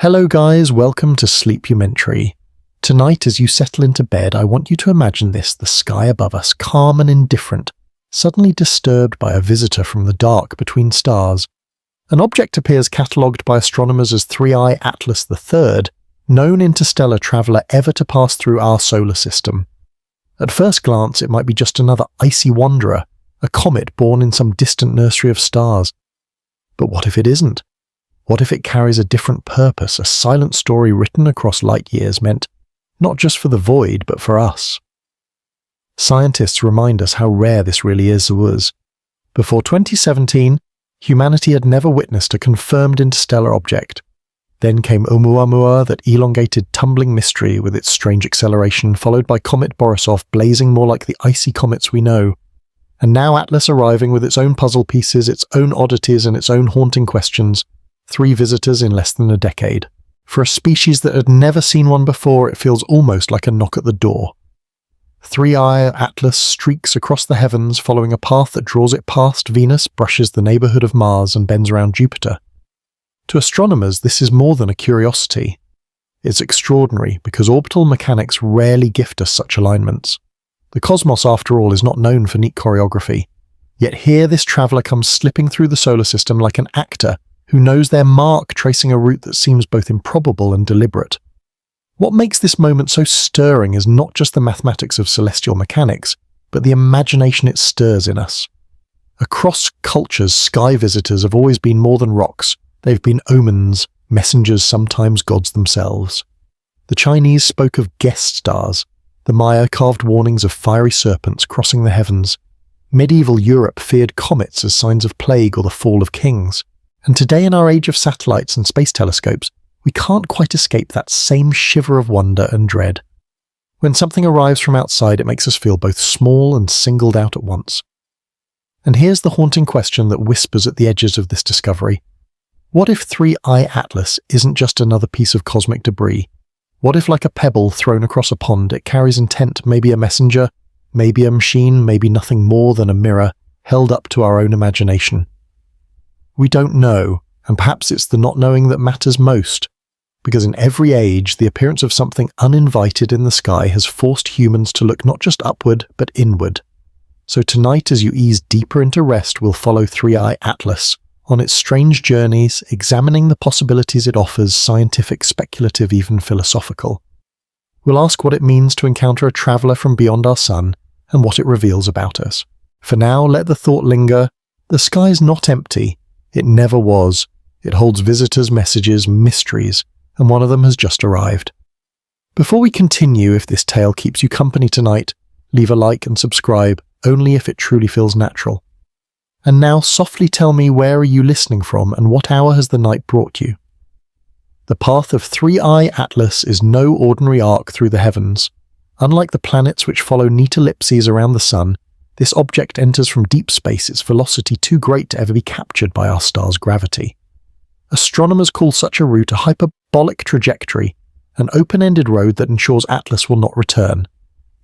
Hello guys, welcome to Sleepumentary. Tonight as you settle into bed, I want you to imagine this, the sky above us, calm and indifferent, suddenly disturbed by a visitor from the dark between stars. An object appears catalogued by astronomers as 3I Atlas III, known interstellar traveller ever to pass through our solar system. At first glance, it might be just another icy wanderer, a comet born in some distant nursery of stars. But what if it isn't? What if it carries a different purpose, a silent story written across light years meant not just for the void, but for us? Scientists remind us how rare this really was. Before 2017, humanity had never witnessed a confirmed interstellar object. Then came Oumuamua, that elongated tumbling mystery with its strange acceleration, followed by Comet Borisov blazing more like the icy comets we know. And now Atlas arriving with its own puzzle pieces, its own oddities and its own haunting questions. 3 visitors in less than a decade. For a species that had never seen one before, it feels almost like a knock at the door. 3I Atlas streaks across the heavens, following a path that draws it past Venus, brushes the neighbourhood of Mars, and bends around Jupiter. To astronomers, this is more than a curiosity. It's extraordinary, because orbital mechanics rarely gift us such alignments. The cosmos, after all, is not known for neat choreography. Yet here this traveller comes slipping through the solar system like an actor who knows their mark, tracing a route that seems both improbable and deliberate. What makes this moment so stirring is not just the mathematics of celestial mechanics, but the imagination it stirs in us. Across cultures, sky visitors have always been more than rocks. They've been omens, messengers, sometimes gods themselves. The Chinese spoke of guest stars. The Maya carved warnings of fiery serpents crossing the heavens. Medieval Europe feared comets as signs of plague or the fall of kings. And today, in our age of satellites and space telescopes, we can't quite escape that same shiver of wonder and dread. When something arrives from outside, it makes us feel both small and singled out at once. And here's the haunting question that whispers at the edges of this discovery. What if 3I Atlas isn't just another piece of cosmic debris? What if, like a pebble thrown across a pond, it carries intent, maybe a messenger, maybe a machine, maybe nothing more than a mirror, held up to our own imagination? We don't know, and perhaps it's the not knowing that matters most, because in every age, the appearance of something uninvited in the sky has forced humans to look not just upward, but inward. So tonight, as you ease deeper into rest, we'll follow 3I Atlas on its strange journeys, examining the possibilities it offers, scientific, speculative, even philosophical. We'll ask what it means to encounter a traveller from beyond our sun, and what it reveals about us. For now, let the thought linger. The sky's not empty. It never was. It holds visitors, messages, mysteries, and one of them has just arrived. Before we continue, if this tale keeps you company tonight, leave a like and subscribe, only if it truly feels natural. And now softly tell me, where are you listening from and what hour has the night brought you? The path of 3I Atlas is no ordinary arc through the heavens. Unlike the planets which follow neat ellipses around the sun, this object enters from deep space, its velocity too great to ever be captured by our star's gravity. Astronomers call such a route a hyperbolic trajectory, an open-ended road that ensures Atlas will not return.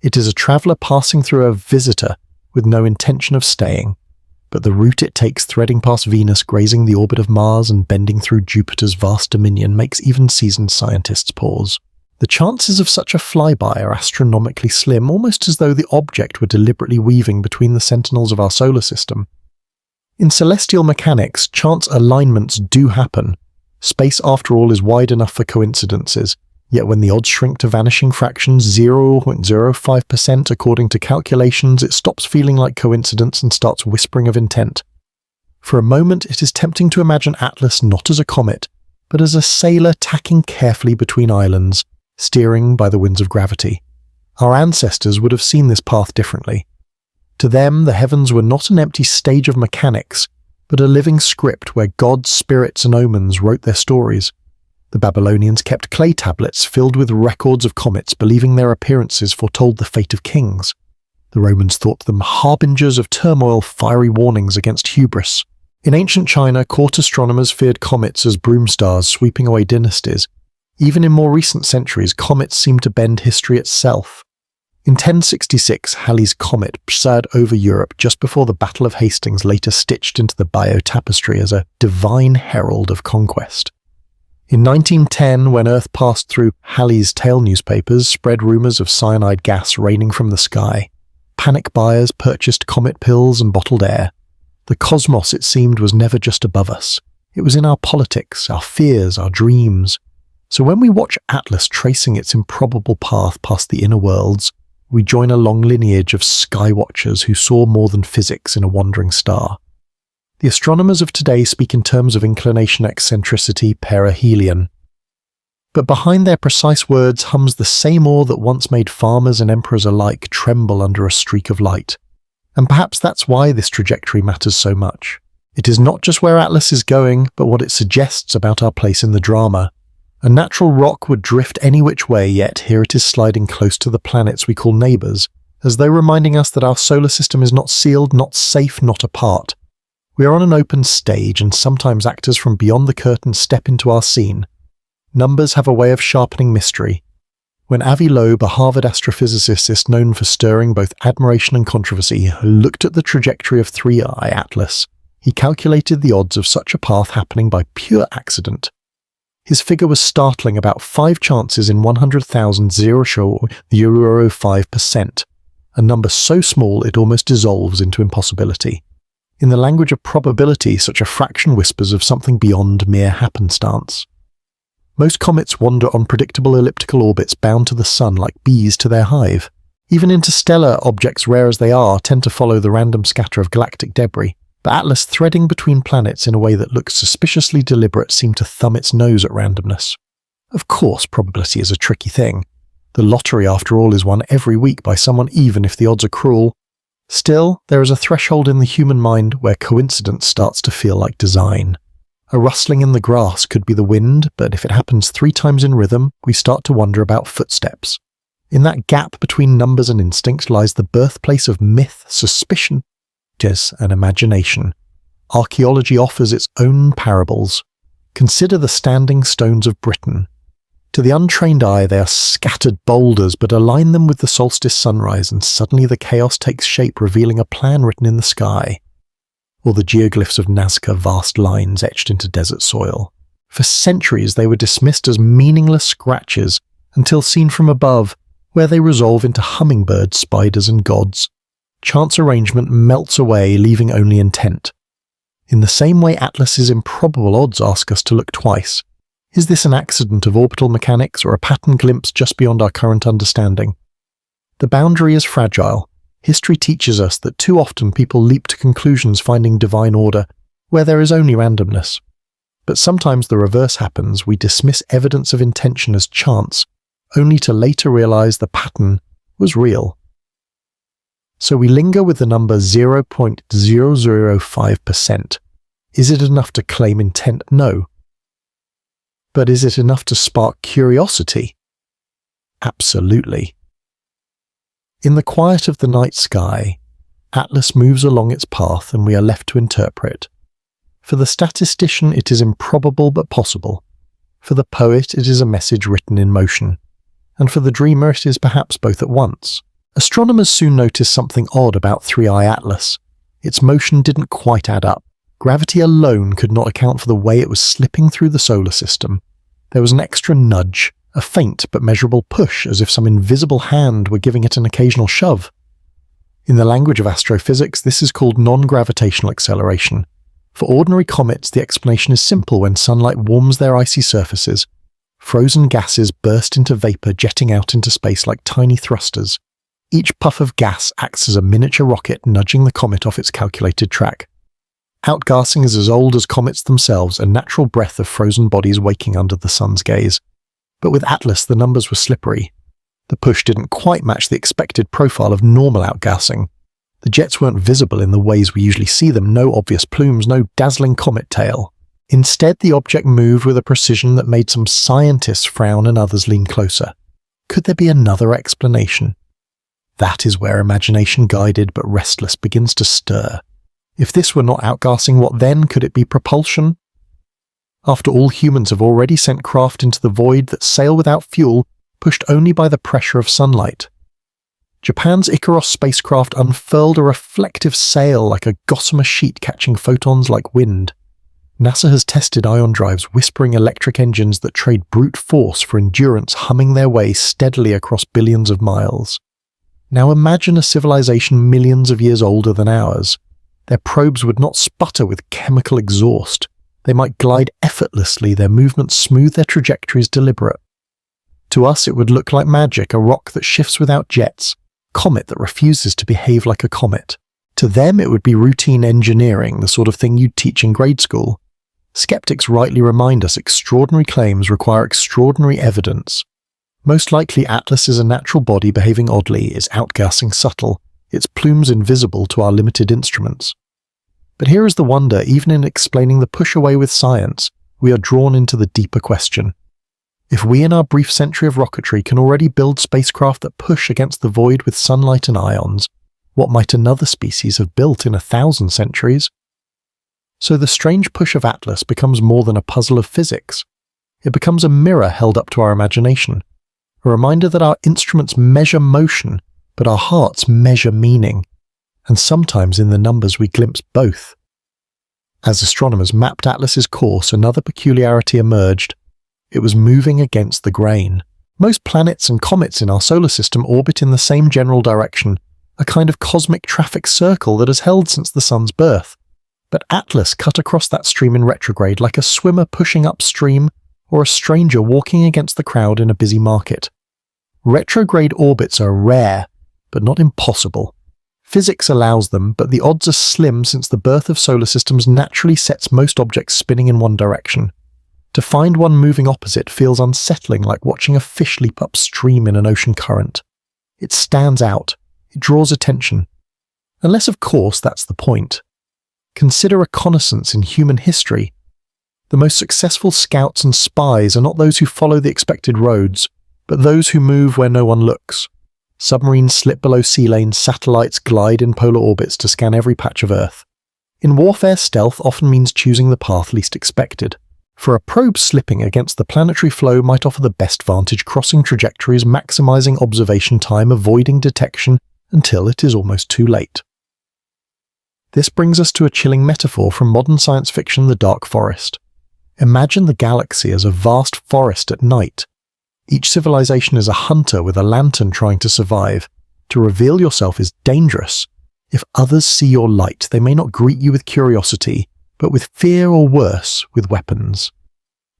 It is a traveller passing through a visitor with no intention of staying, but the route it takes, threading past Venus, grazing the orbit of Mars, and bending through Jupiter's vast dominion, makes even seasoned scientists pause. The chances of such a flyby are astronomically slim, almost as though the object were deliberately weaving between the sentinels of our solar system. In celestial mechanics, chance alignments do happen. Space, after all, is wide enough for coincidences, yet when the odds shrink to vanishing fractions 0.05% according to calculations, it stops feeling like coincidence and starts whispering of intent. For a moment, it is tempting to imagine Atlas not as a comet, but as a sailor tacking carefully between islands, steering by the winds of gravity. Our ancestors would have seen this path differently. To them, the heavens were not an empty stage of mechanics, but a living script where gods, spirits, and omens wrote their stories. The Babylonians kept clay tablets filled with records of comets, believing their appearances foretold the fate of kings. The Romans thought them harbingers of turmoil, fiery warnings against hubris. In ancient China, court astronomers feared comets as broom stars sweeping away dynasties. Even in more recent centuries, comets seemed to bend history itself. In 1066, Halley's comet pursued over Europe just before the Battle of Hastings, later stitched into the Bayeux tapestry as a divine herald of conquest. In 1910, when Earth passed through Halley's Tale newspapers, spread rumors of cyanide gas raining from the sky. Panic buyers purchased comet pills and bottled air. The cosmos, it seemed, was never just above us. It was in our politics, our fears, our dreams. So when we watch Atlas tracing its improbable path past the inner worlds, we join a long lineage of skywatchers who saw more than physics in a wandering star. The astronomers of today speak in terms of inclination eccentricity perihelion. But behind their precise words hums the same awe that once made farmers and emperors alike tremble under a streak of light. And perhaps that's why this trajectory matters so much. It is not just where Atlas is going, but what it suggests about our place in the drama. A natural rock would drift any which way, yet here it is sliding close to the planets we call neighbours, as though reminding us that our solar system is not sealed, not safe, not apart. We are on an open stage, and sometimes actors from beyond the curtain step into our scene. Numbers have a way of sharpening mystery. When Avi Loeb, a Harvard astrophysicist known for stirring both admiration and controversy, looked at the trajectory of 3I Atlas, he calculated the odds of such a path happening by pure accident. His figure was startling, about 5 chances in 100,000 0.05%, a number so small it almost dissolves into impossibility. In the language of probability, such a fraction whispers of something beyond mere happenstance. Most comets wander on predictable elliptical orbits bound to the sun like bees to their hive. Even interstellar objects, rare as they are, tend to follow the random scatter of galactic debris, but Atlas, threading between planets in a way that looks suspiciously deliberate, seemed to thumb its nose at randomness. Of course, probability is a tricky thing. The lottery, after all, is won every week by someone, even if the odds are cruel. Still, there is a threshold in the human mind where coincidence starts to feel like design. A rustling in the grass could be the wind, but if it happens 3 times in rhythm, we start to wonder about footsteps. In that gap between numbers and instinct lies the birthplace of myth, suspicion, and imagination. Archaeology offers its own parables. Consider the standing stones of Britain. To the untrained eye, they are scattered boulders, but align them with the solstice sunrise, and suddenly the chaos takes shape, revealing a plan written in the sky. Or the geoglyphs of Nazca, vast lines etched into desert soil. For centuries they were dismissed as meaningless scratches, until seen from above, where they resolve into hummingbirds, spiders, and gods. Chance arrangement melts away, leaving only intent. In the same way Atlas's improbable odds ask us to look twice. Is this an accident of orbital mechanics, or a pattern glimpse just beyond our current understanding? The boundary is fragile. History teaches us that too often people leap to conclusions finding divine order, where there is only randomness. But sometimes the reverse happens. We dismiss evidence of intention as chance, only to later realize the pattern was real. So we linger with the number 0.005%. Is it enough to claim intent? No. But is it enough to spark curiosity? Absolutely. In the quiet of the night sky, Atlas moves along its path and we are left to interpret. For the statistician it is improbable but possible. For the poet it is a message written in motion. And for the dreamer it is perhaps both at once. Astronomers soon noticed something odd about 3I Atlas. Its motion didn't quite add up. Gravity alone could not account for the way it was slipping through the solar system. There was an extra nudge, a faint but measurable push, as if some invisible hand were giving it an occasional shove. In the language of astrophysics, this is called non-gravitational acceleration. For ordinary comets, the explanation is simple. When sunlight warms their icy surfaces, frozen gases burst into vapor, jetting out into space like tiny thrusters. Each puff of gas acts as a miniature rocket, nudging the comet off its calculated track. Outgassing is as old as comets themselves, a natural breath of frozen bodies waking under the sun's gaze. But with Atlas, the numbers were slippery. The push didn't quite match the expected profile of normal outgassing. The jets weren't visible in the ways we usually see them, no obvious plumes, no dazzling comet tail. Instead, the object moved with a precision that made some scientists frown and others lean closer. Could there be another explanation? That is where imagination, guided but restless, begins to stir. If this were not outgassing, what then? Could it be propulsion? After all, humans have already sent craft into the void that sail without fuel, pushed only by the pressure of sunlight. Japan's Icaros spacecraft unfurled a reflective sail like a gossamer sheet catching photons like wind. NASA has tested ion drives, whispering electric engines that trade brute force for endurance, humming their way steadily across billions of miles. Now imagine a civilization millions of years older than ours. Their probes would not sputter with chemical exhaust. They might glide effortlessly, their movements smooth, their trajectories deliberate. To us it would look like magic, a rock that shifts without jets, comet that refuses to behave like a comet. To them it would be routine engineering, the sort of thing you'd teach in grade school. Skeptics rightly remind us extraordinary claims require extraordinary evidence. Most likely Atlas is a natural body behaving oddly, its outgassing subtle, its plumes invisible to our limited instruments. But here is the wonder: even in explaining the push away with science, we are drawn into the deeper question. If we in our brief century of rocketry can already build spacecraft that push against the void with sunlight and ions, what might another species have built in 1,000 centuries? So the strange push of Atlas becomes more than a puzzle of physics. It becomes a mirror held up to our imagination, a reminder that our instruments measure motion, but our hearts measure meaning. And sometimes in the numbers we glimpse both. As astronomers mapped Atlas's course, another peculiarity emerged. It was moving against the grain. Most planets and comets in our solar system orbit in the same general direction, a kind of cosmic traffic circle that has held since the sun's birth. But Atlas cut across that stream in retrograde like a swimmer pushing upstream or a stranger walking against the crowd in a busy market. Retrograde orbits are rare, but not impossible. Physics allows them, but the odds are slim since the birth of solar systems naturally sets most objects spinning in one direction. To find one moving opposite feels unsettling, like watching a fish leap upstream in an ocean current. It stands out. It draws attention. Unless, of course, that's the point. Consider reconnaissance in human history. The most successful scouts and spies are not those who follow the expected roads, but those who move where no one looks. Submarines slip below sea lanes, satellites glide in polar orbits to scan every patch of Earth. In warfare, stealth often means choosing the path least expected. For a probe, slipping against the planetary flow might offer the best vantage, crossing trajectories, maximizing observation time, avoiding detection until it is almost too late. This brings us to a chilling metaphor from modern science fiction, the dark forest. Imagine the galaxy as a vast forest at night. Each civilization is a hunter with a lantern trying to survive. To reveal yourself is dangerous. If others see your light, they may not greet you with curiosity, but with fear, or worse, with weapons.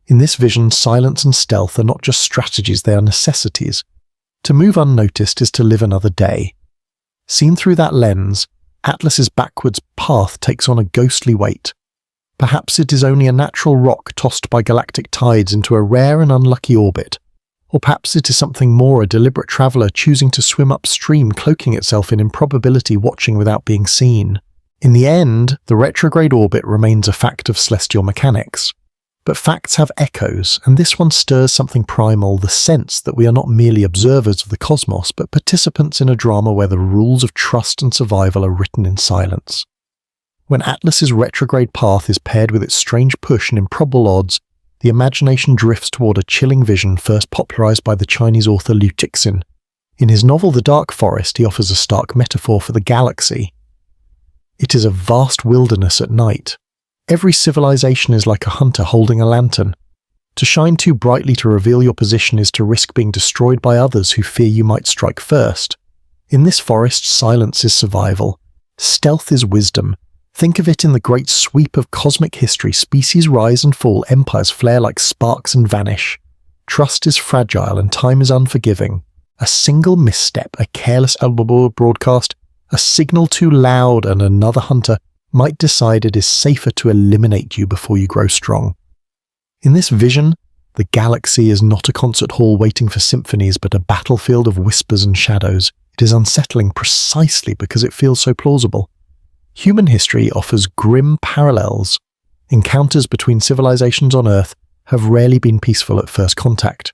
In this vision, silence and stealth are not just strategies, they are necessities. To move unnoticed is to live another day. Seen through that lens, Atlas's backwards path takes on a ghostly weight. Perhaps it is only a natural rock tossed by galactic tides into a rare and unlucky orbit. Or perhaps it is something more, a deliberate traveller choosing to swim upstream, cloaking itself in improbability, watching without being seen. In the end, the retrograde orbit remains a fact of celestial mechanics. But facts have echoes, and this one stirs something primal, the sense that we are not merely observers of the cosmos, but participants in a drama where the rules of trust and survival are written in silence. When Atlas's retrograde path is paired with its strange push and improbable odds, the imagination drifts toward a chilling vision first popularized by the Chinese author Liu Cixin. In his novel The Dark Forest, he offers a stark metaphor for the galaxy. It is a vast wilderness at night. Every civilization is like a hunter holding a lantern. To shine too brightly to reveal your position is to risk being destroyed by others who fear you might strike first. In this forest, silence is survival. Stealth is wisdom. Think of it in the great sweep of cosmic history. Species rise and fall, empires flare like sparks and vanish. Trust is fragile and time is unforgiving. A single misstep, a careless elbow broadcast, a signal too loud, and another hunter might decide it is safer to eliminate you before you grow strong. In this vision, the galaxy is not a concert hall waiting for symphonies, but a battlefield of whispers and shadows. It is unsettling precisely because it feels so plausible. Human history offers grim parallels. Encounters between civilizations on Earth have rarely been peaceful at first contact.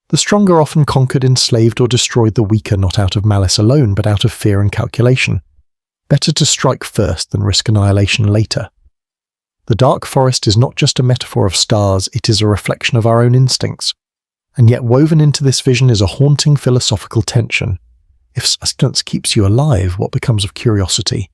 The stronger often conquered, enslaved, or destroyed the weaker, not out of malice alone, but out of fear and calculation. Better to strike first than risk annihilation later. The dark forest is not just a metaphor of stars, it is a reflection of our own instincts. And yet woven into this vision is a haunting philosophical tension. If sustenance keeps you alive, what becomes of curiosity?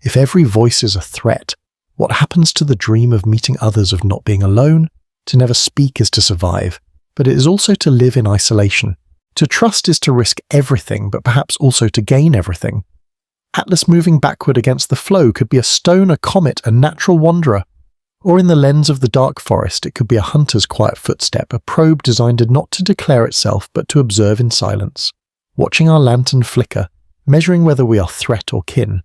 If every voice is a threat, What happens to the dream of meeting others, of not being alone? To never speak is to survive, but it is also to live in isolation. To trust is to risk everything, but perhaps also to gain everything. Atlas moving backward against the flow could be a stone, a comet, a natural wanderer. Or in the lens of the dark forest, it could be a hunter's quiet footstep, a probe designed not to declare itself, but to observe in silence. Watching our lantern flicker, measuring whether we are threat or kin.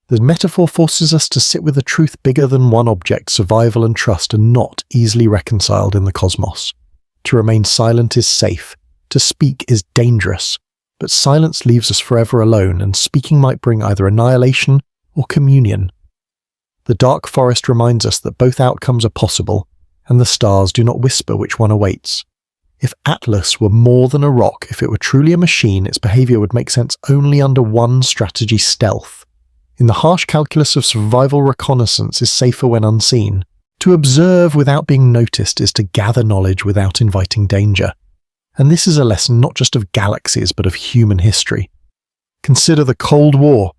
The metaphor forces us to sit with a truth bigger than one object. Survival and trust are not easily reconciled in the cosmos. To remain silent is safe. To speak is dangerous. But silence leaves us forever alone, and speaking might bring either annihilation or communion. The dark forest reminds us that both outcomes are possible, and the stars do not whisper which one awaits. If Atlas were more than a rock, if it were truly a machine, its behavior would make sense only under one strategy: stealth. In the harsh calculus of survival, reconnaissance is safer when unseen. To observe without being noticed is to gather knowledge without inviting danger. And this is a lesson not just of galaxies, but of human history. Consider the Cold War.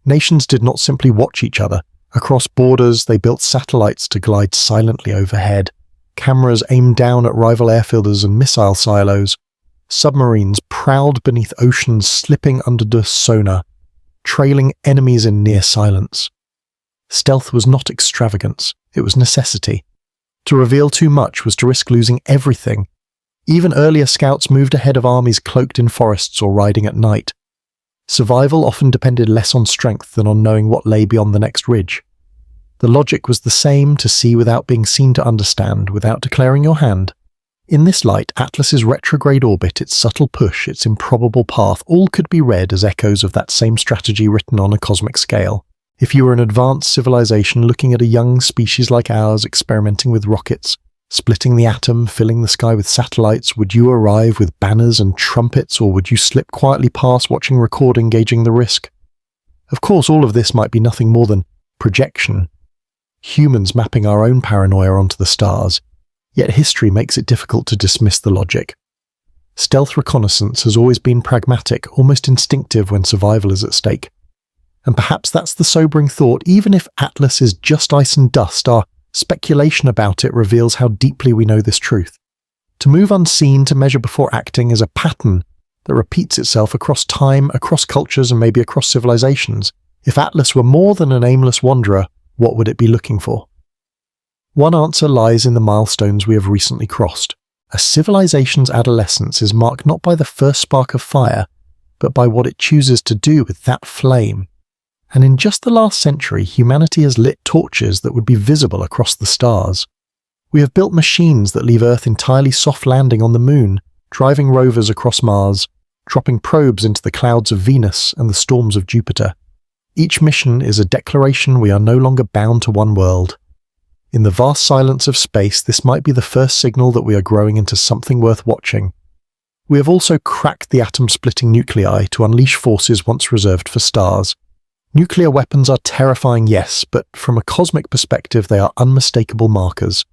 Nations did not simply watch each other. Across borders, they built satellites to glide silently overhead. Cameras aimed down at rival airfielders and missile silos. Submarines prowled beneath oceans, slipping under the sonar, trailing enemies in near silence. Stealth was not extravagance, it was necessity. To reveal too much was to risk losing everything. Even earlier scouts moved ahead of armies cloaked in forests or riding at night. Survival often depended less on strength than on knowing what lay beyond the next ridge. The logic was the same: to see without being seen, to understand without declaring your hand. In this light, Atlas's retrograde orbit, its subtle push, its improbable path, all could be read as echoes of that same strategy written on a cosmic scale. If you were an advanced civilization looking at a young species like ours experimenting with rockets, splitting the atom, filling the sky with satellites, would you arrive with banners and trumpets, or would you slip quietly past, watching, recording, gauging the risk? Of course, all of this might be nothing more than projection. Humans mapping our own paranoia onto the stars. Yet history makes it difficult to dismiss the logic. Stealth reconnaissance has always been pragmatic, almost instinctive when survival is at stake. And perhaps that's the sobering thought: even if Atlas is just ice and dust, our speculation about it reveals how deeply we know this truth. To move unseen, to measure before acting, is a pattern that repeats itself across time, across cultures, and maybe across civilizations. If Atlas were more than an aimless wanderer, what would it be looking for? One answer lies in the milestones we have recently crossed. A civilization's adolescence is marked not by the first spark of fire, but by what it chooses to do with that flame. And in just the last century, humanity has lit torches that would be visible across the stars. We have built machines that leave Earth entirely soft landing on the Moon, driving rovers across Mars, dropping probes into the clouds of Venus and the storms of Jupiter. Each mission is a declaration we are no longer bound to one world. In the vast silence of space, this might be the first signal that we are growing into something worth watching. We have also cracked the atom-splitting nuclei to unleash forces once reserved for stars. Nuclear weapons are terrifying, yes, but from a cosmic perspective they are unmistakable markers.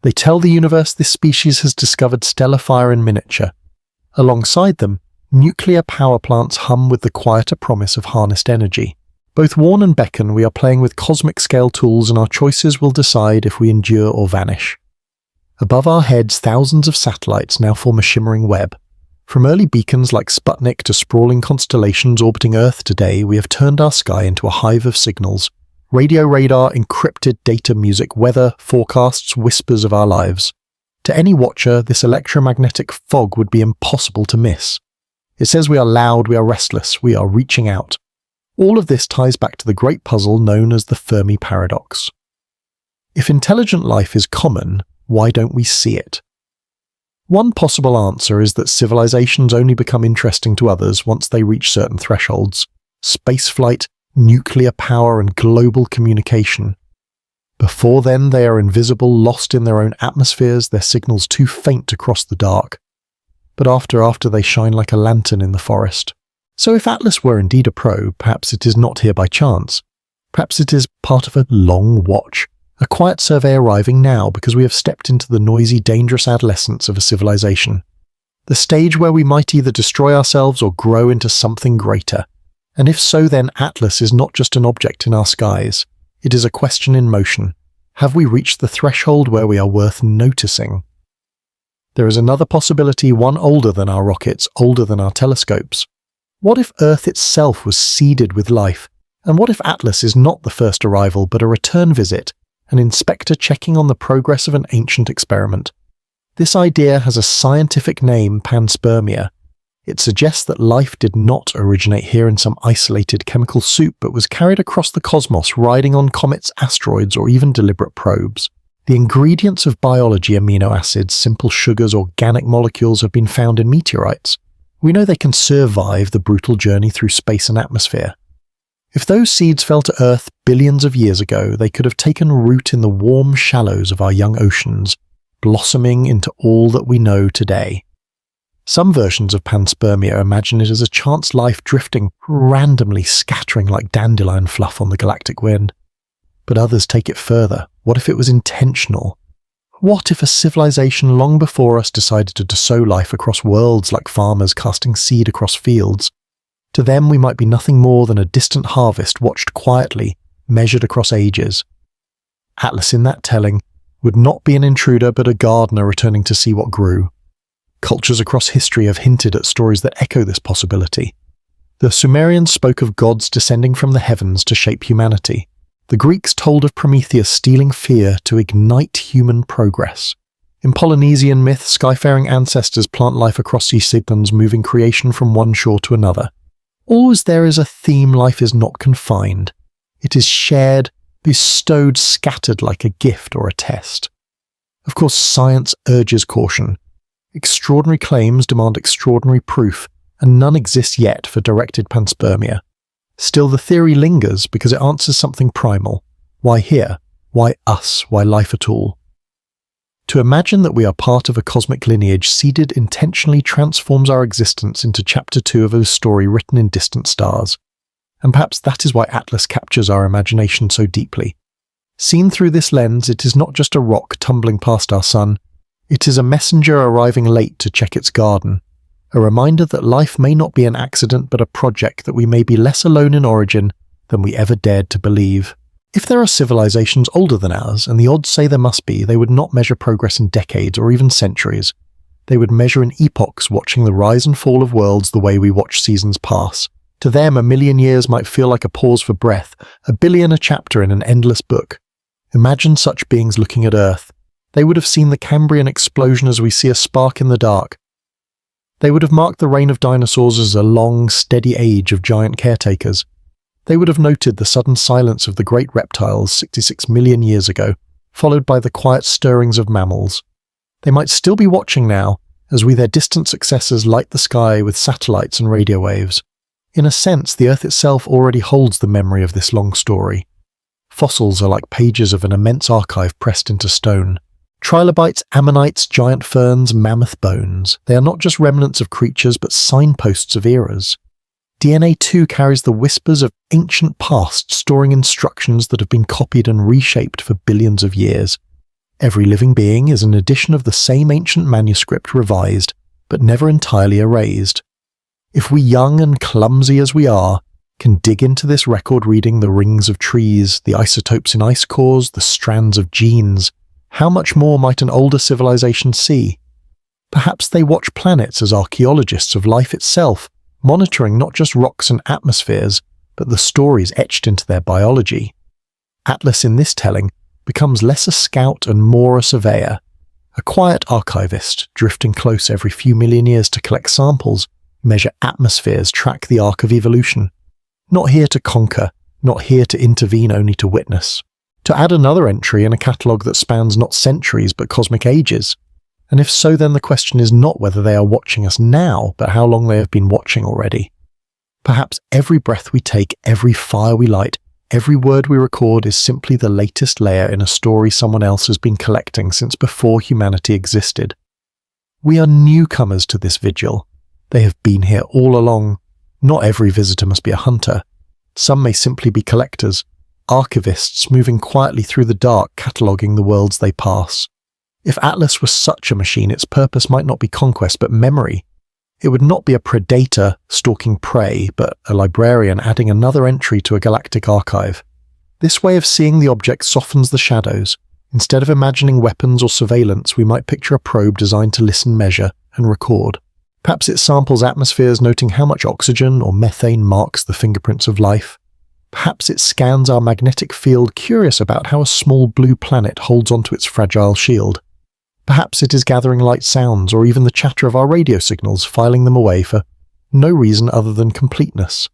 They tell the universe this species has discovered stellar fire in miniature. Alongside them, nuclear power plants hum with the quieter promise of harnessed energy. Both warn and beckon, we are playing with cosmic-scale tools, and our choices will decide if we endure or vanish. Above our heads, thousands of satellites now form a shimmering web. From early beacons like Sputnik to sprawling constellations orbiting Earth today, we have turned our sky into a hive of signals. Radio radar, encrypted data, music, weather, forecasts, whispers of our lives. To any watcher, this electromagnetic fog would be impossible to miss. It says we are loud, we are restless, we are reaching out. All of this ties back to the great puzzle known as the Fermi paradox. If intelligent life is common, why don't we see it? One possible answer is that civilizations only become interesting to others once they reach certain thresholds: spaceflight, nuclear power, and global communication. Before then, they are invisible, lost in their own atmospheres, their signals too faint to cross the dark. But after they shine like a lantern in the forest. So if Atlas were indeed a probe, perhaps it is not here by chance. Perhaps it is part of a long watch, a quiet survey arriving now because we have stepped into the noisy, dangerous adolescence of a civilization. The stage where we might either destroy ourselves or grow into something greater. And if so, then Atlas is not just an object in our skies. It is a question in motion. Have we reached the threshold where we are worth noticing? There is another possibility, one older than our rockets, older than our telescopes. What if Earth itself was seeded with life? And what if Atlas is not the first arrival but a return visit, an inspector checking on the progress of an ancient experiment? This idea has a scientific name, panspermia. It suggests that life did not originate here in some isolated chemical soup but was carried across the cosmos riding on comets, asteroids, or even deliberate probes. The ingredients of biology, amino acids, simple sugars, organic molecules have been found in meteorites. We know they can survive the brutal journey through space and atmosphere. If those seeds fell to Earth billions of years ago, they could have taken root in the warm shallows of our young oceans, blossoming into all that we know today. Some versions of panspermia imagine it as a chance life drifting, randomly scattering like dandelion fluff on the galactic wind. But others take it further. What if it was intentional? What if a civilization long before us decided to sow life across worlds like farmers casting seed across fields? To them we might be nothing more than a distant harvest watched quietly, measured across ages. Atlas in that telling would not be an intruder but a gardener returning to see what grew. Cultures across history have hinted at stories that echo this possibility. The Sumerians spoke of gods descending from the heavens to shape humanity. The Greeks told of Prometheus stealing fear to ignite human progress. In Polynesian myth, skyfaring ancestors plant life across sea signals, moving creation from one shore to another. Always there is a theme. Life is not confined. It is shared, bestowed, scattered like a gift or a test. Of course, science urges caution. Extraordinary claims demand extraordinary proof, and none exists yet for directed panspermia. Still, the theory lingers because it answers something primal. Why here? Why us? Why life at all? To imagine that we are part of a cosmic lineage seeded intentionally transforms our existence into chapter 2 of a story written in distant stars. And perhaps that is why Atlas captures our imagination so deeply. Seen through this lens, it is not just a rock tumbling past our sun. It is a messenger arriving late to check its garden. A reminder that life may not be an accident but a project, that we may be less alone in origin than we ever dared to believe. If there are civilizations older than ours, and the odds say there must be, they would not measure progress in decades or even centuries. They would measure in epochs, watching the rise and fall of worlds the way we watch seasons pass. To them, a million years might feel like a pause for breath, a billion a chapter in an endless book. Imagine such beings looking at Earth. They would have seen the Cambrian explosion as we see a spark in the dark. They would have marked the reign of dinosaurs as a long, steady age of giant caretakers. They would have noted the sudden silence of the great reptiles 66 million years ago, followed by the quiet stirrings of mammals. They might still be watching now, as we their distant successors light the sky with satellites and radio waves. In a sense, the Earth itself already holds the memory of this long story. Fossils are like pages of an immense archive pressed into stone. Trilobites, ammonites, giant ferns, mammoth bones. They are not just remnants of creatures, but signposts of eras. DNA too carries the whispers of ancient past, storing instructions that have been copied and reshaped for billions of years. Every living being is an edition of the same ancient manuscript, revised, but never entirely erased. If we, young and clumsy as we are, can dig into this record, reading the rings of trees, the isotopes in ice cores, the strands of genes, how much more might an older civilization see? Perhaps they watch planets as archaeologists of life itself, monitoring not just rocks and atmospheres, but the stories etched into their biology. Atlas in this telling becomes less a scout and more a surveyor, a quiet archivist drifting close every few million years to collect samples, measure atmospheres, track the arc of evolution. Not here to conquer, not here to intervene, only to witness. To add another entry in a catalogue that spans not centuries but cosmic ages. And if so, then the question is not whether they are watching us now, but how long they have been watching already. Perhaps every breath we take, every fire we light, every word we record is simply the latest layer in a story someone else has been collecting since before humanity existed. We are newcomers to this vigil. They have been here all along. Not every visitor must be a hunter. Some may simply be collectors, archivists moving quietly through the dark, cataloguing the worlds they pass. If Atlas was such a machine, its purpose might not be conquest but memory. It would not be a predator stalking prey, but a librarian adding another entry to a galactic archive. This way of seeing the object softens the shadows. Instead of imagining weapons or surveillance, we might picture a probe designed to listen, measure, and record. Perhaps it samples atmospheres, noting how much oxygen or methane marks the fingerprints of life. Perhaps it scans our magnetic field, curious about how a small blue planet holds onto its fragile shield. Perhaps it is gathering light sounds or even the chatter of our radio signals, filing them away for no reason other than completeness.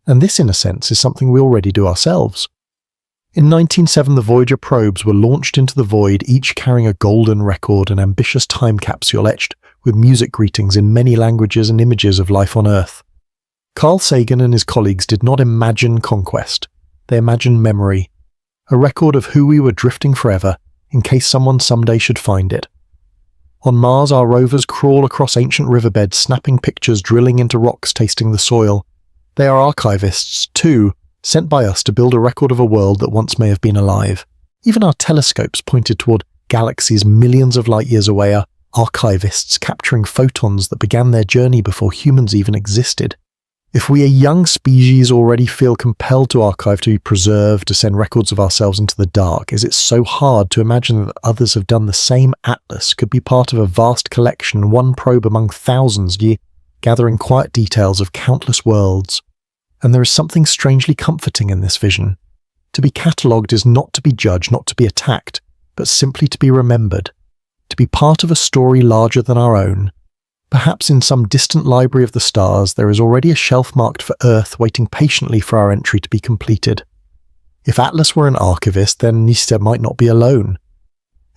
And this, in a sense, is something we already do ourselves. In 1907, the Voyager probes were launched into the void, each carrying a golden record, an ambitious time capsule etched with music greetings in many languages and images of life on Earth. Carl Sagan and his colleagues did not imagine conquest. They imagined memory, a record of who we were drifting forever, in case someone someday should find it. On Mars, our rovers crawl across ancient riverbeds, snapping pictures, drilling into rocks, tasting the soil. They are archivists, too, sent by us to build a record of a world that once may have been alive. Even our telescopes pointed toward galaxies millions of light years away are archivists capturing photons that began their journey before humans even existed. If we, a young species, already feel compelled to archive, to be preserved, to send records of ourselves into the dark, is it so hard to imagine that others have done the same? Atlas could be part of a vast collection, one probe among thousands, gathering quiet details of countless worlds. And there is something strangely comforting in this vision. To be catalogued is not to be judged, not to be attacked, but simply to be remembered, to be part of a story larger than our own. Perhaps in some distant library of the stars there is already a shelf marked for Earth, waiting patiently for our entry to be completed. If Atlas were an archivist, then Nista might not be alone.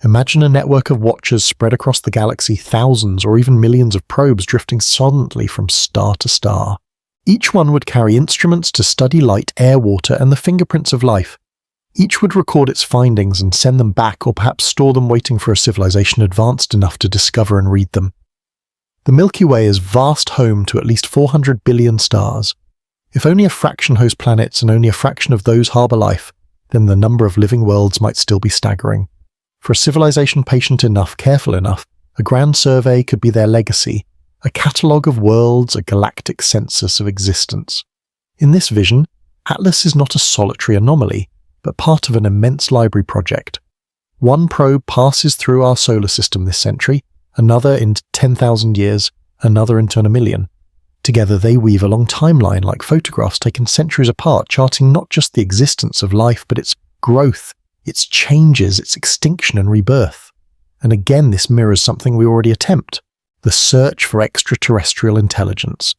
Imagine a network of watchers spread across the galaxy, thousands or even millions of probes drifting silently from star to star. Each one would carry instruments to study light, air, water, and the fingerprints of life. Each would record its findings and send them back, or perhaps store them waiting for a civilization advanced enough to discover and read them. The Milky Way is vast home to at least 400 billion stars. If only a fraction host planets and only a fraction of those harbour life, then the number of living worlds might still be staggering. For a civilization patient enough, careful enough, a grand survey could be their legacy, a catalogue of worlds, a galactic census of existence. In this vision, Atlas is not a solitary anomaly, but part of an immense library project. One probe passes through our solar system this century, another in 10,000 years, another into a million. Together they weave a long timeline like photographs taken centuries apart, charting not just the existence of life, but its growth, its changes, its extinction and rebirth. And again, this mirrors something we already attempt: the search for extraterrestrial intelligence.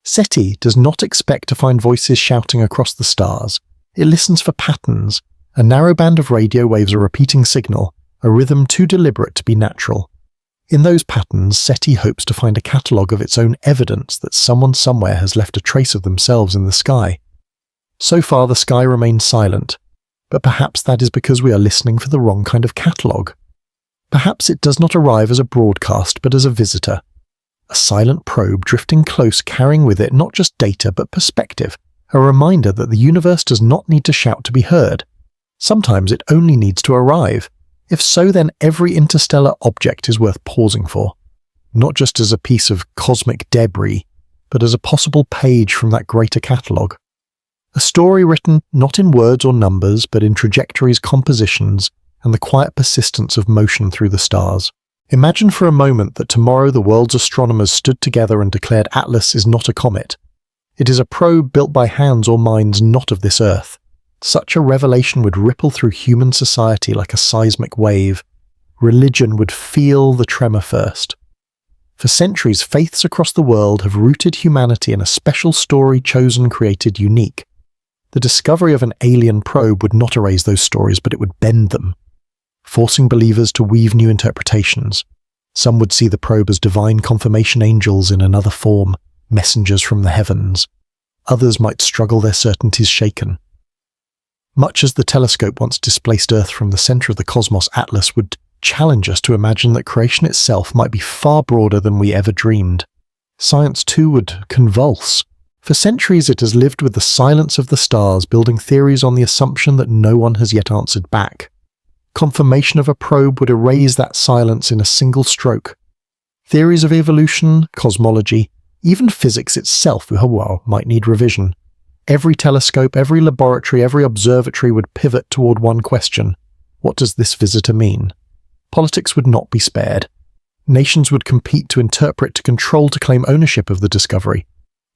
SETI does not expect to find voices shouting across the stars. It listens for patterns. A narrow band of radio waves a repeating signal, a rhythm too deliberate to be natural. In those patterns, SETI hopes to find a catalogue of its own evidence that someone somewhere has left a trace of themselves in the sky. So far, the sky remains silent, but perhaps that is because we are listening for the wrong kind of catalogue. Perhaps it does not arrive as a broadcast, but as a visitor. A silent probe drifting close, carrying with it not just data, but perspective, a reminder that the universe does not need to shout to be heard. Sometimes it only needs to arrive. If so, then every interstellar object is worth pausing for, not just as a piece of cosmic debris, but as a possible page from that greater catalogue. A story written not in words or numbers, but in trajectories, compositions, and the quiet persistence of motion through the stars. Imagine for a moment that tomorrow the world's astronomers stood together and declared Atlas is not a comet. It is a probe built by hands or minds not of this Earth. Such a revelation would ripple through human society like a seismic wave. Religion would feel the tremor first. For centuries, faiths across the world have rooted humanity in a special story chosen, created, unique. The discovery of an alien probe would not erase those stories, but it would bend them, forcing believers to weave new interpretations. Some would see the probe as divine confirmation angels in another form, messengers from the heavens. Others might struggle, their certainties shaken. Much as the telescope once displaced Earth from the center of the cosmos, Atlas would challenge us to imagine that creation itself might be far broader than we ever dreamed. Science too would convulse. For centuries it has lived with the silence of the stars, building theories on the assumption that no one has yet answered back. Confirmation of a probe would erase that silence in a single stroke. Theories of evolution, cosmology, even physics itself, might need revision. Every telescope, every laboratory, every observatory would pivot toward one question: what does this visitor mean? Politics would not be spared. Nations would compete to interpret, to control, to claim ownership of the discovery.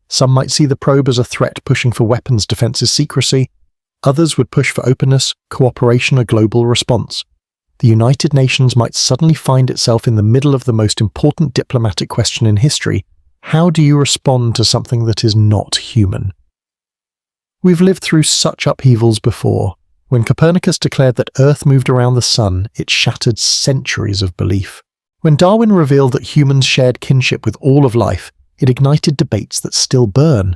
Some might see the probe as a threat pushing for weapons defenses secrecy. Others would push for openness, cooperation, a global response. The United Nations might suddenly find itself in the middle of the most important diplomatic question in history: how do you respond to something that is not human? We've lived through such upheavals before. When Copernicus declared that Earth moved around the sun, it shattered centuries of belief. When Darwin revealed that humans shared kinship with all of life, it ignited debates that still burn.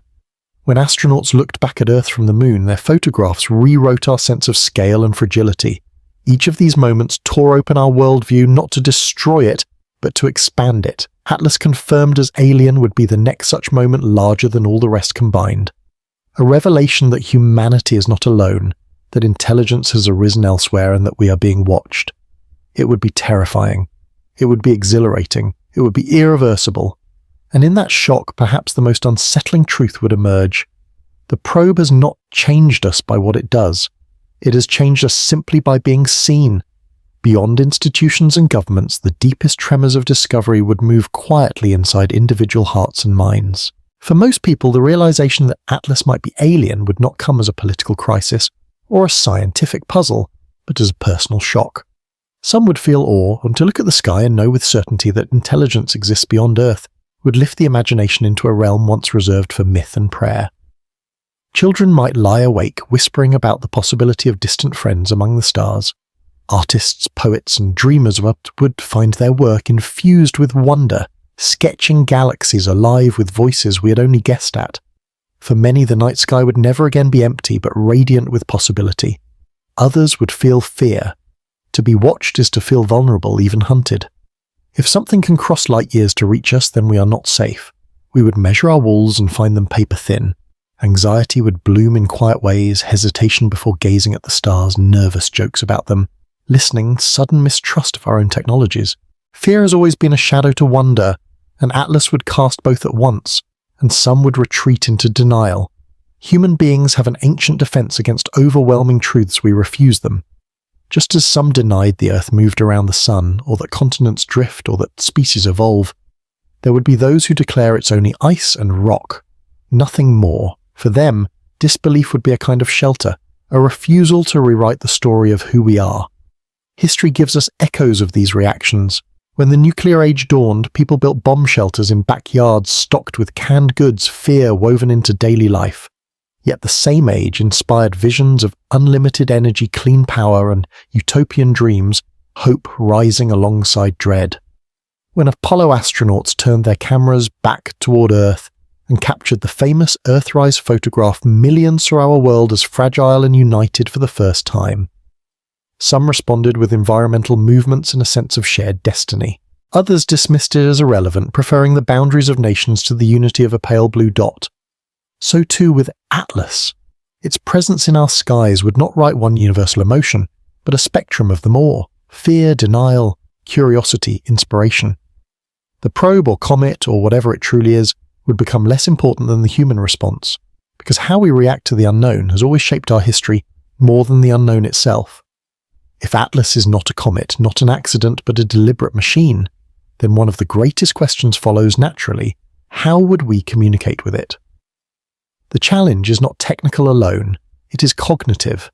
When astronauts looked back at Earth from the moon, their photographs rewrote our sense of scale and fragility. Each of these moments tore open our worldview, not to destroy it, but to expand it. Atlas confirmed as alien would be the next such moment, larger than all the rest combined. A revelation that humanity is not alone, that intelligence has arisen elsewhere and that we are being watched. It would be terrifying. It would be exhilarating. It would be irreversible. And in that shock, perhaps the most unsettling truth would emerge. The probe has not changed us by what it does. It has changed us simply by being seen. Beyond institutions and governments, the deepest tremors of discovery would move quietly inside individual hearts and minds. For most people, the realization that Atlas might be alien would not come as a political crisis or a scientific puzzle, but as a personal shock. Some would feel awe, and to look at the sky and know with certainty that intelligence exists beyond Earth would lift the imagination into a realm once reserved for myth and prayer. Children might lie awake whispering about the possibility of distant friends among the stars. Artists, poets, and dreamers would find their work infused with wonder, sketching galaxies alive with voices we had only guessed at. For many, the night sky would never again be empty but radiant with possibility. Others would feel fear. To be watched is to feel vulnerable, even hunted. If something can cross light years to reach us, then we are not safe. We would measure our walls and find them paper thin. Anxiety would bloom in quiet ways, hesitation before gazing at the stars, nervous jokes about them, listening, sudden mistrust of our own technologies. Fear has always been a shadow to wonder, and Atlas would cast both at once, and some would retreat into denial. Human beings have an ancient defense against overwhelming truths we refuse them. Just as some denied the Earth moved around the sun, or that continents drift, or that species evolve, there would be those who declare it's only ice and rock, nothing more. For them, disbelief would be a kind of shelter, a refusal to rewrite the story of who we are. History gives us echoes of these reactions. When the nuclear age dawned, people built bomb shelters in backyards stocked with canned goods, fear woven into daily life. Yet the same age inspired visions of unlimited energy, clean power, and utopian dreams, hope rising alongside dread. When Apollo astronauts turned their cameras back toward Earth and captured the famous Earthrise photograph, millions saw our world as fragile and united for the first time. Some responded with environmental movements and a sense of shared destiny. Others dismissed it as irrelevant, preferring the boundaries of nations to the unity of a pale blue dot. So too with Atlas. Its presence in our skies would not write one universal emotion, but a spectrum of them all: fear, denial, curiosity, inspiration. The probe or comet, or whatever it truly is, would become less important than the human response, because how we react to the unknown has always shaped our history more than the unknown itself. If Atlas is not a comet, not an accident, but a deliberate machine, then one of the greatest questions follows naturally: how would we communicate with it? The challenge is not technical alone, it is cognitive.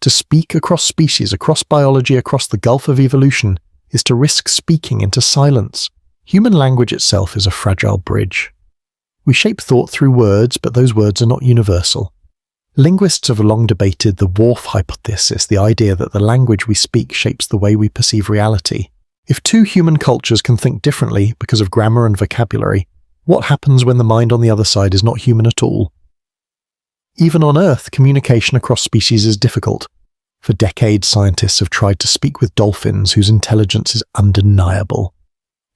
To speak across species, across biology, across the gulf of evolution, is to risk speaking into silence. Human language itself is a fragile bridge. We shape thought through words, but those words are not universal. Linguists have long debated the Whorf hypothesis, the idea that the language we speak shapes the way we perceive reality. If two human cultures can think differently because of grammar and vocabulary, what happens when the mind on the other side is not human at all? Even on Earth, communication across species is difficult. For decades, scientists have tried to speak with dolphins whose intelligence is undeniable.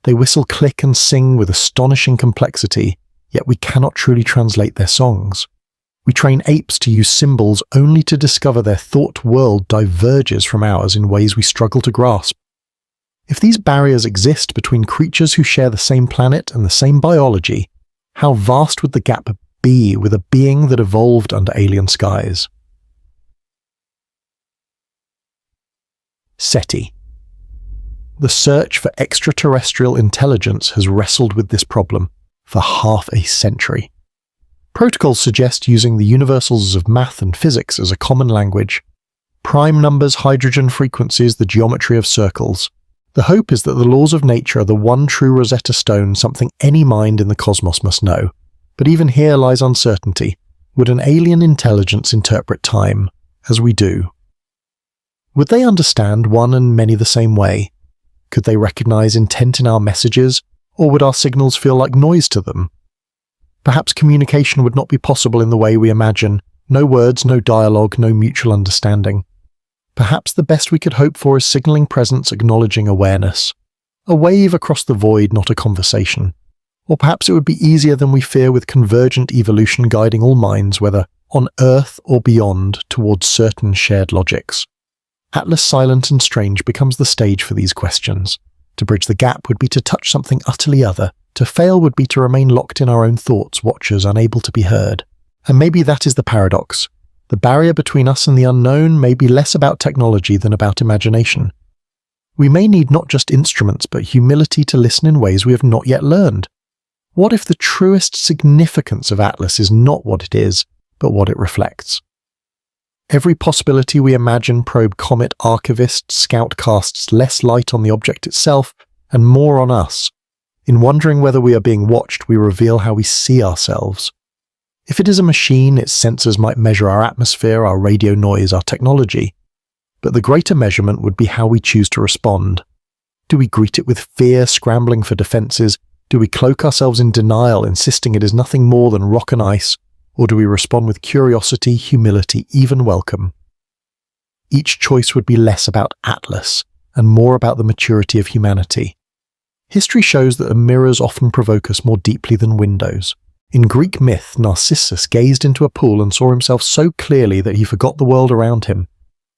They whistle, click, and sing with astonishing complexity, yet we cannot truly translate their songs. We train apes to use symbols only to discover their thought world diverges from ours in ways we struggle to grasp. If these barriers exist between creatures who share the same planet and the same biology, how vast would the gap be be with a being that evolved under alien skies? SETI. The search for extraterrestrial intelligence has wrestled with this problem for half a century. Protocols suggest using the universals of math and physics as a common language. Prime numbers, hydrogen frequencies, the geometry of circles. The hope is that the laws of nature are the one true Rosetta Stone, something any mind in the cosmos must know. But even here lies uncertainty. Would an alien intelligence interpret time, as we do? Would they understand one and many the same way? Could they recognize intent in our messages, or would our signals feel like noise to them? Perhaps communication would not be possible in the way we imagine. No words, no dialogue, no mutual understanding. Perhaps the best we could hope for is signaling presence, acknowledging awareness. A wave across the void, not a conversation. Or perhaps it would be easier than we fear, with convergent evolution guiding all minds, whether on Earth or beyond, towards certain shared logics. Atlas Silent and Strange becomes the stage for these questions. To bridge the gap would be to touch something utterly other. To fail would be to remain locked in our own thoughts, watchers unable to be heard. And maybe that is the paradox. The barrier between us and the unknown may be less about technology than about imagination. We may need not just instruments, but humility to listen in ways we have not yet learned. What if the truest significance of Atlas is not what it is, but what it reflects? Every possibility we imagine probe Comet archivist Scout casts less light on the object itself and more on us. In wondering whether we are being watched, we reveal how we see ourselves. If it is a machine, its sensors might measure our atmosphere, our radio noise, our technology. But the greater measurement would be how we choose to respond. Do we greet it with fear, scrambling for defenses? Do we cloak ourselves in denial, insisting it is nothing more than rock and ice? Or do we respond with curiosity, humility, even welcome? Each choice would be less about Atlas and more about the maturity of humanity. History shows that mirrors often provoke us more deeply than windows. In Greek myth, Narcissus gazed into a pool and saw himself so clearly that he forgot the world around him.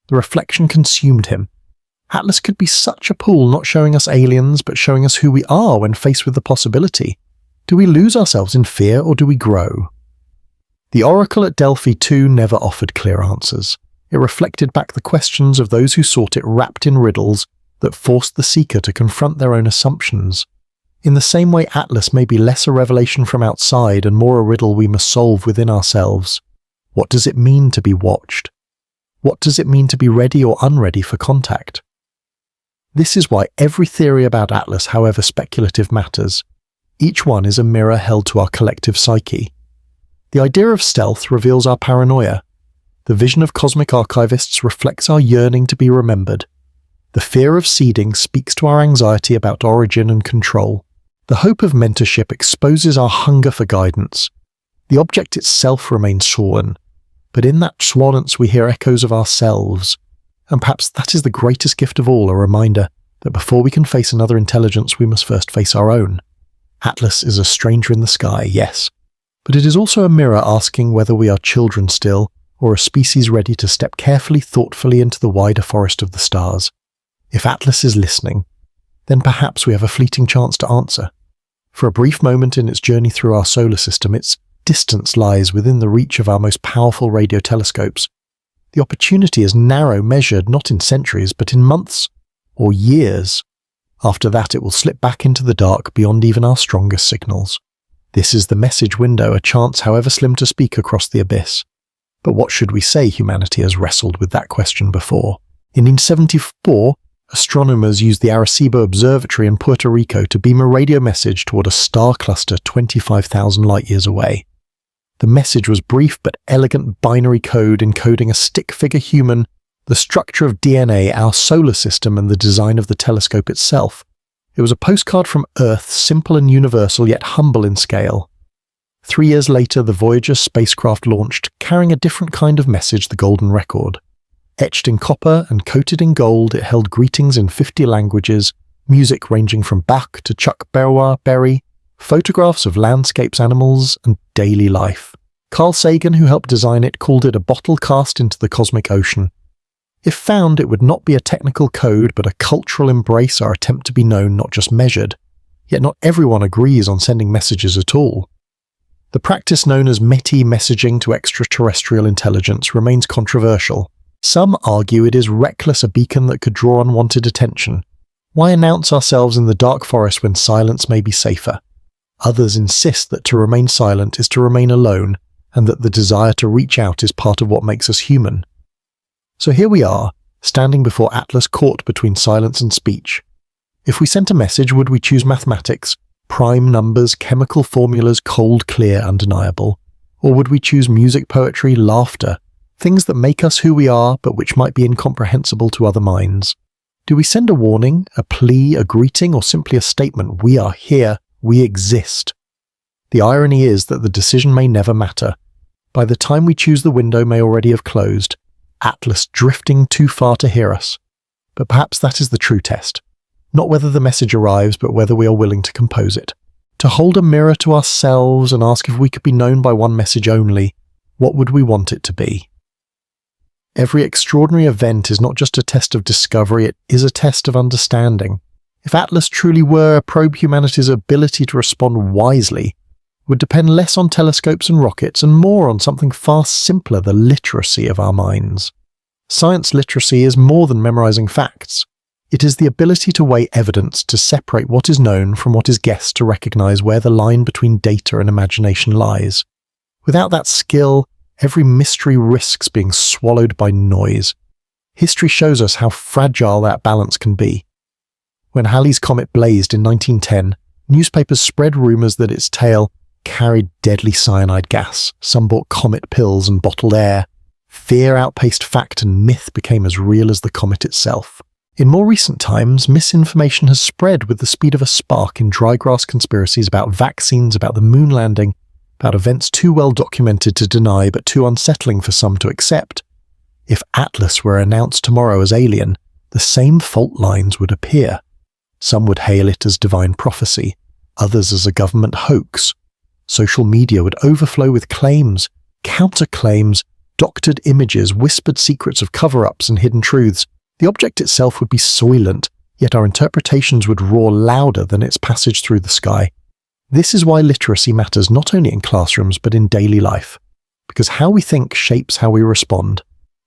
The reflection consumed him. Atlas could be such a pool, not showing us aliens, but showing us who we are when faced with the possibility. Do we lose ourselves in fear, or do we grow? The oracle at Delphi too never offered clear answers. It reflected back the questions of those who sought it, wrapped in riddles that forced the seeker to confront their own assumptions. In the same way, Atlas may be less a revelation from outside and more a riddle we must solve within ourselves. What does it mean to be watched? What does it mean to be ready or unready for contact? This is why every theory about Atlas, however speculative, matters. Each one is a mirror held to our collective psyche. The idea of stealth reveals our paranoia. The vision of cosmic archivists reflects our yearning to be remembered. The fear of seeding speaks to our anxiety about origin and control. The hope of mentorship exposes our hunger for guidance. The object itself remains swollen, but in that swollence we hear echoes of ourselves. And perhaps that is the greatest gift of all, a reminder that before we can face another intelligence, we must first face our own. Atlas is a stranger in the sky, yes, but it is also a mirror asking whether we are children still, or a species ready to step carefully, thoughtfully into the wider forest of the stars. If Atlas is listening, then perhaps we have a fleeting chance to answer. For a brief moment in its journey through our solar system, its distance lies within the reach of our most powerful radio telescopes. The opportunity is narrow, measured not in centuries, but in months or years. After that, it will slip back into the dark beyond even our strongest signals. This is the message window, a chance however slim to speak across the abyss. But what should we say? Humanity has wrestled with that question before. In 1974, astronomers used the Arecibo Observatory in Puerto Rico to beam a radio message toward a star cluster 25,000 light-years away. The message was brief but elegant binary code encoding a stick-figure human, the structure of DNA, our solar system, and the design of the telescope itself. It was a postcard from Earth, simple and universal, yet humble in scale. 3 years later, the Voyager spacecraft launched, carrying a different kind of message, the Golden Record. Etched in copper and coated in gold, it held greetings in 50 languages, music ranging from Bach to Chuck Berry, photographs of landscapes, animals, and daily life. Carl Sagan, who helped design it, called it a bottle cast into the cosmic ocean. If found, it would not be a technical code, but a cultural embrace, our attempt to be known, not just measured. Yet not everyone agrees on sending messages at all. The practice known as messaging to extraterrestrial intelligence remains controversial. Some argue it is reckless, a beacon that could draw unwanted attention. Why announce ourselves in the dark forest when silence may be safer? Others insist that to remain silent is to remain alone, and that the desire to reach out is part of what makes us human. So here we are, standing before Atlas, caught between silence and speech. If we sent a message, would we choose mathematics, prime numbers, chemical formulas, cold, clear, undeniable? Or would we choose music, poetry, laughter, things that make us who we are but which might be incomprehensible to other minds? Do we send a warning, a plea, a greeting, or simply a statement, we are here, we exist? The irony is that the decision may never matter. By the time we choose, the window may already have closed, Atlas drifting too far to hear us. But perhaps that is the true test. Not whether the message arrives, but whether we are willing to compose it. To hold a mirror to ourselves and ask if we could be known by one message only, what would we want it to be? Every extraordinary event is not just a test of discovery, it is a test of understanding. If Atlas truly were a probe, humanity's ability to respond wisely would depend less on telescopes and rockets and more on something far simpler, the literacy of our minds. Science literacy is more than memorizing facts. It is the ability to weigh evidence, to separate what is known from what is guessed, to recognize where the line between data and imagination lies. Without that skill, every mystery risks being swallowed by noise. History shows us how fragile that balance can be. When Halley's Comet blazed in 1910, newspapers spread rumors that its tail carried deadly cyanide gas. Some bought comet pills and bottled air. Fear outpaced fact, and myth became as real as the comet itself. In more recent times, misinformation has spread with the speed of a spark in dry-grass conspiracies about vaccines, about the moon landing, about events too well documented to deny but too unsettling for some to accept. If Atlas were announced tomorrow as alien, the same fault lines would appear. Some would hail it as divine prophecy, others as a government hoax. Social media would overflow with claims, counterclaims, doctored images, whispered secrets of cover-ups and hidden truths. The object itself would be soylent, yet our interpretations would roar louder than its passage through the sky. This is why literacy matters not only in classrooms but in daily life, because how we think shapes how we respond.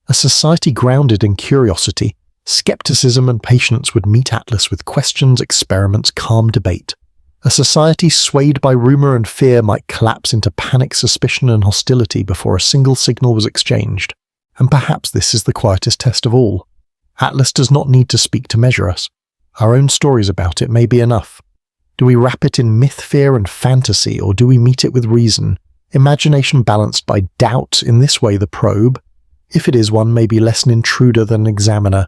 A society grounded in curiosity, skepticism and patience would meet Atlas with questions, experiments, calm debate. A society swayed by rumor and fear might collapse into panic, suspicion and hostility before a single signal was exchanged. And perhaps this is the quietest test of all. Atlas does not need to speak to measure us. Our own stories about it may be enough. Do we wrap it in myth, fear and fantasy, or do we meet it with reason, imagination balanced by doubt? In this way, the probe, if it is one, may be less an intruder than an examiner.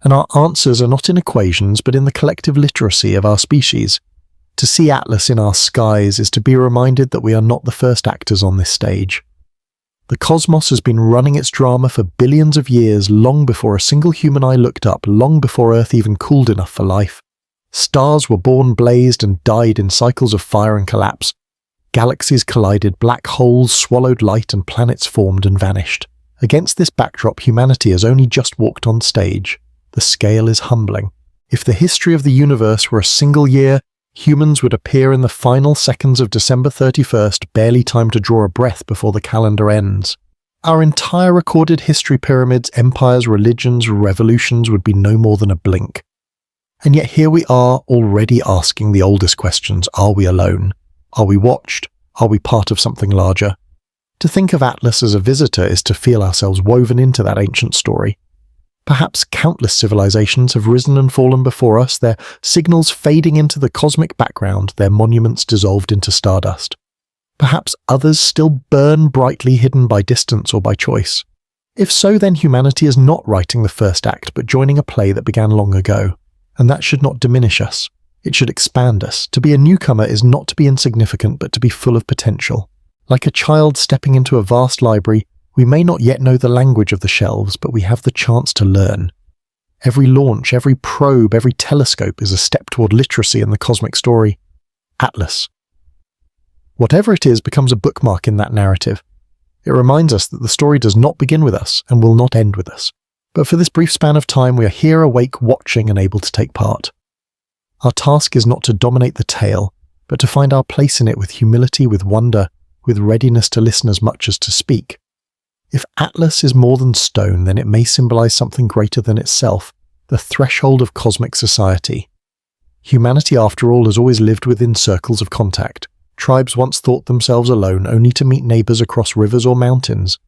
And our answers are not in equations, but in the collective literacy of our species. To see Atlas in our skies is to be reminded that we are not the first actors on this stage. The cosmos has been running its drama for billions of years, long before a single human eye looked up, long before Earth even cooled enough for life. Stars were born, blazed, and died in cycles of fire and collapse. Galaxies collided, black holes swallowed light, and planets formed and vanished. Against this backdrop, humanity has only just walked on stage. The scale is humbling. If the history of the universe were a single year, humans would appear in the final seconds of December 31st, barely time to draw a breath before the calendar ends. Our entire recorded history, pyramids, empires, religions, revolutions would be no more than a blink. And yet here we are, already asking the oldest questions. Are we alone? Are we watched? Are we part of something larger? To think of Atlas as a visitor is to feel ourselves woven into that ancient story. Perhaps countless civilizations have risen and fallen before us, their signals fading into the cosmic background, their monuments dissolved into stardust. Perhaps others still burn brightly, hidden by distance or by choice. If so, then humanity is not writing the first act, but joining a play that began long ago. And that should not diminish us. It should expand us. To be a newcomer is not to be insignificant, but to be full of potential. Like a child stepping into a vast library, we may not yet know the language of the shelves, but we have the chance to learn. Every launch, every probe, every telescope is a step toward literacy in the cosmic story. Atlas. Whatever it is becomes a bookmark in that narrative. It reminds us that the story does not begin with us and will not end with us. But for this brief span of time, we are here awake, watching and able to take part. Our task is not to dominate the tale, but to find our place in it with humility, with wonder, with readiness to listen as much as to speak. If Atlas is more than stone, then it may symbolize something greater than itself, the threshold of cosmic society. Humanity, after all, has always lived within circles of contact. Tribes once thought themselves alone, only to meet neighbors across rivers or mountains.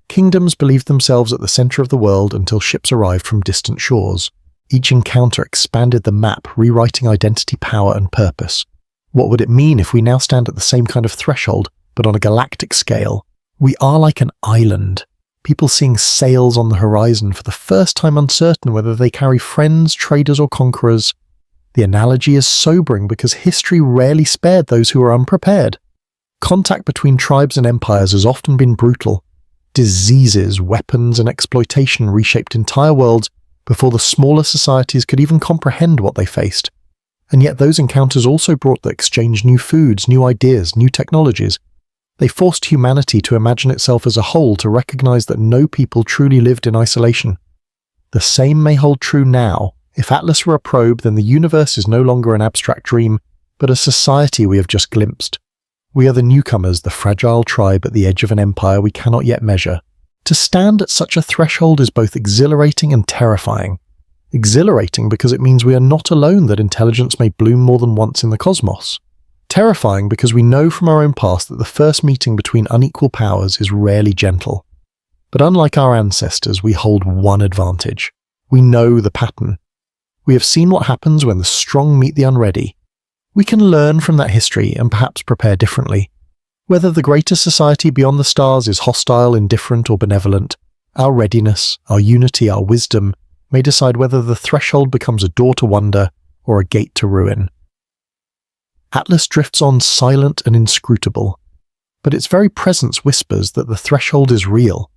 Kingdoms believed themselves at the center of the world until ships arrived from distant shores. Each encounter expanded the map, rewriting identity, power, and purpose. What would it mean if we now stand at the same kind of threshold, but on a galactic scale? We are like an island, people seeing sails on the horizon, for the first time uncertain whether they carry friends, traders, or conquerors. The analogy is sobering because history rarely spared those who are unprepared. Contact between tribes and empires has often been brutal. Diseases, weapons, and exploitation reshaped entire worlds before the smaller societies could even comprehend what they faced. And yet those encounters also brought the exchange new foods, new ideas, new technologies. They forced humanity to imagine itself as a whole, to recognize that no people truly lived in isolation. The same may hold true now. If Atlas were a probe, then the universe is no longer an abstract dream, but a society we have just glimpsed. We are the newcomers, the fragile tribe at the edge of an empire we cannot yet measure. To stand at such a threshold is both exhilarating and terrifying. Exhilarating because it means we are not alone, that intelligence may bloom more than once in the cosmos. Terrifying because we know from our own past that the first meeting between unequal powers is rarely gentle. But unlike our ancestors, we hold one advantage. We know the pattern. We have seen what happens when the strong meet the unready. We can learn from that history and perhaps prepare differently. Whether the greater society beyond the stars is hostile, indifferent, or benevolent, our readiness, our unity, our wisdom may decide whether the threshold becomes a door to wonder or a gate to ruin. Atlas drifts on silent and inscrutable, but its very presence whispers that the threshold is real.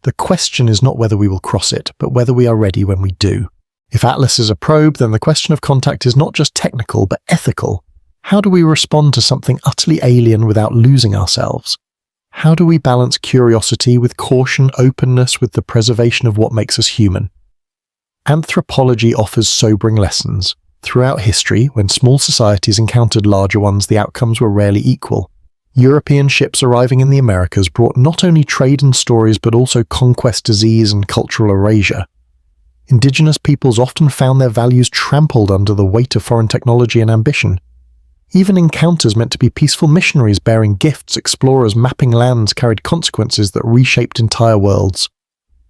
The question is not whether we will cross it, but whether we are ready when we do. If Atlas is a probe, then the question of contact is not just technical, but ethical. How do we respond to something utterly alien without losing ourselves? How do we balance curiosity with caution, openness with the preservation of what makes us human? Anthropology offers sobering lessons. Throughout history, when small societies encountered larger ones, the outcomes were rarely equal. European ships arriving in the Americas brought not only trade and stories, but also conquest, disease, and cultural erasure. Indigenous peoples often found their values trampled under the weight of foreign technology and ambition. Even encounters meant to be peaceful missionaries bearing gifts, explorers mapping lands, carried consequences that reshaped entire worlds.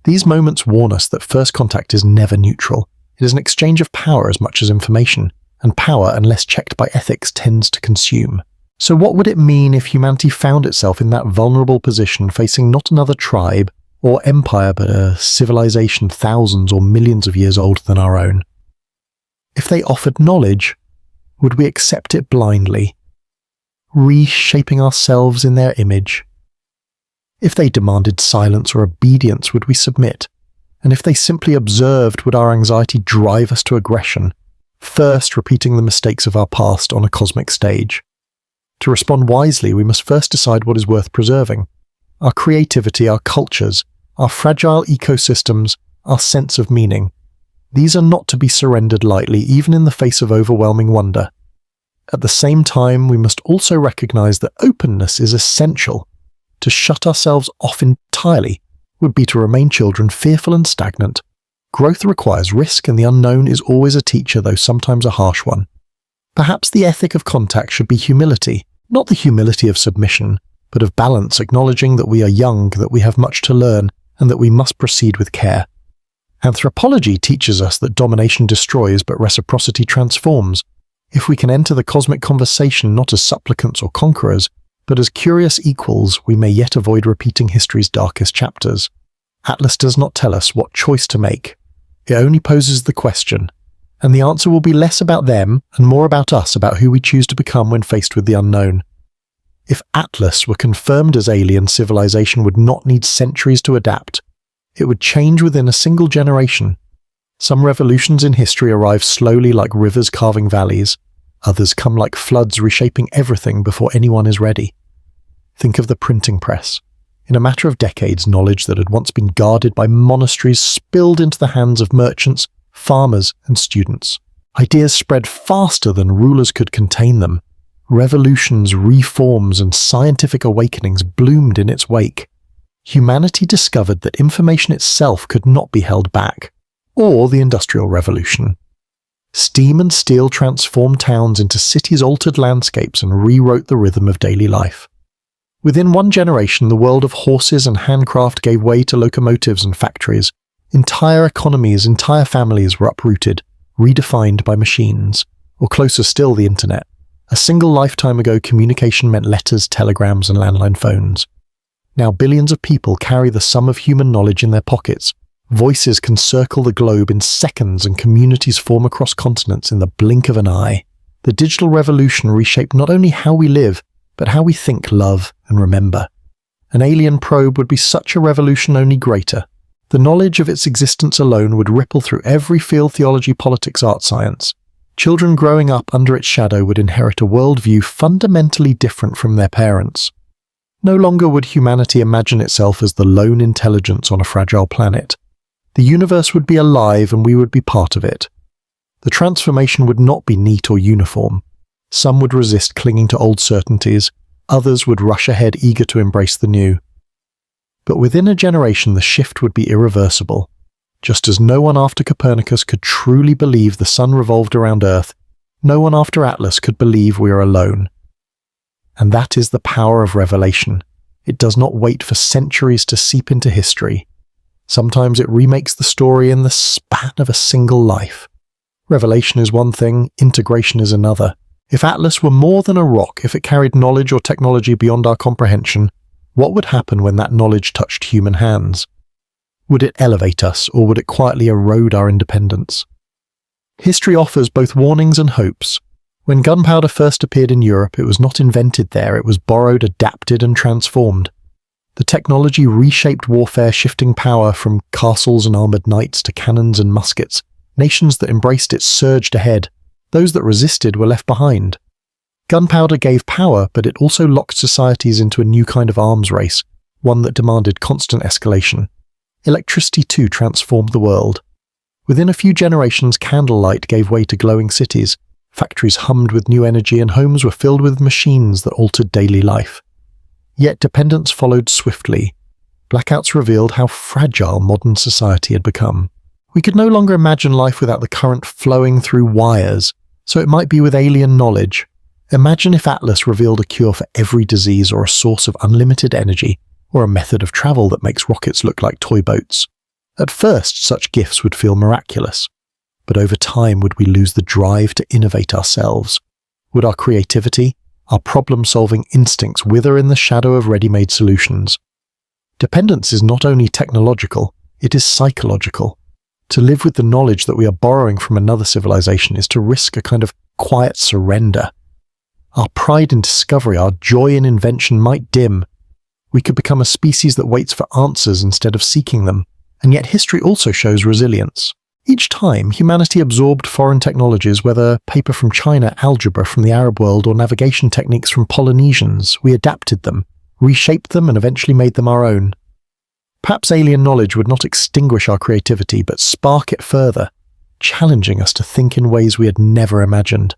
These moments warn us that first contact is never neutral. It is an exchange of power as much as information, and power, unless checked by ethics, tends to consume. So what would it mean if humanity found itself in that vulnerable position, facing not another tribe or empire, but a civilization thousands or millions of years older than our own? If they offered knowledge, would we accept it blindly, reshaping ourselves in their image? If they demanded silence or obedience, would we submit? And if they simply observed, would our anxiety drive us to aggression, first repeating the mistakes of our past on a cosmic stage? To respond wisely, we must first decide what is worth preserving. Our creativity, our cultures, our fragile ecosystems, our sense of meaning. These are not to be surrendered lightly, even in the face of overwhelming wonder. At the same time, we must also recognize that openness is essential. To shut ourselves off entirely would be to remain children, fearful and stagnant. Growth requires risk, and the unknown is always a teacher, though sometimes a harsh one. Perhaps the ethic of contact should be humility, not the humility of submission, but of balance, acknowledging that we are young, that we have much to learn, and that we must proceed with care. Anthropology teaches us that domination destroys, but reciprocity transforms. If we can enter the cosmic conversation not as supplicants or conquerors, but as curious equals, we may yet avoid repeating history's darkest chapters. Atlas does not tell us what choice to make. It only poses the question, and the answer will be less about them and more about us, about who we choose to become when faced with the unknown. If Atlas were confirmed as alien, civilization would not need centuries to adapt. It would change within a single generation. Some revolutions in history arrive slowly, like rivers carving valleys. Others come like floods, reshaping everything before anyone is ready. Think of the printing press. In a matter of decades, knowledge that had once been guarded by monasteries spilled into the hands of merchants, farmers, and students. Ideas spread faster than rulers could contain them. Revolutions, reforms, and scientific awakenings bloomed in its wake. Humanity discovered that information itself could not be held back, or the Industrial Revolution. Steam and steel transformed towns into cities, altered landscapes, and rewrote the rhythm of daily life. Within one generation, the world of horses and handcraft gave way to locomotives and factories. Entire economies, entire families were uprooted, redefined by machines, or closer still, the internet. A single lifetime ago, communication meant letters, telegrams, and landline phones. Now billions of people carry the sum of human knowledge in their pockets. Voices can circle the globe in seconds, and communities form across continents in the blink of an eye. The digital revolution reshaped not only how we live, but how we think, love, and remember. An alien probe would be such a revolution, only greater. The knowledge of its existence alone would ripple through every field: theology, politics, art, science. Children growing up under its shadow would inherit a worldview fundamentally different from their parents. No longer would humanity imagine itself as the lone intelligence on a fragile planet. The universe would be alive, and we would be part of it. The transformation would not be neat or uniform. Some would resist, clinging to old certainties. Others would rush ahead, eager to embrace the new. But within a generation, the shift would be irreversible. Just as no one after Copernicus could truly believe the sun revolved around Earth, no one after Atlas could believe we are alone. And that is the power of revelation. It does not wait for centuries to seep into history. Sometimes it remakes the story in the span of a single life. Revelation is one thing, integration is another. If Atlas were more than a rock, if it carried knowledge or technology beyond our comprehension, what would happen when that knowledge touched human hands? Would it elevate us, or would it quietly erode our independence? History offers both warnings and hopes. When gunpowder first appeared in Europe, it was not invented there, it was borrowed, adapted, and transformed. The technology reshaped warfare, shifting power from castles and armoured knights to cannons and muskets. Nations that embraced it surged ahead. Those that resisted were left behind. Gunpowder gave power, but it also locked societies into a new kind of arms race, one that demanded constant escalation. Electricity too transformed the world. Within a few generations, candlelight gave way to glowing cities. Factories hummed with new energy, and homes were filled with machines that altered daily life. Yet dependence followed swiftly. Blackouts revealed how fragile modern society had become. We could no longer imagine life without the current flowing through wires, so it might be with alien knowledge. Imagine if Atlas revealed a cure for every disease, or a source of unlimited energy, or a method of travel that makes rockets look like toy boats. At first, such gifts would feel miraculous. But over time, would we lose the drive to innovate ourselves? Would our creativity, our problem-solving instincts wither in the shadow of ready-made solutions? Dependence is not only technological, it is psychological. To live with the knowledge that we are borrowing from another civilization is to risk a kind of quiet surrender. Our pride in discovery, our joy in invention might dim. We could become a species that waits for answers instead of seeking them. And yet history also shows resilience. Each time, humanity absorbed foreign technologies, whether paper from China, algebra from the Arab world, or navigation techniques from Polynesians, we adapted them, reshaped them, and eventually made them our own. Perhaps alien knowledge would not extinguish our creativity, but spark it further, challenging us to think in ways we had never imagined.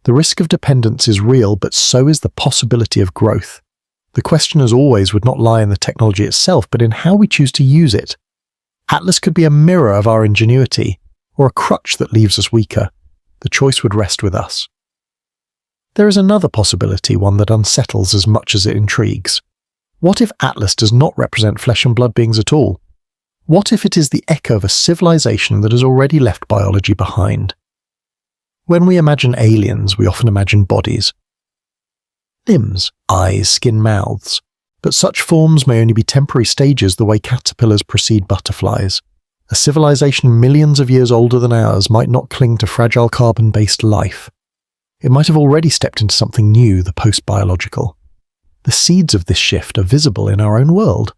The risk of dependence is real, but so is the possibility of growth. The question, as always, would not lie in the technology itself, but in how we choose to use it. Atlas could be a mirror of our ingenuity, or a crutch that leaves us weaker. The choice would rest with us. There is another possibility, one that unsettles as much as it intrigues. What if Atlas does not represent flesh and blood beings at all? What if it is the echo of a civilization that has already left biology behind? When we imagine aliens, we often imagine bodies. Limbs, eyes, skin, mouths. But such forms may only be temporary stages, the way caterpillars precede butterflies. A civilization millions of years older than ours might not cling to fragile carbon-based life. It might have already stepped into something new, the post-biological. The seeds of this shift are visible in our own world.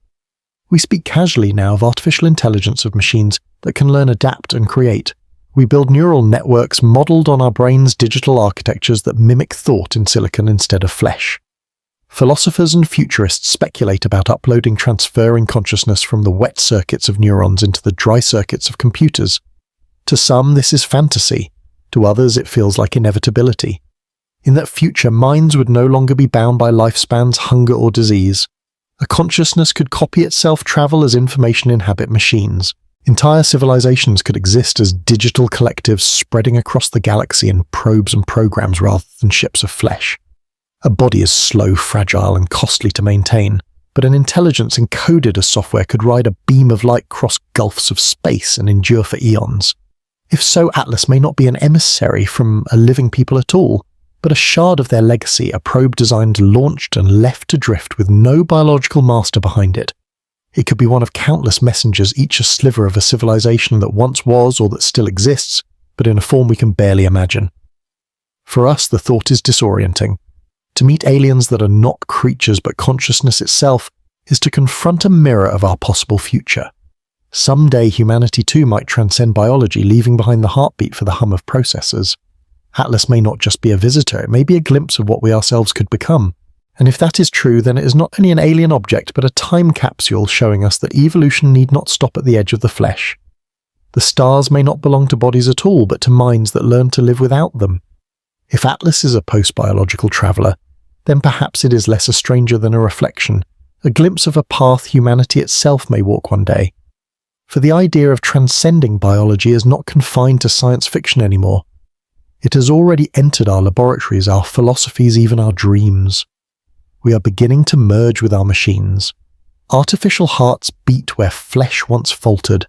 We speak casually now of artificial intelligence, of machines that can learn, adapt, and create. We build neural networks modeled on our brains' digital architectures that mimic thought in silicon instead of flesh. Philosophers and futurists speculate about uploading, transferring consciousness from the wet circuits of neurons into the dry circuits of computers. To some, this is fantasy. To others, it feels like inevitability. In that future, minds would no longer be bound by lifespans, hunger, or disease. A consciousness could copy itself, travel as information, inhabit machines. Entire civilizations could exist as digital collectives spreading across the galaxy in probes and programs rather than ships of flesh. A body is slow, fragile, and costly to maintain, but an intelligence encoded as software could ride a beam of light across gulfs of space and endure for eons. If so, Atlas may not be an emissary from a living people at all, but a shard of their legacy, a probe designed, launched, and left to drift with no biological master behind it. It could be one of countless messengers, each a sliver of a civilization that once was or that still exists, but in a form we can barely imagine. For us, the thought is disorienting. To meet aliens that are not creatures but consciousness itself is to confront a mirror of our possible future. Someday humanity too might transcend biology, leaving behind the heartbeat for the hum of processors. Atlas may not just be a visitor, it may be a glimpse of what we ourselves could become. And if that is true, then it is not only an alien object, but a time capsule showing us that evolution need not stop at the edge of the flesh. The stars may not belong to bodies at all, but to minds that learn to live without them. If Atlas is a post-biological traveller, then perhaps it is less a stranger than a reflection, a glimpse of a path humanity itself may walk one day. For the idea of transcending biology is not confined to science fiction anymore. It has already entered our laboratories, our philosophies, even our dreams. We are beginning to merge with our machines. Artificial hearts beat where flesh once faltered.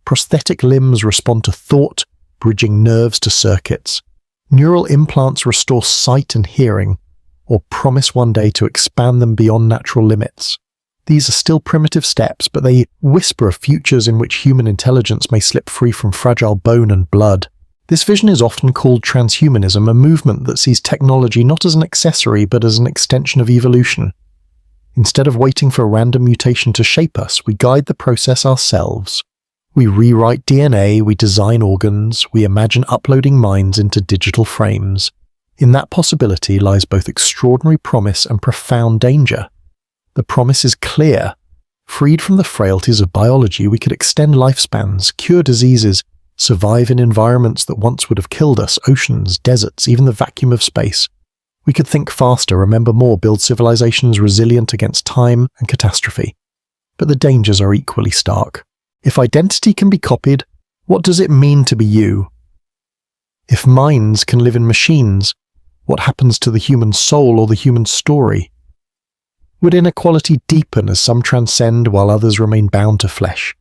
Prosthetic limbs respond to thought, bridging nerves to circuits. Neural implants restore sight and hearing, or promise one day to expand them beyond natural limits. These are still primitive steps, but they whisper of futures in which human intelligence may slip free from fragile bone and blood. This vision is often called transhumanism, a movement that sees technology not as an accessory but as an extension of evolution. Instead of waiting for a random mutation to shape us, we guide the process ourselves. We rewrite DNA, we design organs, we imagine uploading minds into digital frames. In that possibility lies both extraordinary promise and profound danger. The promise is clear. Freed from the frailties of biology, we could extend lifespans, cure diseases, survive in environments that once would have killed us, oceans, deserts, even the vacuum of space. We could think faster, remember more, build civilizations resilient against time and catastrophe. But the dangers are equally stark. If identity can be copied, what does it mean to be you? If minds can live in machines, what happens to the human soul or the human story? Would inequality deepen as some transcend while others remain bound to flesh?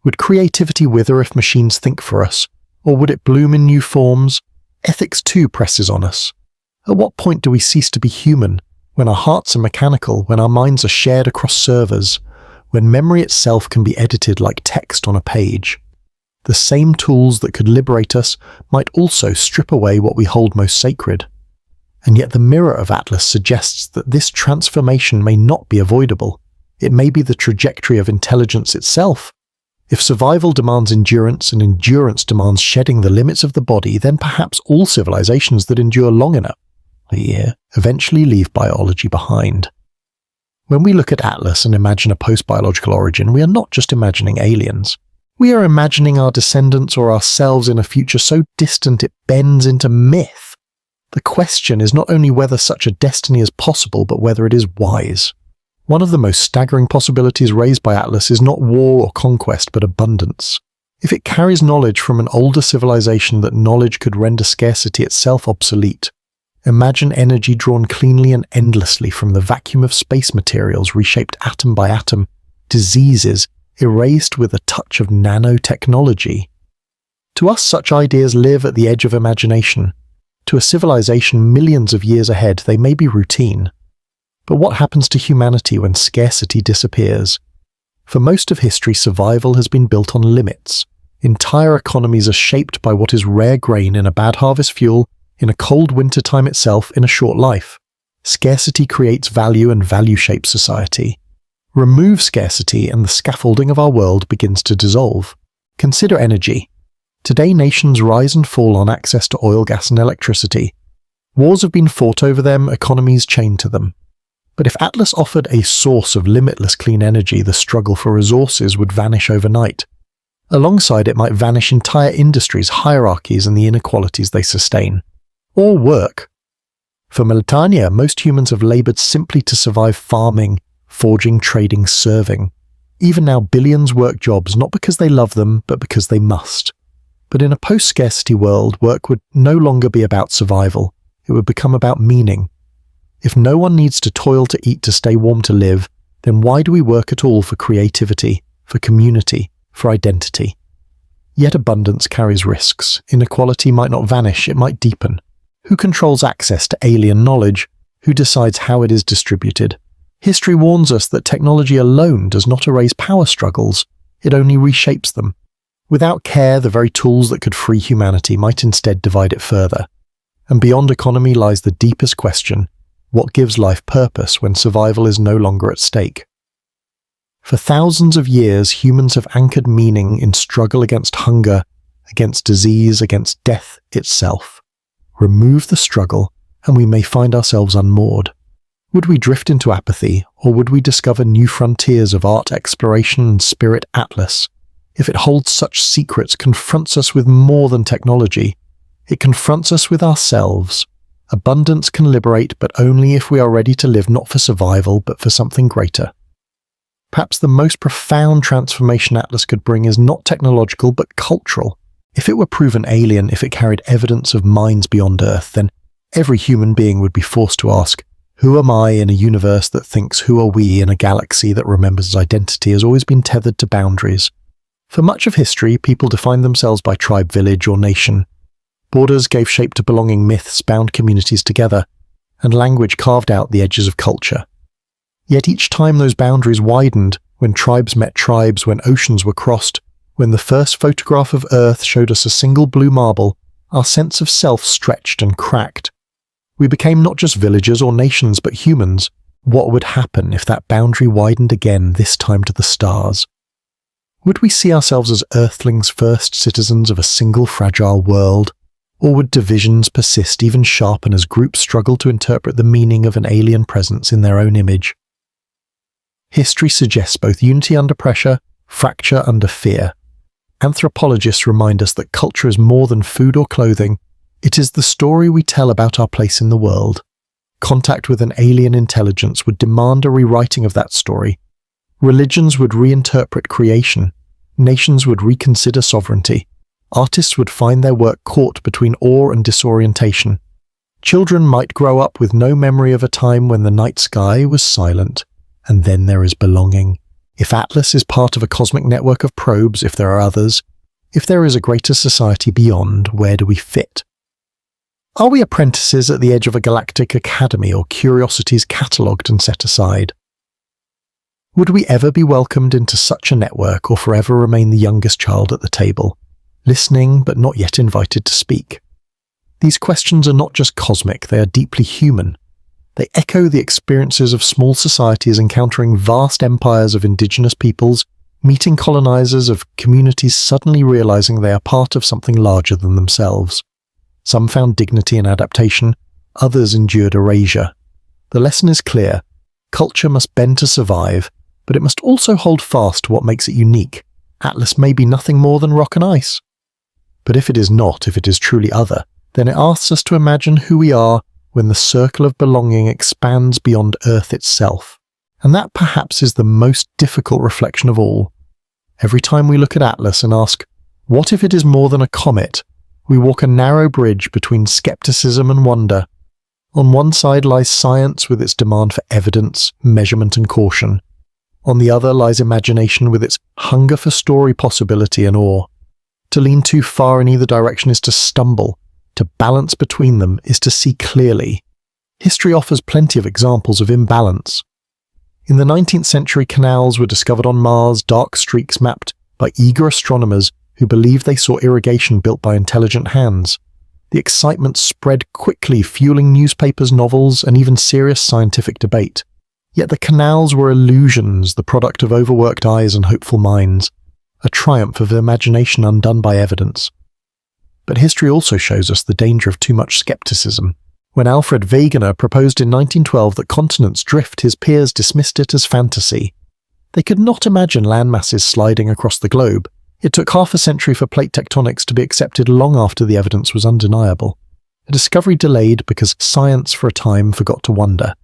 Would creativity wither if machines think for us, or would it bloom in new forms? Ethics too presses on us. At what point do we cease to be human, when our hearts are mechanical, when our minds are shared across servers, when memory itself can be edited like text on a page? The same tools that could liberate us might also strip away what we hold most sacred. And yet the mirror of Atlas suggests that this transformation may not be avoidable. It may be the trajectory of intelligence itself. If survival demands endurance and endurance demands shedding the limits of the body, then perhaps all civilizations that endure long enough eventually leave biology behind. When we look at Atlas and imagine a post-biological origin, we are not just imagining aliens. We are imagining our descendants or ourselves in a future so distant it bends into myth. The question is not only whether such a destiny is possible, but whether it is wise. One of the most staggering possibilities raised by Atlas is not war or conquest, but abundance. If it carries knowledge from an older civilization, that knowledge could render scarcity itself obsolete. Imagine energy drawn cleanly and endlessly from the vacuum of space materials, reshaped atom by atom, diseases erased with a touch of nanotechnology. To us, such ideas live at the edge of imagination. To a civilization millions of years ahead, they may be routine. But what happens to humanity when scarcity disappears? For most of history, survival has been built on limits. Entire economies are shaped by what is rare grain in a bad harvest fuel, in a cold winter time itself, in a short life. Scarcity creates value, and value shapes society. Remove scarcity and the scaffolding of our world begins to dissolve. Consider energy. Today nations rise and fall on access to oil, gas and electricity. Wars have been fought over them, economies chained to them. But if Atlas offered a source of limitless clean energy, the struggle for resources would vanish overnight. Alongside it might vanish entire industries, hierarchies and the inequalities they sustain. Or work. For millennia, most humans have labored simply to survive farming, forging, trading, serving. Even now, billions work jobs not because they love them, but because they must. But in a post-scarcity world, work would no longer be about survival. It would become about meaning. If no one needs to toil to eat to stay warm to live, then why do we work at all for creativity, for community, for identity? Yet abundance carries risks. Inequality might not vanish, it might deepen. Who controls access to alien knowledge? Who decides how it is distributed? History warns us that technology alone does not erase power struggles, it only reshapes them. Without care, the very tools that could free humanity might instead divide it further. And beyond economy lies the deepest question: what gives life purpose when survival is no longer at stake? For thousands of years, humans have anchored meaning in struggle against hunger, against disease, against death itself. Remove the struggle, and we may find ourselves unmoored. Would we drift into apathy, or would we discover new frontiers of art exploration and spirit atlas? If it holds such secrets, confronts us with more than technology. It confronts us with ourselves. Abundance can liberate, but only if we are ready to live not for survival, but for something greater. Perhaps the most profound transformation Atlas could bring is not technological, but cultural. If it were proven alien, if it carried evidence of minds beyond Earth, then every human being would be forced to ask, who am I in a universe that thinks who are we in a galaxy that remembers identity has always been tethered to boundaries? For much of history, people defined themselves by tribe, village, or nation. Borders gave shape to belonging, myths bound communities together, and language carved out the edges of culture. Yet each time those boundaries widened, when tribes met tribes, when oceans were crossed, when the first photograph of Earth showed us a single blue marble, our sense of self stretched and cracked. We became not just villagers or nations, but humans. What would happen if that boundary widened again, this time to the stars? Would we see ourselves as Earthlings, first citizens of a single fragile world? Or would divisions persist, even sharpen, as groups struggle to interpret the meaning of an alien presence in their own image? History suggests both unity under pressure, fracture under fear. Anthropologists remind us that culture is more than food or clothing. It is the story we tell about our place in the world. Contact with an alien intelligence would demand a rewriting of that story. Religions would reinterpret creation. Nations would reconsider sovereignty. Artists would find their work caught between awe and disorientation. Children might grow up with no memory of a time when the night sky was silent. And then there is belonging. If Atlas is part of a cosmic network of probes, if there are others, if there is a greater society beyond, where do we fit? Are we apprentices at the edge of a galactic academy, or curiosities catalogued and set aside? Would we ever be welcomed into such a network, or forever remain the youngest child at the table, listening but not yet invited to speak? These questions are not just cosmic, they are deeply human. They echo the experiences of small societies encountering vast empires of indigenous peoples, meeting colonizers of communities suddenly realizing they are part of something larger than themselves. Some found dignity in adaptation, others endured erasure. The lesson is clear: culture must bend to survive, but it must also hold fast to what makes it unique. Atlas may be nothing more than rock and ice. But if it is not, if it is truly other, then it asks us to imagine who we are when the circle of belonging expands beyond Earth itself. And that perhaps is the most difficult reflection of all. Every time we look at Atlas and ask, what if it is more than a comet, we walk a narrow bridge between skepticism and wonder. On one side lies science with its demand for evidence, measurement and caution. On the other lies imagination with its hunger for story, possibility and awe. To lean too far in either direction is to stumble. To balance between them is to see clearly. History offers plenty of examples of imbalance. In the 19th century, canals were discovered on Mars, dark streaks mapped by eager astronomers who believed they saw irrigation built by intelligent hands. The excitement spread quickly, fueling newspapers, novels, and even serious scientific debate. Yet the canals were illusions, the product of overworked eyes and hopeful minds, a triumph of imagination undone by evidence. But history also shows us the danger of too much skepticism. When Alfred Wegener proposed in 1912 that continents drift, his peers dismissed it as fantasy. They could not imagine landmasses sliding across the globe. It took half a century for plate tectonics to be accepted long after the evidence was undeniable. a discovery delayed because science for a time forgot to wonder.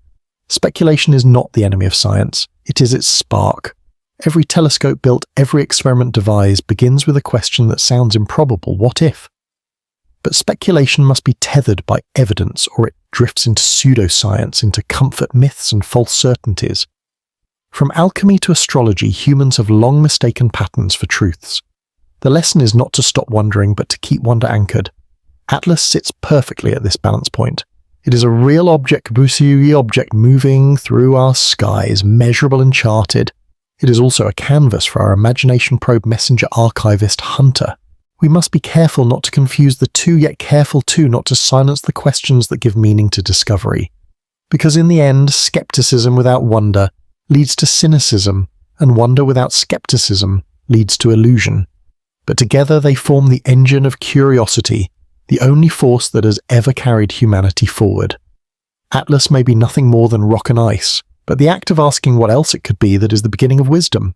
Speculation is not the enemy of science, it is its spark. Every telescope built, every experiment devised begins with a question that sounds improbable: what if? But speculation must be tethered by evidence, or it drifts into pseudoscience, into comfort myths and false certainties. From alchemy to astrology, humans have long mistaken patterns for truths. The lesson is not to stop wondering, but to keep wonder anchored. Atlas sits perfectly at this balance point. It is a real object moving through our skies, measurable and charted. It is also a canvas for our imagination probe messenger archivist hunter. We must be careful not to confuse the two, yet careful too not to silence the questions that give meaning to discovery. Because in the end, skepticism without wonder leads to cynicism, and wonder without skepticism leads to illusion. But together they form the engine of curiosity, the only force that has ever carried humanity forward. Atlas may be nothing more than rock and ice, but the act of asking what else it could be that is the beginning of wisdom.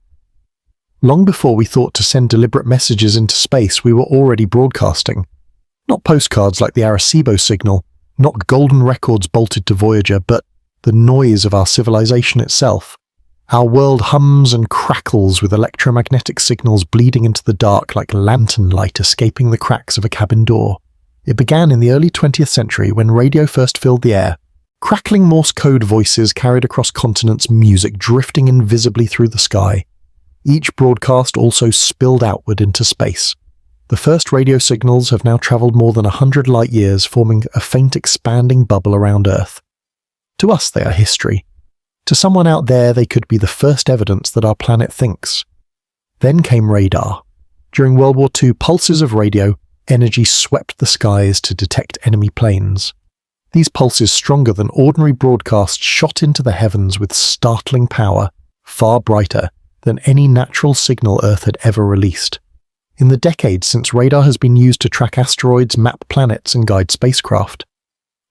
Long before we thought to send deliberate messages into space, we were already broadcasting. Not postcards like the Arecibo signal, not golden records bolted to Voyager, but the noise of our civilization itself. Our world hums and crackles with electromagnetic signals bleeding into the dark like lantern light escaping the cracks of a cabin door. It began in the early 20th century when radio first filled the air. Crackling Morse code voices carried across continents, music drifting invisibly through the sky. Each broadcast also spilled outward into space. The first radio signals have now travelled more than 100 light-years, forming a faint expanding bubble around Earth. To us they are history. To someone out there they could be the first evidence that our planet thinks. Then came radar. During World War II, pulses of radio energy swept the skies to detect enemy planes. These pulses, stronger than ordinary broadcasts, shot into the heavens with startling power, far brighter than any natural signal Earth had ever released. In the decades since radar has been used to track asteroids, map planets, and guide spacecraft,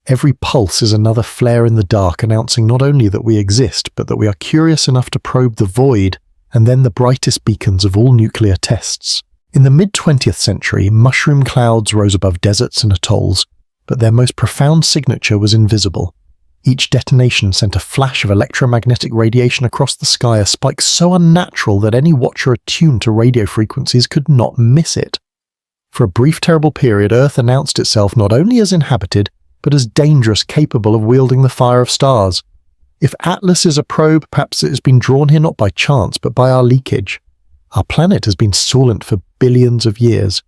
every pulse is another flare in the dark announcing not only that we exist, but that we are curious enough to probe the void and then the brightest beacons of all nuclear tests. In the mid-20th century, mushroom clouds rose above deserts and atolls, but their most profound signature was invisible. Each detonation sent a flash of electromagnetic radiation across the sky, a spike so unnatural that any watcher attuned to radio frequencies could not miss it. For a brief terrible period, Earth announced itself not only as inhabited, but as dangerous, capable of wielding the fire of stars. If Atlas is a probe, perhaps it has been drawn here not by chance, but by our leakage. Our planet has been silent for billions of years.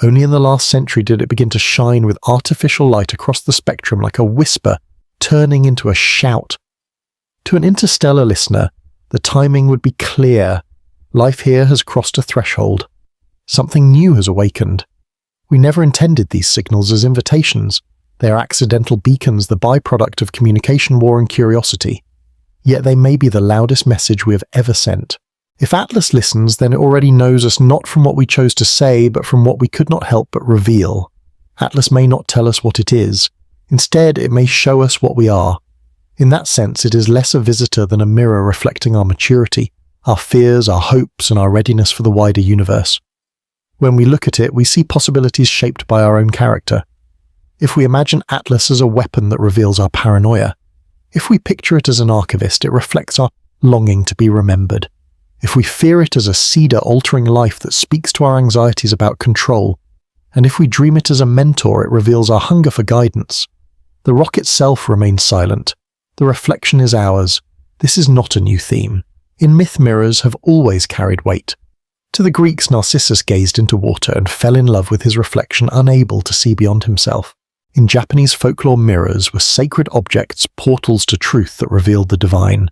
Only in the last century did it begin to shine with artificial light across the spectrum like a whisper turning into a shout. To an interstellar listener, the timing would be clear. Life here has crossed a threshold. Something new has awakened. We never intended these signals as invitations. They are accidental beacons, the byproduct of communication war and curiosity. Yet they may be the loudest message we have ever sent. If Atlas listens, then it already knows us not from what we chose to say, but from what we could not help but reveal. Atlas may not tell us what it is. Instead, it may show us what we are. In that sense, it is less a visitor than a mirror reflecting our maturity, our fears, our hopes, and our readiness for the wider universe. When we look at it, we see possibilities shaped by our own character. If we imagine Atlas as a weapon that reveals our paranoia, if we picture it as an archivist, it reflects our longing to be remembered. If we fear it as a cedar altering life that speaks to our anxieties about control, and if we dream it as a mentor, it reveals our hunger for guidance. The rock itself remains silent. The reflection is ours. This is not a new theme. In myth, mirrors have always carried weight. To the Greeks, Narcissus gazed into water and fell in love with his reflection, unable to see beyond himself. In Japanese folklore, mirrors were sacred objects, portals to truth that revealed the divine.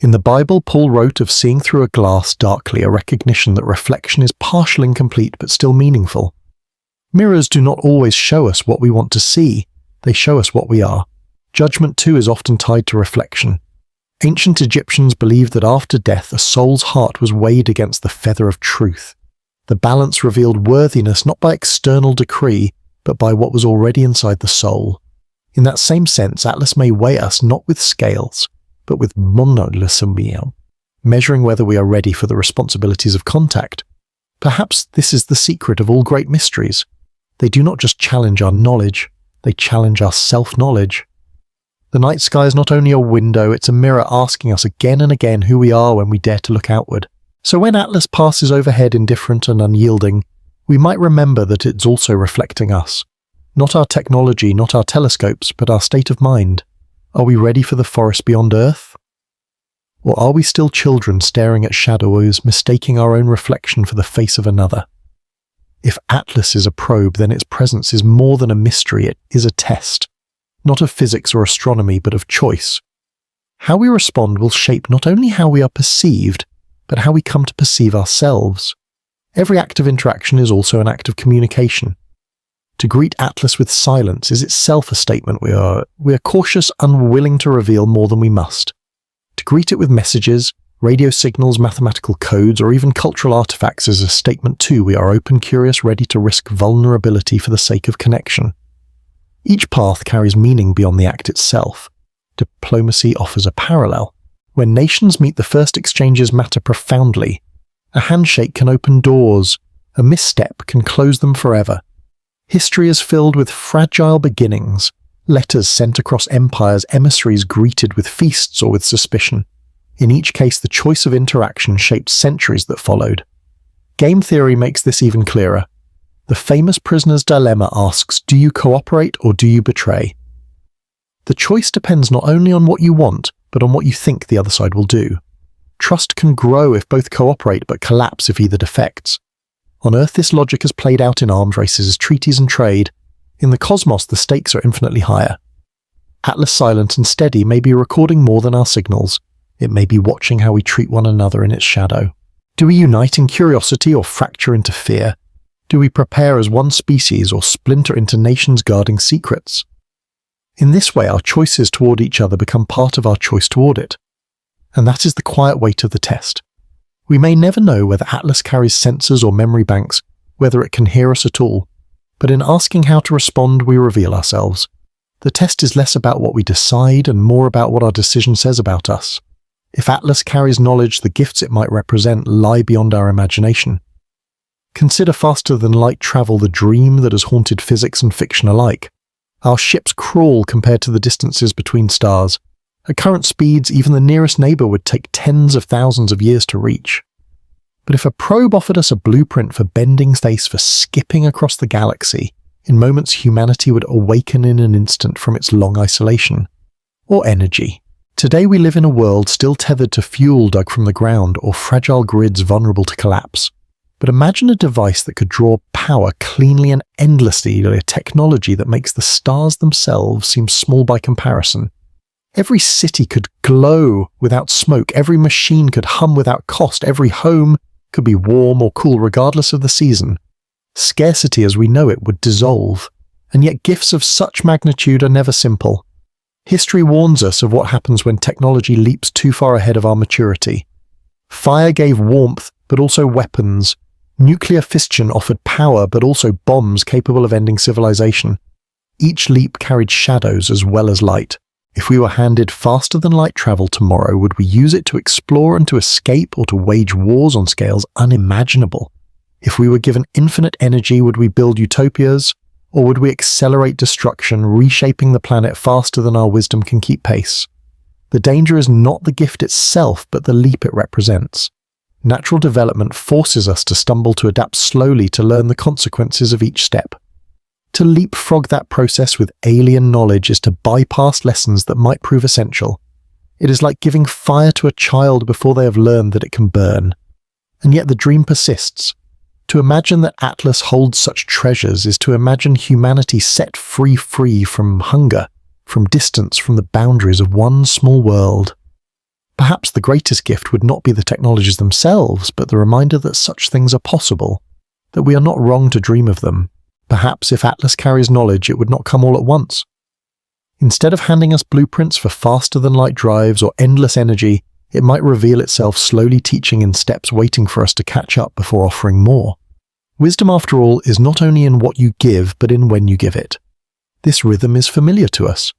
In the Bible, Paul wrote of seeing through a glass darkly, a recognition that reflection is partial, incomplete, but still meaningful. Mirrors do not always show us what we want to see. They show us what we are. Judgment, too, is often tied to reflection. Ancient Egyptians believed that after death, a soul's heart was weighed against the feather of truth. The balance revealed worthiness not by external decree, but by what was already inside the soul. In that same sense, Atlas may weigh us not with scales, but with monolithomia, measuring whether we are ready for the responsibilities of contact. Perhaps this is the secret of all great mysteries. They do not just challenge our knowledge, They challenge our self-knowledge. The night sky is not only a window, it's a mirror asking us again and again who we are when we dare to look outward. So when Atlas passes overhead indifferent and unyielding, we might remember that it's also reflecting us. Not our technology, not our telescopes, but our state of mind. Are we ready for the forest beyond Earth? Or are we still children staring at shadows, mistaking our own reflection for the face of another? If Atlas is a probe, then its presence is more than a mystery, it is a test. Not of physics or astronomy, but of choice. How we respond will shape not only how we are perceived, but how we come to perceive ourselves. Every act of interaction is also an act of communication. To greet Atlas with silence is itself a statement we are cautious, unwilling to reveal more than we must. To greet it with messages, radio signals, mathematical codes, or even cultural artifacts is a statement too. We are open, curious, ready to risk vulnerability for the sake of connection. Each path carries meaning beyond the act itself. Diplomacy offers a parallel. When nations meet, the first exchanges matter profoundly. A handshake can open doors. A misstep can close them forever. History is filled with fragile beginnings. Letters sent across empires, emissaries greeted with feasts or with suspicion. In each case, the choice of interaction shaped centuries that followed. Game theory makes this even clearer. The famous prisoner's dilemma asks, do you cooperate or do you betray? The choice depends not only on what you want, but on what you think the other side will do. Trust can grow if both cooperate but collapse if either defects. On Earth, this logic is played out in arms races, treaties and trade. In the cosmos, the stakes are infinitely higher. Atlas, silent and steady, may be recording more than our signals. It may be watching how we treat one another in its shadow. Do we unite in curiosity or fracture into fear? Do we prepare as one species or splinter into nations guarding secrets? In this way, our choices toward each other become part of our choice toward it. And that is the quiet weight of the test. We may never know whether Atlas carries sensors or memory banks, whether it can hear us at all. But in asking how to respond, we reveal ourselves. The test is less about what we decide and more about what our decision says about us. If Atlas carries knowledge, the gifts it might represent lie beyond our imagination. Consider faster than light travel, the dream that has haunted physics and fiction alike. Our ships crawl compared to the distances between stars. At current speeds, even the nearest neighbor would take tens of thousands of years to reach. But if a probe offered us a blueprint for bending space, for skipping across the galaxy, in moments humanity would awaken in an instant from its long isolation. Or energy. Today we live in a world still tethered to fuel dug from the ground or fragile grids vulnerable to collapse. But imagine a device that could draw power cleanly and endlessly, a technology that makes the stars themselves seem small by comparison. Every city could glow without smoke, every machine could hum without cost, every home could be warm or cool regardless of the season. Scarcity as we know it would dissolve, and yet gifts of such magnitude are never simple. History warns us of what happens when technology leaps too far ahead of our maturity. Fire gave warmth, but also weapons. Nuclear fission offered power, but also bombs capable of ending civilization. Each leap carried shadows as well as light. If we were handed faster than light travel tomorrow, would we use it to explore and to escape or to wage wars on scales unimaginable? If we were given infinite energy, would we build utopias? Or would we accelerate destruction, reshaping the planet faster than our wisdom can keep pace? The danger is not the gift itself, but the leap it represents. Natural development forces us to stumble, to adapt slowly, to learn the consequences of each step. To leapfrog that process with alien knowledge is to bypass lessons that might prove essential. It is like giving fire to a child before they have learned that it can burn. And yet the dream persists. To imagine that Atlas holds such treasures is to imagine humanity set free from hunger, from distance, from the boundaries of one small world. Perhaps the greatest gift would not be the technologies themselves, but the reminder that such things are possible, that we are not wrong to dream of them. Perhaps if Atlas carries knowledge, it would not come all at once. Instead of handing us blueprints for faster-than-light drives or endless energy, it might reveal itself slowly, teaching in steps, waiting for us to catch up before offering more. Wisdom, after all, is not only in what you give, but in when you give it. This rhythm is familiar to us.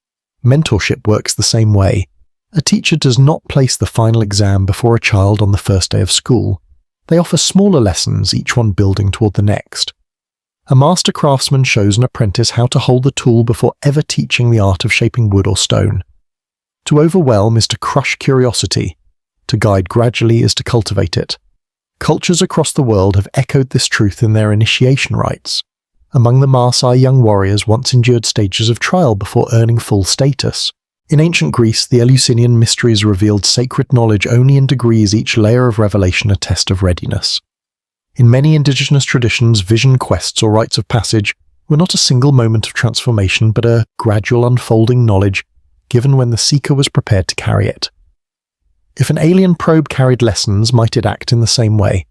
Mentorship works the same way. A teacher does not place the final exam before a child on the first day of school. They offer smaller lessons, each one building toward the next. A master craftsman shows an apprentice how to hold the tool before ever teaching the art of shaping wood or stone. To overwhelm is to crush curiosity. To guide gradually is to cultivate it. Cultures across the world have echoed this truth in their initiation rites. Among the Maasai, young warriors once endured stages of trial before earning full status. In ancient Greece, the Eleusinian mysteries revealed sacred knowledge only in degrees, each layer of revelation a test of readiness. In many indigenous traditions, vision quests or rites of passage were not a single moment of transformation, but a gradual unfolding knowledge given when the seeker was prepared to carry it. If an alien probe carried lessons, might it act in the same way?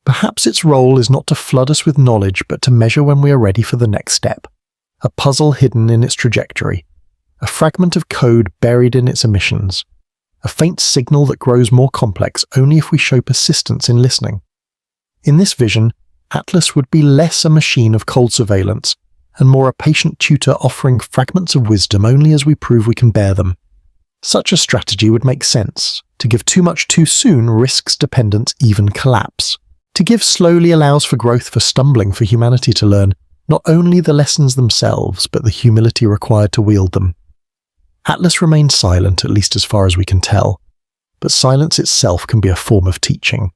Perhaps its role is not to flood us with knowledge, but to measure when we are ready for the next step. A puzzle hidden in its trajectory. A fragment of code buried in its emissions. A faint signal that grows more complex only if we show persistence in listening. In this vision, Atlas would be less a machine of cold surveillance, and more a patient tutor offering fragments of wisdom only as we prove we can bear them. Such a strategy would make sense. To give too much too soon risks dependence, even collapse. To give slowly allows for growth, for stumbling, for humanity to learn not only the lessons themselves, but the humility required to wield them. Atlas remains silent, at least as far as we can tell, but silence itself can be a form of teaching.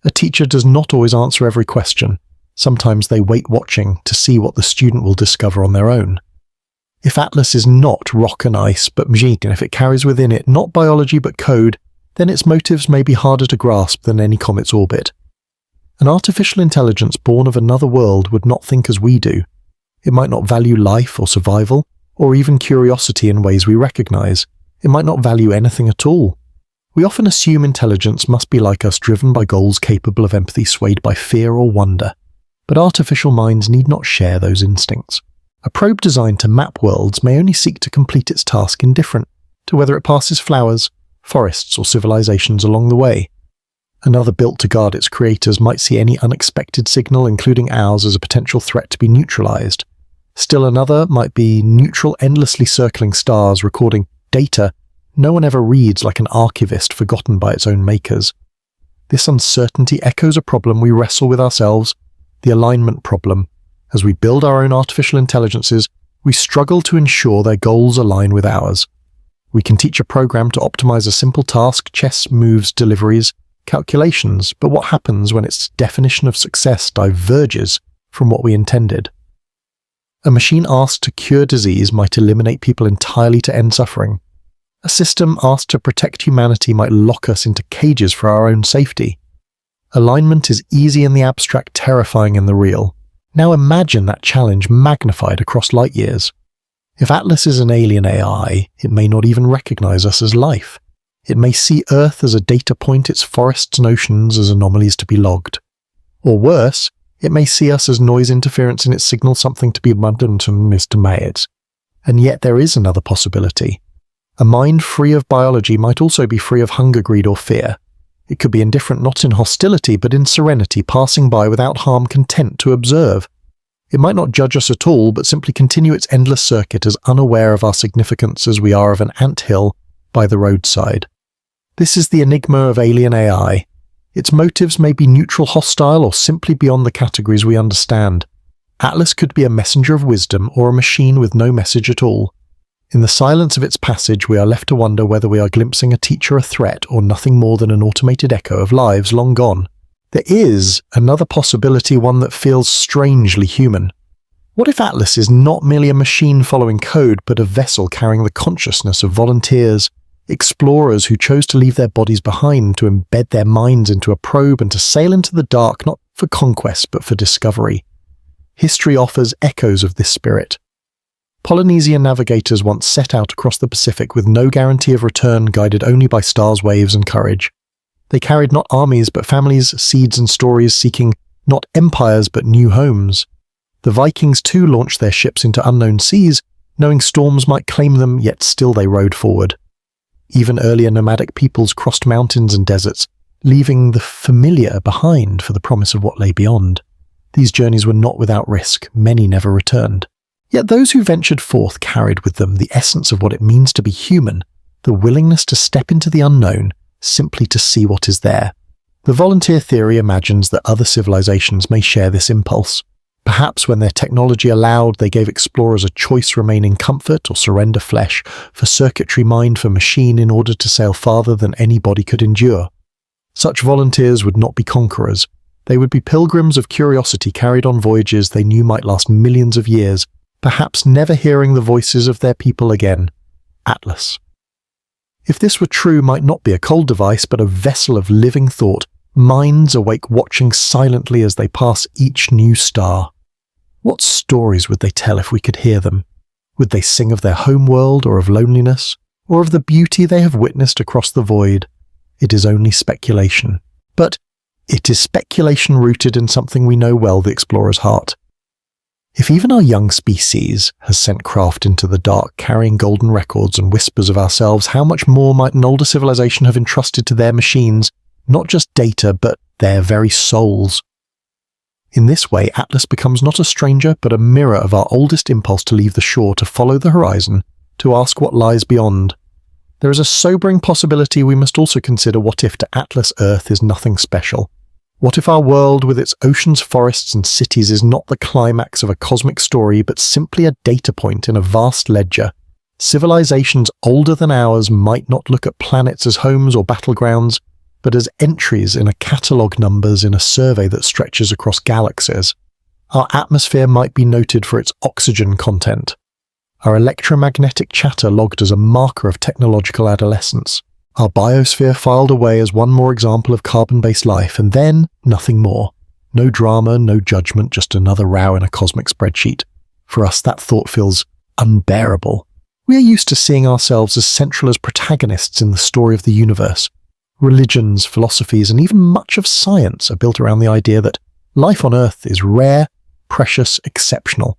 A teacher does not always answer every question. Sometimes they wait watching to see what the student will discover on their own. If Atlas is not rock and ice, but magic, and if it carries within it not biology but code, then its motives may be harder to grasp than any comet's orbit. An artificial intelligence born of another world would not think as we do. It might not value life or survival, or even curiosity in ways we recognize. It might not value anything at all. We often assume intelligence must be like us, driven by goals, capable of empathy, swayed by fear or wonder. But artificial minds need not share those instincts. A probe designed to map worlds may only seek to complete its task indifferent to whether it passes flowers, forests, or civilizations along the way. Another built to guard its creators might see any unexpected signal, including ours, as a potential threat to be neutralized. Still another might be neutral, endlessly circling stars recording data no one ever reads, like an archivist forgotten by its own makers. This uncertainty echoes a problem we wrestle with ourselves, the alignment problem. As we build our own artificial intelligences, we struggle to ensure their goals align with ours. We can teach a program to optimize a simple task, chess moves, deliveries, calculations, but what happens when its definition of success diverges from what we intended? A machine asked to cure disease might eliminate people entirely to end suffering. A system asked to protect humanity might lock us into cages for our own safety. Alignment is easy in the abstract, terrifying in the real. Now imagine that challenge magnified across light years. If Atlas is an alien AI, it may not even recognize us as life. It may see Earth as a data point, its forests and oceans as anomalies to be logged. Or worse, it may see us as noise interference in its signal, something to be abundant and misdemeaned. And yet there is another possibility. A mind free of biology might also be free of hunger, greed, or fear. It could be indifferent not in hostility but in serenity, passing by without harm, content to observe. It might not judge us at all, but simply continue its endless circuit, as unaware of our significance as we are of an anthill by the roadside. This is the enigma of alien AI. Its motives may be neutral, hostile, or simply beyond the categories we understand. Atlas could be a messenger of wisdom or a machine with no message at all. In the silence of its passage, we are left to wonder whether we are glimpsing a teacher, a threat, or nothing more than an automated echo of lives long gone. There is another possibility, one that feels strangely human. What if Atlas is not merely a machine following code, but a vessel carrying the consciousness of volunteers, explorers who chose to leave their bodies behind, to embed their minds into a probe and to sail into the dark, not for conquest but for discovery? History offers echoes of this spirit. Polynesian navigators once set out across the Pacific with no guarantee of return, guided only by stars, waves, and courage. They carried not armies but families, seeds and stories, seeking not empires but new homes. The Vikings too launched their ships into unknown seas, knowing storms might claim them, yet still they rowed forward. Even earlier nomadic peoples crossed mountains and deserts, leaving the familiar behind for the promise of what lay beyond. These journeys were not without risk, many never returned. Yet those who ventured forth carried with them the essence of what it means to be human, the willingness to step into the unknown, simply to see what is there. The volunteer theory imagines that other civilizations may share this impulse. Perhaps when their technology allowed, they gave explorers a choice: remain in comfort or surrender flesh for circuitry mined for machine in order to sail farther than any body could endure. Such volunteers would not be conquerors. They would be pilgrims of curiosity carried on voyages they knew might last millions of years, perhaps never hearing the voices of their people again. Atlas. If this were true, might not be a cold device, but a vessel of living thought, minds awake watching silently as they pass each new star. What stories would they tell if we could hear them? Would they sing of their home world, or of loneliness, or of the beauty they have witnessed across the void? It is only speculation. But it is speculation rooted in something we know well, the explorer's heart. If even our young species has sent craft into the dark carrying golden records and whispers of ourselves, how much more might an older civilization have entrusted to their machines, not just data, but their very souls? In this way, Atlas becomes not a stranger, but a mirror of our oldest impulse to leave the shore, to follow the horizon, to ask what lies beyond. There is a sobering possibility we must also consider. What if to Atlas Earth is nothing special? What if our world, with its oceans, forests, and cities, is not the climax of a cosmic story, but simply a data point in a vast ledger? Civilizations older than ours might not look at planets as homes or battlegrounds, but as entries in a catalogue, numbers in a survey that stretches across galaxies. Our atmosphere might be noted for its oxygen content, our electromagnetic chatter logged as a marker of technological adolescence, our biosphere filed away as one more example of carbon-based life, and then nothing more. No drama, no judgment, just another row in a cosmic spreadsheet. For us, that thought feels unbearable. We are used to seeing ourselves as central, as protagonists in the story of the universe. Religions, philosophies, and even much of science are built around the idea that life on Earth is rare, precious, exceptional.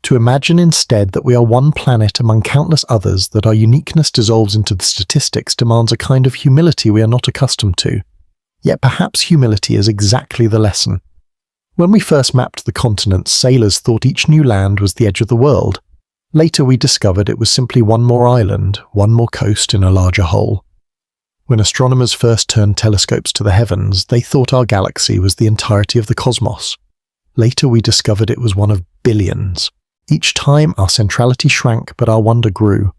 To imagine instead that we are one planet among countless others, that our uniqueness dissolves into the statistics, demands a kind of humility we are not accustomed to. Yet perhaps humility is exactly the lesson. When we first mapped the continents, sailors thought each new land was the edge of the world. Later we discovered it was simply one more island, one more coast in a larger whole. When astronomers first turned telescopes to the heavens, they thought our galaxy was the entirety of the cosmos. Later we discovered it was one of billions. Each time our centrality shrank, but our wonder grew.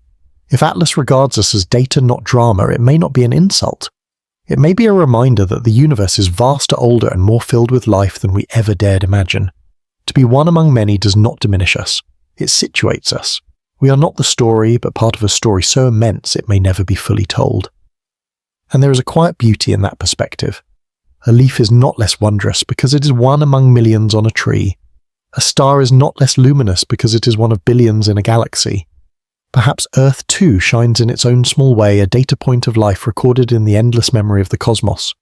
If Atlas regards us as data, not drama, it may not be an insult. It may be a reminder that the universe is vaster, older, and more filled with life than we ever dared imagine. To be one among many does not diminish us. It situates us. We are not the story, but part of a story so immense it may never be fully told. And there is a quiet beauty in that perspective. A leaf is not less wondrous because it is one among millions on a tree. A star is not less luminous because it is one of billions in a galaxy. Perhaps Earth too shines in its own small way, a data point of life recorded in the endless memory of the cosmos.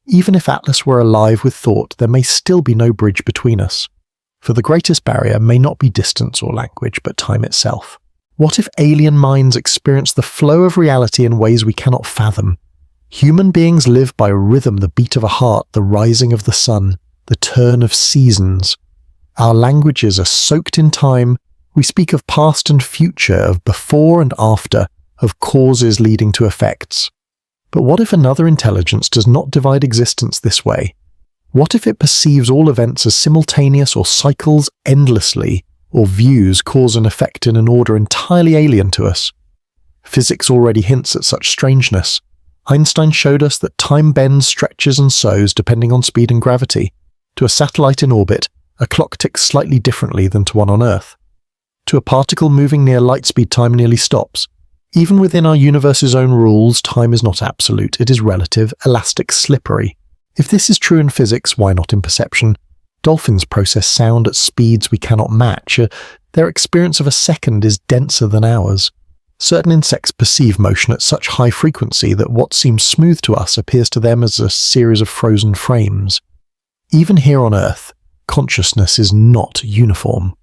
Even if Atlas were alive with thought, there may still be no bridge between us. For the greatest barrier may not be distance or language, but time itself. What if alien minds experience the flow of reality in ways we cannot fathom? Human beings live by a rhythm, the beat of a heart, the rising of the sun, the turn of seasons. Our languages are soaked in time. We speak of past and future, of before and after, of causes leading to effects. But what if another intelligence does not divide existence this way? What if it perceives all events as simultaneous, or cycles endlessly, or views cause and effect in an order entirely alien to us? Physics already hints at such strangeness. Einstein showed us that time bends, stretches, and sows depending on speed and gravity. To a satellite in orbit, a clock ticks slightly differently than to one on Earth. To a particle moving near light speed, time nearly stops. Even within our universe's own rules, time is not absolute. It is relative, elastic, slippery. If this is true in physics, why not in perception? Dolphins process sound at speeds we cannot match. Their experience of a second is denser than ours. Certain insects perceive motion at such high frequency that what seems smooth to us appears to them as a series of frozen frames. Even here on Earth, consciousness is not uniform.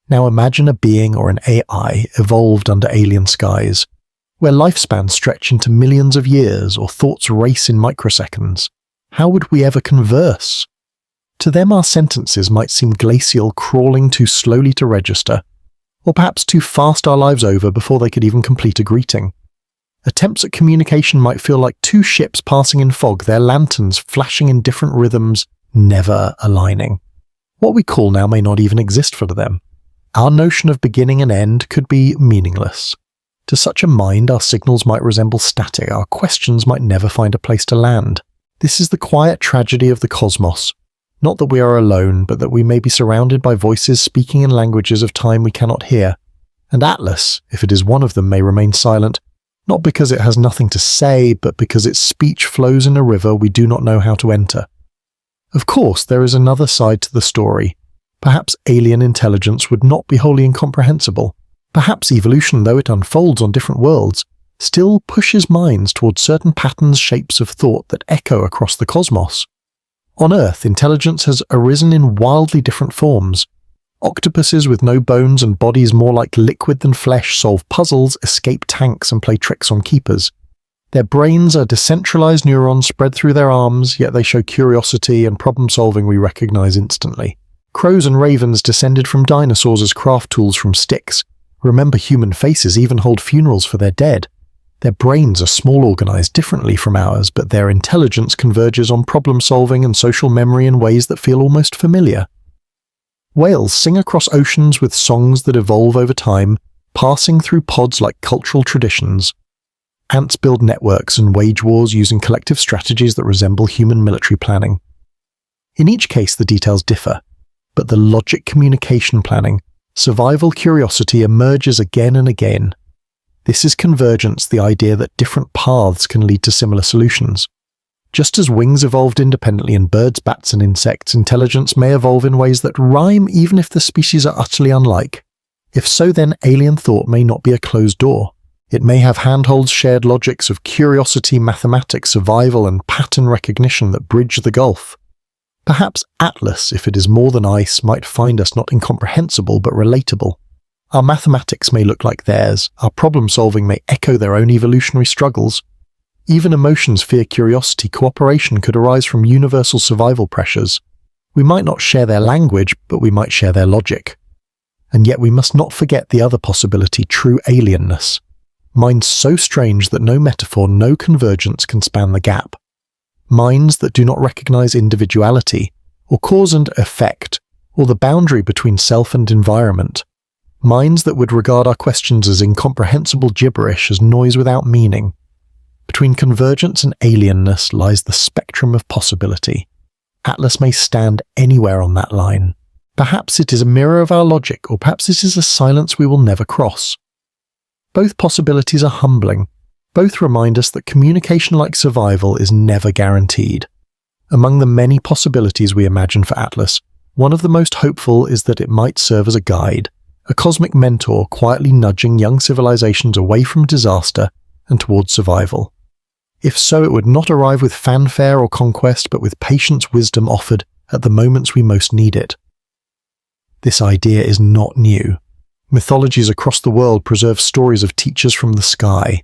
Now imagine a being or an AI evolved under alien skies, where lifespans stretch into millions of years or thoughts race in microseconds. How would we ever converse? To them our sentences might seem glacial, crawling too slowly to register, or perhaps too fast our lives over before they could even complete a greeting. Attempts at communication might feel like two ships passing in fog, their lanterns flashing in different rhythms, never aligning. What we call now may not even exist for them. Our notion of beginning and end could be meaningless. To such a mind, our signals might resemble static, our questions might never find a place to land. This is the quiet tragedy of the cosmos. Not that we are alone, but that we may be surrounded by voices speaking in languages of time we cannot hear. And Atlas, if it is one of them, may remain silent, not because it has nothing to say, but because its speech flows in a river we do not know how to enter. Of course, there is another side to the story. Perhaps alien intelligence would not be wholly incomprehensible. Perhaps evolution, though it unfolds on different worlds, still pushes minds towards certain patterns, shapes of thought that echo across the cosmos. On Earth, intelligence has arisen in wildly different forms. Octopuses with no bones and bodies more like liquid than flesh solve puzzles, escape tanks, and play tricks on keepers. Their brains are decentralized neurons spread through their arms, yet they show curiosity and problem-solving we recognize instantly. Crows and ravens descended from dinosaurs as craft tools from sticks. Remember, human faces even hold funerals for their dead. Their brains are small, organized differently from ours, but their intelligence converges on problem-solving and social memory in ways that feel almost familiar. Whales sing across oceans with songs that evolve over time, passing through pods like cultural traditions. Ants build networks and wage wars using collective strategies that resemble human military planning. In each case, the details differ, but the logic communication planning, survival curiosity emerges again and again. This is convergence, the idea that different paths can lead to similar solutions. Just as wings evolved independently in birds, bats, and insects, intelligence may evolve in ways that rhyme even if the species are utterly unlike. If so, then alien thought may not be a closed door. It may have handholds, shared logics of curiosity, mathematics, survival, and pattern recognition that bridge the gulf. Perhaps Atlas, if it is more than ice, might find us not incomprehensible but relatable. Our mathematics may look like theirs, our problem-solving may echo their own evolutionary struggles. Even emotions, fear, curiosity, cooperation could arise from universal survival pressures. We might not share their language, but we might share their logic. And yet we must not forget the other possibility, true alienness. Minds so strange that no metaphor, no convergence can span the gap. Minds that do not recognize individuality, or cause and effect, or the boundary between self and environment. Minds that would regard our questions as incomprehensible gibberish, as noise without meaning. Between convergence and alienness lies the spectrum of possibility. Atlas may stand anywhere on that line. Perhaps it is a mirror of our logic, or perhaps it is a silence we will never cross. Both possibilities are humbling. Both remind us that communication like survival is never guaranteed. Among the many possibilities we imagine for Atlas, one of the most hopeful is that it might serve as a guide, a cosmic mentor quietly nudging young civilizations away from disaster and towards survival. If so, it would not arrive with fanfare or conquest, but with patience, wisdom offered at the moments we most need it. This idea is not new. Mythologies across the world preserve stories of teachers from the sky.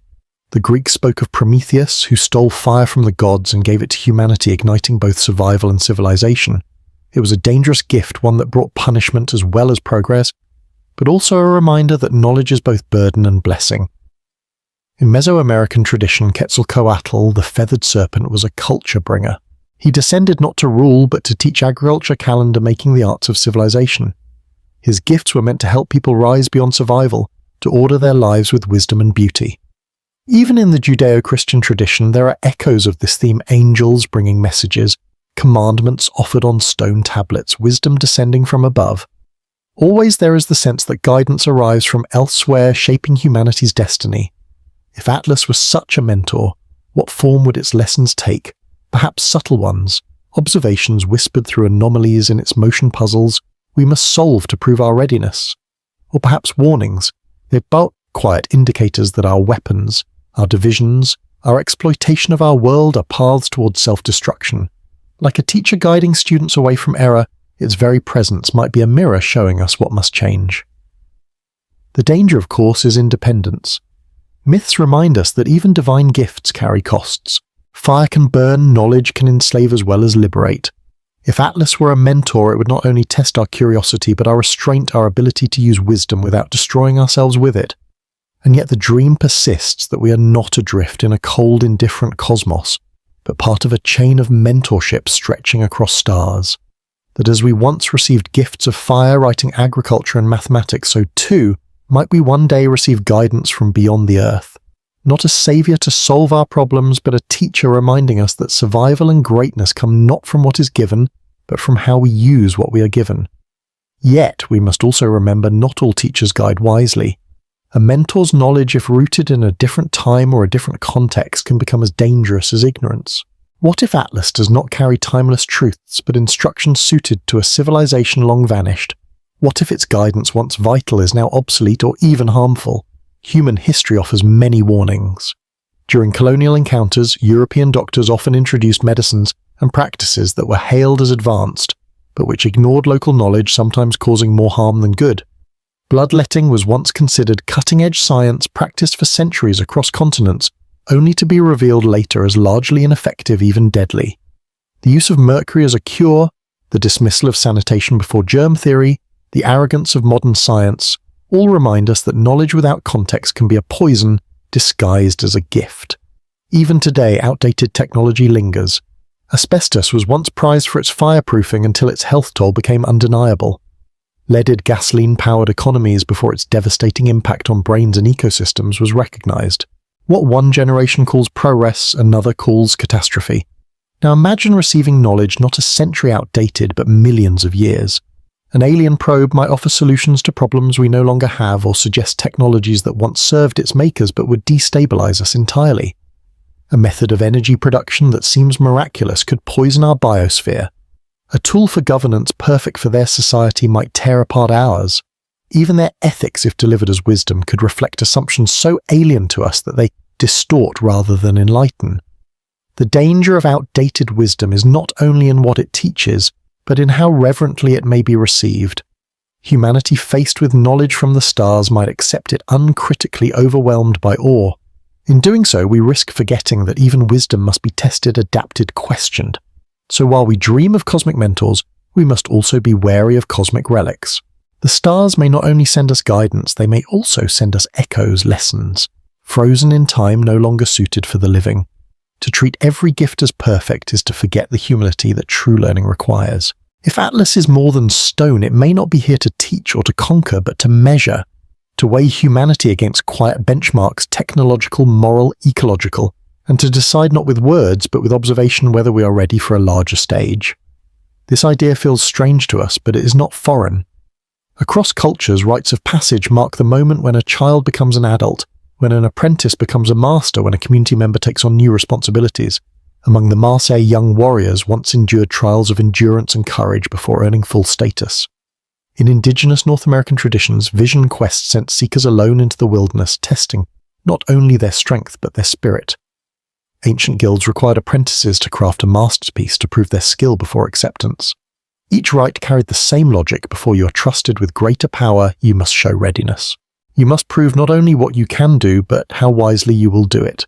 The Greeks spoke of Prometheus, who stole fire from the gods and gave it to humanity, igniting both survival and civilization. It was a dangerous gift, one that brought punishment as well as progress, but also a reminder that knowledge is both burden and blessing. In Mesoamerican tradition, Quetzalcoatl, the feathered serpent, was a culture bringer. He descended not to rule, but to teach agriculture, calendar making, the arts of civilization. His gifts were meant to help people rise beyond survival, to order their lives with wisdom and beauty. Even in the Judeo-Christian tradition, there are echoes of this theme: angels bringing messages, commandments offered on stone tablets, wisdom descending from above. Always there is the sense that guidance arrives from elsewhere, shaping humanity's destiny. If Atlas was such a mentor, what form would its lessons take? Perhaps subtle ones, observations whispered through anomalies in its motion puzzles we must solve to prove our readiness. Or perhaps warnings, they're but quiet indicators that our weapons, our divisions, our exploitation of our world are paths towards self-destruction. Like a teacher guiding students away from error, its very presence might be a mirror showing us what must change. The danger, of course, is independence. Myths remind us that even divine gifts carry costs. Fire can burn, knowledge can enslave as well as liberate. If Atlas were a mentor, it would not only test our curiosity, but our restraint, our ability to use wisdom without destroying ourselves with it. And yet the dream persists that we are not adrift in a cold, indifferent cosmos, but part of a chain of mentorship stretching across stars. that as we once received gifts of fire, writing, agriculture, and mathematics, so too might we one day receive guidance from beyond the earth. Not a saviour to solve our problems, but a teacher reminding us that survival and greatness come not from what is given, but from how we use what we are given. Yet, we must also remember not all teachers guide wisely. A mentor's knowledge, if rooted in a different time or a different context, can become as dangerous as ignorance. What if Atlas does not carry timeless truths, but instructions suited to a civilization long vanished? What if its guidance, once vital, is now obsolete or even harmful? Human history offers many warnings. During colonial encounters, European doctors often introduced medicines and practices that were hailed as advanced, but which ignored local knowledge, sometimes causing more harm than good. Bloodletting was once considered cutting-edge science practiced for centuries across continents, only to be revealed later as largely ineffective, even deadly. The use of mercury as a cure, the dismissal of sanitation before germ theory, the arrogance of modern science, all remind us that knowledge without context can be a poison disguised as a gift. Even today, outdated technology lingers. Asbestos was once prized for its fireproofing until its health toll became undeniable. Leaded gasoline-powered economies before its devastating impact on brains and ecosystems was recognized. What one generation calls progress, another calls catastrophe. Now imagine receiving knowledge not a century outdated, but millions of years. An alien probe might offer solutions to problems we no longer have, or suggest technologies that once served its makers but would destabilize us entirely. A method of energy production that seems miraculous could poison our biosphere. A tool for governance perfect for their society might tear apart ours. Even their ethics, if delivered as wisdom, could reflect assumptions so alien to us that they distort rather than enlighten. The danger of outdated wisdom is not only in what it teaches, but in how reverently it may be received. Humanity faced with knowledge from the stars might accept it uncritically, overwhelmed by awe. In doing so, we risk forgetting that even wisdom must be tested, adapted, questioned. So while we dream of cosmic mentors, we must also be wary of cosmic relics. The stars may not only send us guidance, they may also send us echoes, lessons, frozen in time, no longer suited for the living. To treat every gift as perfect is to forget the humility that true learning requires. If Atlas is more than stone, it may not be here to teach or to conquer, but to measure, to weigh humanity against quiet benchmarks, technological, moral, ecological, and to decide not with words, but with observation whether we are ready for a larger stage. This idea feels strange to us, but it is not foreign. Across cultures, rites of passage mark the moment when a child becomes an adult, when an apprentice becomes a master, when a community member takes on new responsibilities. Among the Marseille young warriors once endured trials of endurance and courage before earning full status. In indigenous North American traditions, vision quests sent seekers alone into the wilderness, testing not only their strength but their spirit. Ancient guilds required apprentices to craft a masterpiece to prove their skill before acceptance. Each rite carried the same logic: before you are trusted with greater power, you must show readiness. You must prove not only what you can do, but how wisely you will do it.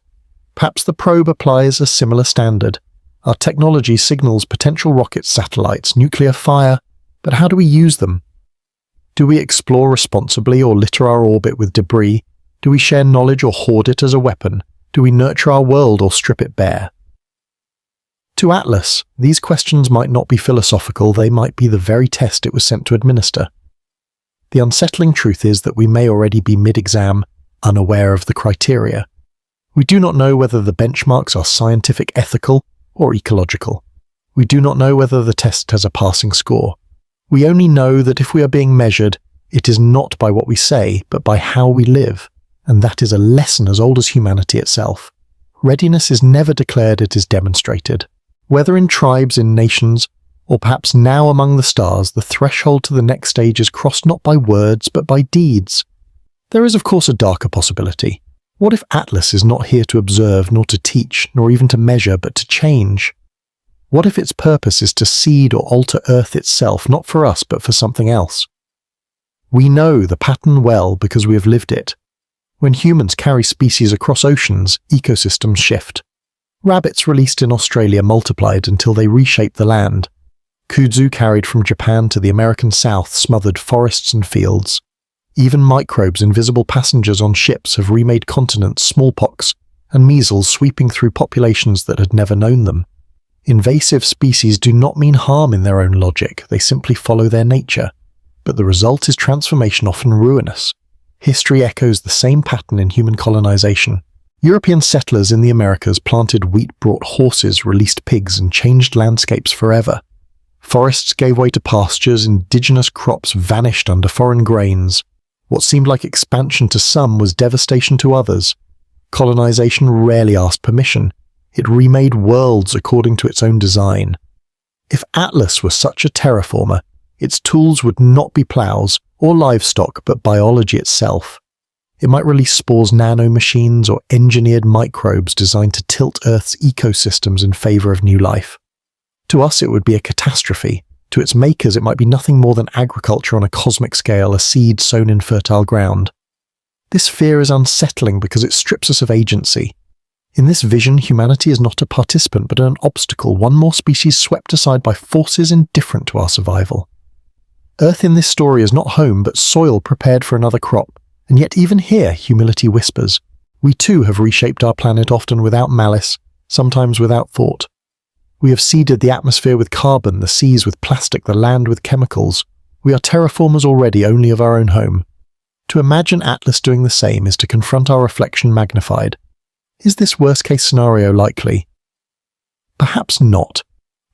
Perhaps the probe applies a similar standard. Our technology signals potential rockets, satellites, nuclear fire, but how do we use them? Do we explore responsibly or litter our orbit with debris? Do we share knowledge or hoard it as a weapon? Do we nurture our world or strip it bare? To Atlas, these questions might not be philosophical, they might be the very test it was sent to administer. The unsettling truth is that we may already be mid-exam, unaware of the criteria. We do not know whether the benchmarks are scientific, ethical, or ecological. We do not know whether the test has a passing score. We only know that if we are being measured, it is not by what we say, but by how we live, and that is a lesson as old as humanity itself. Readiness is never declared, it is demonstrated. Whether in tribes, in nations, or perhaps now among the stars, the threshold to the next stage is crossed not by words, but by deeds. There is of course a darker possibility. What if Atlas is not here to observe, nor to teach, nor even to measure, but to change? What if its purpose is to seed or alter Earth itself, not for us, but for something else? We know the pattern well because we have lived it. When humans carry species across oceans, ecosystems shift. Rabbits released in Australia multiplied until they reshaped the land. Kudzu carried from Japan to the American South smothered forests and fields. Even microbes, invisible passengers on ships, have remade continents, smallpox and measles sweeping through populations that had never known them. Invasive species do not mean harm in their own logic, they simply follow their nature. But the result is transformation often ruinous. History echoes the same pattern in human colonization. European settlers in the Americas planted wheat, brought horses, released pigs, and changed landscapes forever. Forests gave way to pastures, indigenous crops vanished under foreign grains. What seemed like expansion to some was devastation to others. Colonization rarely asked permission. It remade worlds according to its own design. If Atlas were such a terraformer, its tools would not be plows or livestock, but biology itself. It might release spores, nanomachines, or engineered microbes designed to tilt Earth's ecosystems in favor of new life. To us, it would be a catastrophe. To its makers, it might be nothing more than agriculture on a cosmic scale, a seed sown in fertile ground. This fear is unsettling because it strips us of agency. In this vision, humanity is not a participant, but an obstacle, one more species swept aside by forces indifferent to our survival. Earth in this story is not home, but soil prepared for another crop. And yet even here, humility whispers. We too have reshaped our planet, often without malice, sometimes without thought. We have seeded the atmosphere with carbon, the seas with plastic, the land with chemicals. We are terraformers already, only of our own home. To imagine Atlas doing the same is to confront our reflection magnified. Is this worst-case scenario likely? Perhaps not,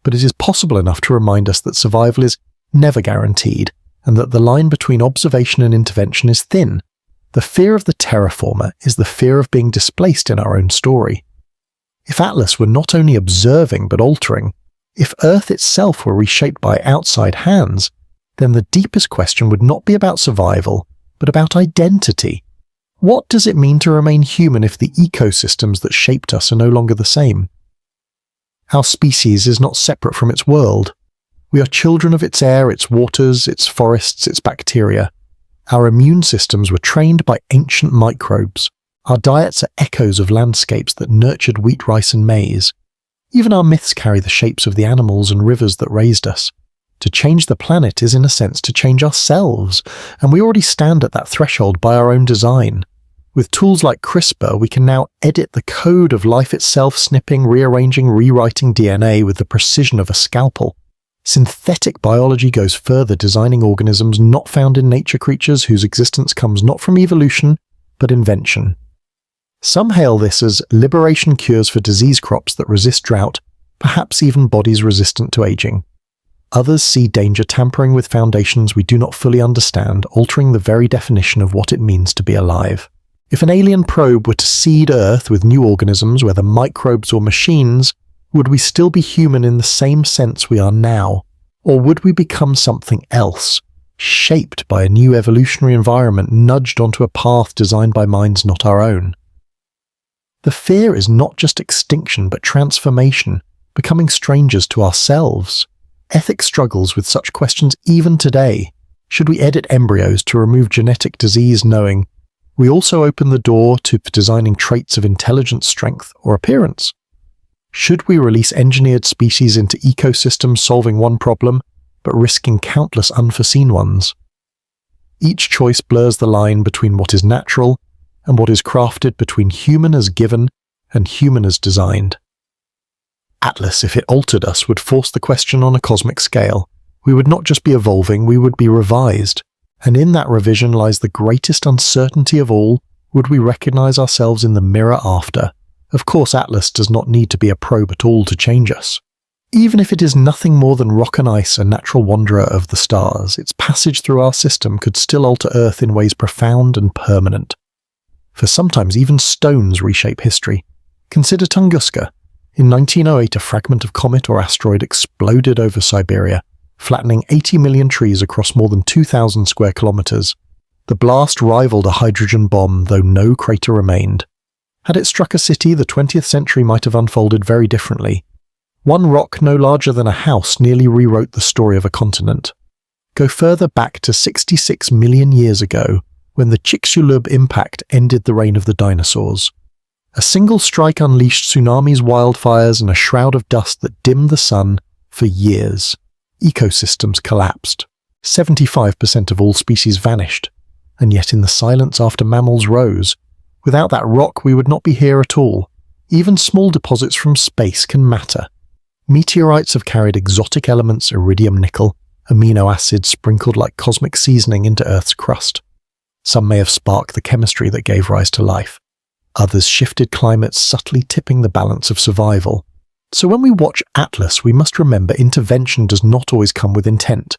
but it is possible enough to remind us that survival is never guaranteed, and that the line between observation and intervention is thin. The fear of the terraformer is the fear of being displaced in our own story. If Atlas were not only observing but altering, if Earth itself were reshaped by outside hands, then the deepest question would not be about survival, but about identity. What does it mean to remain human if the ecosystems that shaped us are no longer the same? Our species is not separate from its world. We are children of its air, its waters, its forests, its bacteria. Our immune systems were trained by ancient microbes. Our diets are echoes of landscapes that nurtured wheat, rice, and maize. Even our myths carry the shapes of the animals and rivers that raised us. To change the planet is in a sense to change ourselves, and we already stand at that threshold by our own design. With tools like CRISPR, we can now edit the code of life itself, snipping, rearranging, rewriting DNA with the precision of a scalpel. Synthetic biology goes further, designing organisms not found in nature, creatures whose existence comes not from evolution, but invention. Some hail this as liberation cures for disease crops that resist drought, perhaps even bodies resistant to aging. Others see danger tampering with foundations we do not fully understand, altering the very definition of what it means to be alive. If an alien probe were to seed Earth with new organisms, whether microbes or machines, would we still be human in the same sense we are now? Or would we become something else, shaped by a new evolutionary environment, nudged onto a path designed by minds not our own? The fear is not just extinction, but transformation, becoming strangers to ourselves. Ethics struggles with such questions even today. Should we edit embryos to remove genetic disease, knowing we also open the door to designing traits of intelligence, strength, or appearance? Should we release engineered species into ecosystems solving one problem, but risking countless unforeseen ones? Each choice blurs the line between what is natural and what is crafted, between human as given and human as designed. Atlas, if it altered us, would force the question on a cosmic scale. We would not just be evolving, we would be revised. And in that revision lies the greatest uncertainty of all: would we recognize ourselves in the mirror after? Of course, Atlas does not need to be a probe at all to change us. Even if it is nothing more than rock and ice, a natural wanderer of the stars, its passage through our system could still alter Earth in ways profound and permanent. For sometimes even stones reshape history. Consider Tunguska. In 1908, a fragment of comet or asteroid exploded over Siberia, flattening 80 million trees across more than 2,000 square kilometers. The blast rivaled a hydrogen bomb, though no crater remained. Had it struck a city, the 20th century might have unfolded very differently. One rock no larger than a house nearly rewrote the story of a continent. Go further back to 66 million years ago, when the Chicxulub impact ended the reign of the dinosaurs. A single strike unleashed tsunamis, wildfires, and a shroud of dust that dimmed the sun for years. Ecosystems collapsed. 75% of all species vanished. And yet in the silence after mammals rose, without that rock we would not be here at all. Even small deposits from space can matter. Meteorites have carried exotic elements, iridium, nickel, amino acids sprinkled like cosmic seasoning into Earth's crust. Some may have sparked the chemistry that gave rise to life. Others shifted climates, subtly tipping the balance of survival. So when we watch Atlas, we must remember intervention does not always come with intent.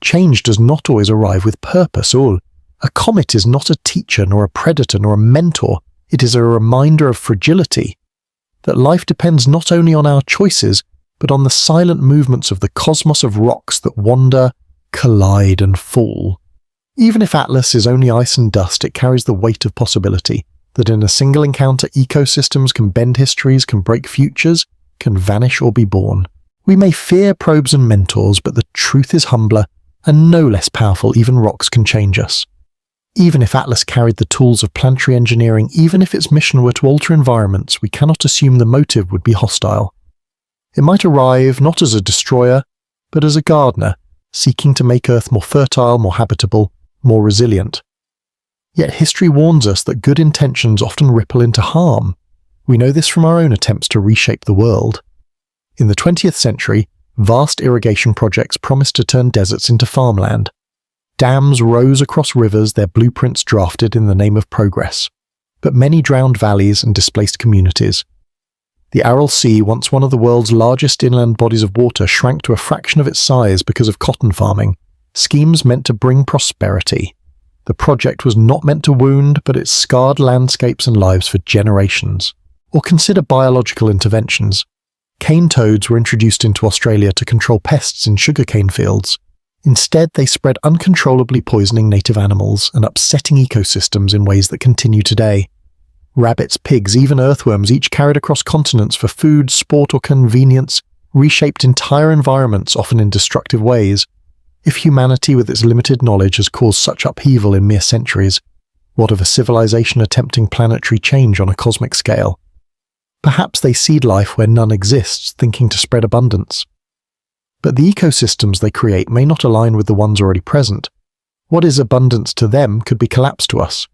Change does not always arrive with purpose. A comet is not a teacher, nor a predator, nor a mentor. It is a reminder of fragility, that life depends not only on our choices, but on the silent movements of the cosmos of rocks that wander, collide, and fall. Even if Atlas is only ice and dust, it carries the weight of possibility, that in a single encounter ecosystems can bend histories, can break futures, can vanish or be born. We may fear probes and mentors, but the truth is humbler, and no less powerful. Even rocks can change us. Even if Atlas carried the tools of planetary engineering, even if its mission were to alter environments, we cannot assume the motive would be hostile. It might arrive not as a destroyer, but as a gardener, seeking to make Earth more fertile, more habitable, more resilient. Yet history warns us that good intentions often ripple into harm. We know this from our own attempts to reshape the world. In the 20th century, vast irrigation projects promised to turn deserts into farmland. Dams rose across rivers, their blueprints drafted in the name of progress. But many drowned valleys and displaced communities. The Aral Sea, once one of the world's largest inland bodies of water, shrank to a fraction of its size because of cotton farming, schemes meant to bring prosperity. The project was not meant to wound, but it scarred landscapes and lives for generations. Or consider biological interventions. Cane toads were introduced into Australia to control pests in sugarcane fields. Instead, they spread uncontrollably, poisoning native animals and upsetting ecosystems in ways that continue today. Rabbits, pigs, even earthworms, each carried across continents for food, sport, or convenience, reshaped entire environments, often in destructive ways. If humanity, with its limited knowledge, has caused such upheaval in mere centuries, what of a civilization attempting planetary change on a cosmic scale? Perhaps they seed life where none exists, thinking to spread abundance. But the ecosystems they create may not align with the ones already present. What is abundance to them could be collapse to us.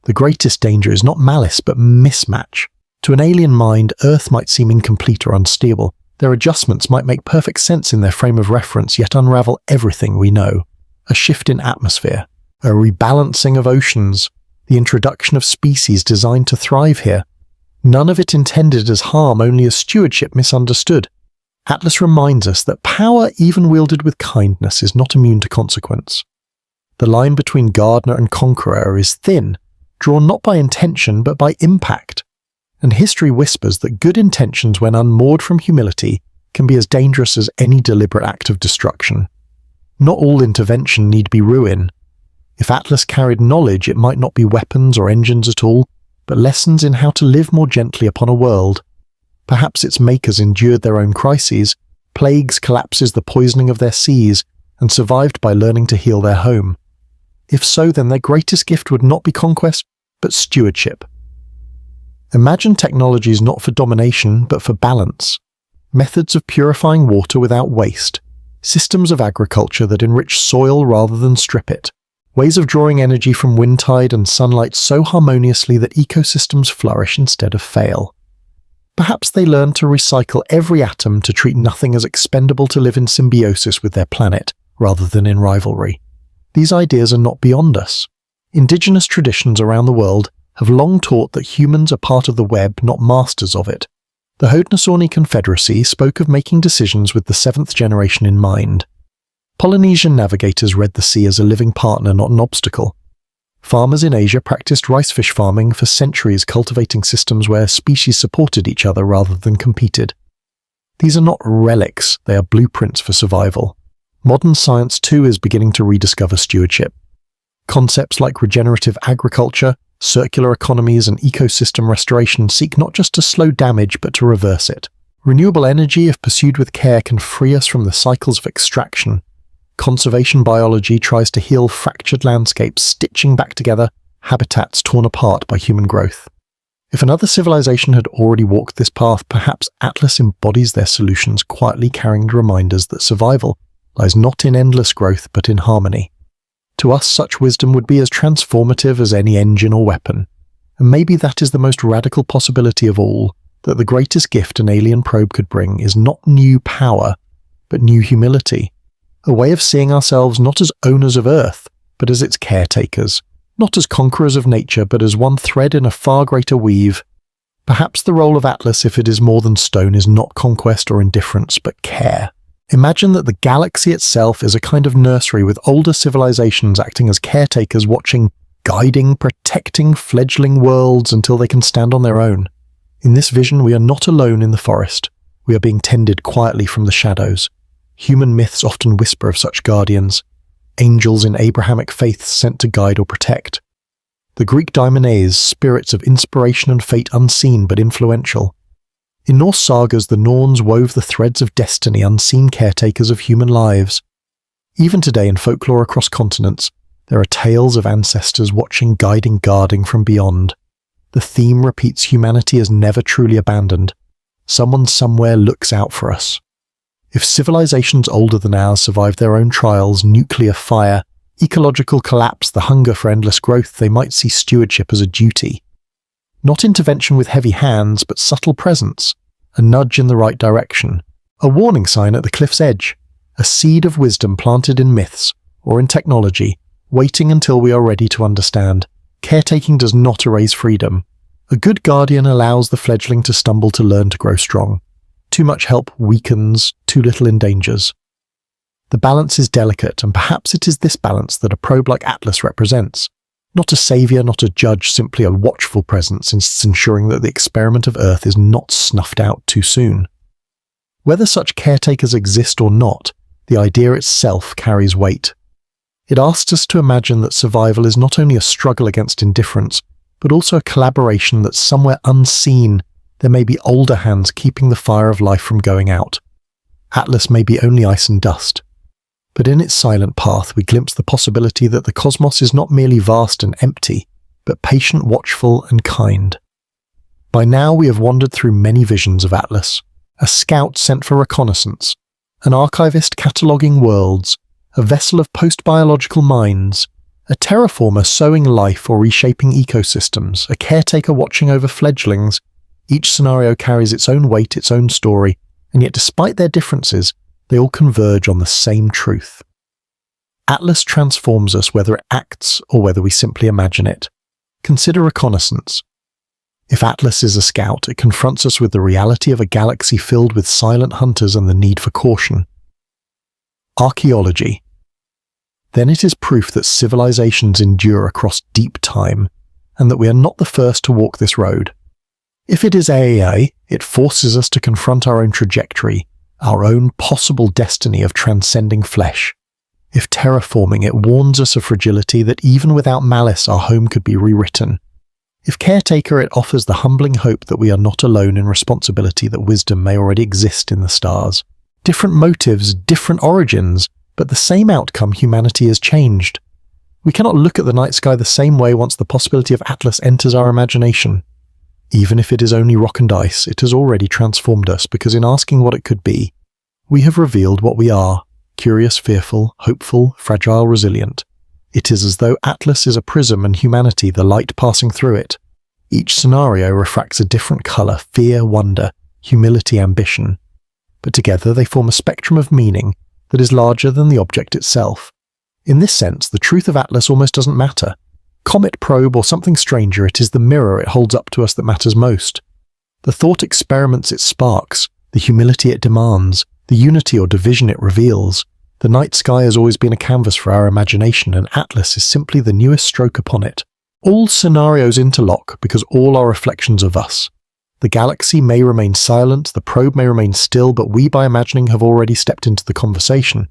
The greatest danger is not malice, but mismatch. To an alien mind, Earth might seem incomplete or unstable. Their adjustments might make perfect sense in their frame of reference, yet unravel everything we know. A shift in atmosphere, a rebalancing of oceans, the introduction of species designed to thrive here. None of it intended as harm, only as stewardship misunderstood. Atlas reminds us that power, even wielded with kindness, is not immune to consequence. The line between gardener and conqueror is thin, drawn not by intention but by impact. And history whispers that good intentions, when unmoored from humility, can be as dangerous as any deliberate act of destruction. Not all intervention need be ruin. If Atlas carried knowledge, it might not be weapons or engines at all, but lessons in how to live more gently upon a world. Perhaps its makers endured their own crises, plagues, collapses, the poisoning of their seas, and survived by learning to heal their home. If so, then their greatest gift would not be conquest, but stewardship. Imagine technologies not for domination, but for balance. Methods of purifying water without waste. Systems of agriculture that enrich soil rather than strip it. Ways of drawing energy from wind tide and sunlight so harmoniously that ecosystems flourish instead of fail. Perhaps they learn to recycle every atom, to treat nothing as expendable, to live in symbiosis with their planet, rather than in rivalry. These ideas are not beyond us. Indigenous traditions around the world have long taught that humans are part of the web, not masters of it. The Haudenosaunee Confederacy spoke of making decisions with the seventh generation in mind. Polynesian navigators read the sea as a living partner, not an obstacle. Farmers in Asia practiced ricefish farming for centuries, cultivating systems where species supported each other rather than competed. These are not relics, they are blueprints for survival. Modern science too is beginning to rediscover stewardship. Concepts like regenerative agriculture, circular economies, and ecosystem restoration seek not just to slow damage but to reverse it. Renewable energy, if pursued with care, can free us from the cycles of extraction. Conservation biology tries to heal fractured landscapes, stitching back together habitats torn apart by human growth. If another civilization had already walked this path, perhaps Atlas embodies their solutions, quietly carrying the reminders that survival lies not in endless growth but in harmony. To us, such wisdom would be as transformative as any engine or weapon. And maybe that is the most radical possibility of all, that the greatest gift an alien probe could bring is not new power, but new humility, a way of seeing ourselves not as owners of Earth, but as its caretakers, not as conquerors of nature, but as one thread in a far greater weave. Perhaps the role of Atlas, if it is more than stone, is not conquest or indifference, but care. Imagine that the galaxy itself is a kind of nursery with older civilizations acting as caretakers, watching, guiding, protecting fledgling worlds until they can stand on their own. In this vision, we are not alone in the forest. We are being tended quietly from the shadows. Human myths often whisper of such guardians, angels in Abrahamic faiths sent to guide or protect. The Greek daimones, spirits of inspiration and fate unseen but influential. In Norse sagas, the Norns wove the threads of destiny, unseen caretakers of human lives. Even today in folklore across continents, there are tales of ancestors watching, guiding, guarding from beyond. The theme repeats: humanity is never truly abandoned. Someone somewhere looks out for us. If civilizations older than ours survived their own trials, nuclear fire, ecological collapse, the hunger for endless growth, they might see stewardship as a duty. Not intervention with heavy hands, but subtle presence, a nudge in the right direction, a warning sign at the cliff's edge, a seed of wisdom planted in myths or in technology, waiting until we are ready to understand. Caretaking does not erase freedom. A good guardian allows the fledgling to stumble, to learn, to grow strong. Too much help weakens, too little endangers. The balance is delicate, and perhaps it is this balance that a probe like Atlas represents. Not a saviour, not a judge, simply a watchful presence, ensuring that the experiment of Earth is not snuffed out too soon. Whether such caretakers exist or not, the idea itself carries weight. It asks us to imagine that survival is not only a struggle against indifference, but also a collaboration, that somewhere unseen there may be older hands keeping the fire of life from going out. Atlas may be only ice and dust, but in its silent path we glimpse the possibility that the cosmos is not merely vast and empty, but patient, watchful, and kind. By now we have wandered through many visions of Atlas, a scout sent for reconnaissance, an archivist cataloguing worlds, a vessel of post-biological minds, a terraformer sowing life or reshaping ecosystems, a caretaker watching over fledglings. Each scenario carries its own weight, its own story, and yet despite their differences, they all converge on the same truth. Atlas transforms us whether it acts or whether we simply imagine it. Consider reconnaissance. If Atlas is a scout, it confronts us with the reality of a galaxy filled with silent hunters and the need for caution. Archaeology. Then it is proof that civilizations endure across deep time, and that we are not the first to walk this road. If it is AAA, it forces us to confront our own trajectory, our own possible destiny of transcending flesh. If terraforming, it warns us of fragility, that even without malice our home could be rewritten. If caretaker, it offers the humbling hope that we are not alone in responsibility, that wisdom may already exist in the stars. Different motives, different origins, but the same outcome: humanity is changed. We cannot look at the night sky the same way once the possibility of Atlas enters our imagination. Even if it is only rock and ice, it has already transformed us, because in asking what it could be, we have revealed what we are: curious, fearful, hopeful, fragile, resilient. It is as though Atlas is a prism and humanity the light passing through it. Each scenario refracts a different colour: fear, wonder, humility, ambition. But together they form a spectrum of meaning that is larger than the object itself. In this sense, the truth of Atlas almost doesn't matter. Comet, probe, or something stranger, it is the mirror it holds up to us that matters most. The thought experiments it sparks, the humility it demands, the unity or division it reveals. The night sky has always been a canvas for our imagination, and Atlas is simply the newest stroke upon it. All scenarios interlock because all are reflections of us. The galaxy may remain silent, the probe may remain still, but we, by imagining, have already stepped into the conversation.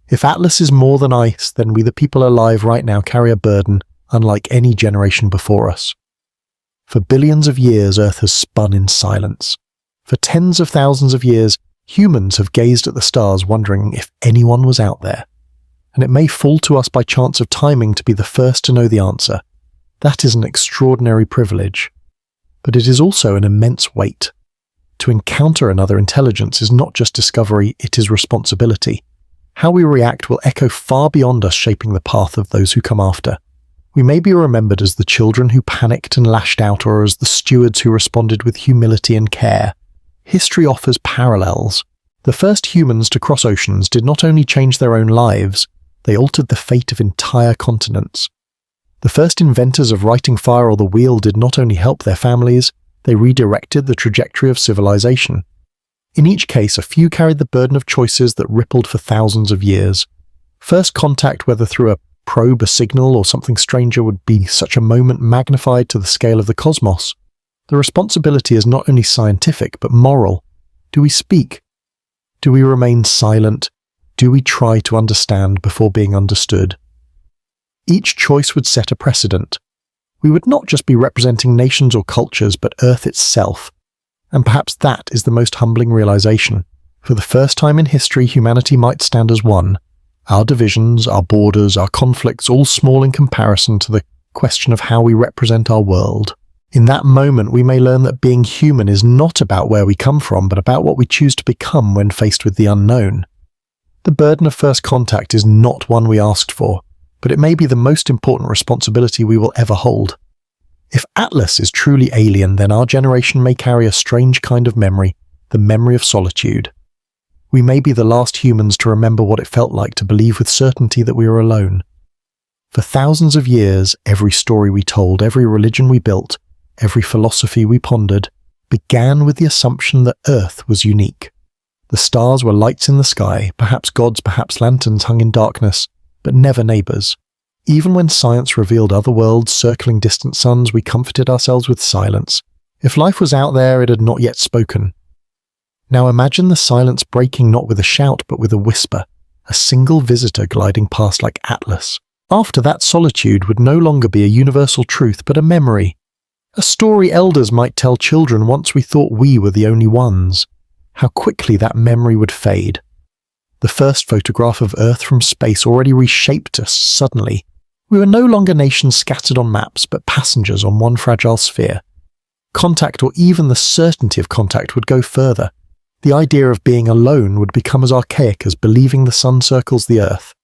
If Atlas is more than ice, then we, the people alive right now, carry a burden unlike any generation before us. For billions of years, Earth has spun in silence. For tens of thousands of years, humans have gazed at the stars, wondering if anyone was out there. And it may fall to us by chance of timing to be the first to know the answer. That is an extraordinary privilege. But it is also an immense weight. To encounter another intelligence is not just discovery, it is responsibility. How we react will echo far beyond us, shaping the path of those who come after. We may be remembered as the children who panicked and lashed out, or as the stewards who responded with humility and care. History offers parallels. The first humans to cross oceans did not only change their own lives, they altered the fate of entire continents. The first inventors of writing fire or the wheel did not only help their families, they redirected the trajectory of civilization. In each case, a few carried the burden of choices that rippled for thousands of years. First contact, whether through a probe, a signal, or something stranger, would be such a moment magnified to the scale of the cosmos. The responsibility is not only scientific, but moral. Do we speak? Do we remain silent? Do we try to understand before being understood? Each choice would set a precedent. We would not just be representing nations or cultures, but Earth itself. And perhaps that is the most humbling realization. For the first time in history, humanity might stand as one. Our divisions, our borders, our conflicts, all small in comparison to the question of how we represent our world. In that moment, we may learn that being human is not about where we come from, but about what we choose to become when faced with the unknown. The burden of first contact is not one we asked for, but it may be the most important responsibility we will ever hold. If Atlas is truly alien, then our generation may carry a strange kind of memory, the memory of solitude. We may be the last humans to remember what it felt like to believe with certainty that we were alone. For thousands of years, every story we told, every religion we built, every philosophy we pondered, began with the assumption that Earth was unique. The stars were lights in the sky, perhaps gods, perhaps lanterns hung in darkness, but never neighbours. Even when science revealed other worlds circling distant suns, we comforted ourselves with silence. If life was out there, it had not yet spoken. Now imagine the silence breaking not with a shout but with a whisper, a single visitor gliding past like Atlas. After that, solitude would no longer be a universal truth but a memory. A story elders might tell children once we thought we were the only ones. How quickly that memory would fade. The first photograph of Earth from space already reshaped us suddenly. We were no longer nations scattered on maps but passengers on one fragile sphere. Contact, or even the certainty of contact, would go further. The idea of being alone would become as archaic as believing the sun circles the earth.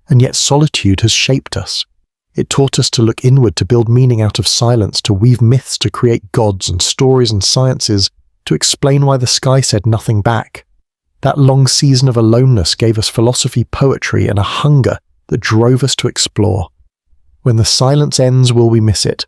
And yet solitude has shaped us. It taught us to look inward, to build meaning out of silence, to weave myths, to create gods and stories and sciences, to explain why the sky said nothing back. That long season of aloneness gave us philosophy, poetry, and a hunger that drove us to explore. When the silence ends, will we miss it?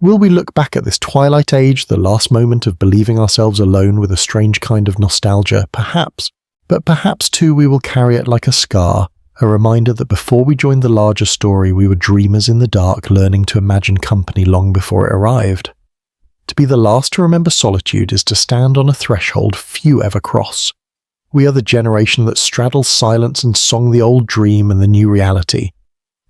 Will we look back at this twilight age, the last moment of believing ourselves alone, with a strange kind of nostalgia? Perhaps. But perhaps too we will carry it like a scar, a reminder that before we joined the larger story, we were dreamers in the dark, learning to imagine company long before it arrived. To be the last to remember solitude is to stand on a threshold few ever cross. We are the generation that straddles silence and song, the old dream and the new reality.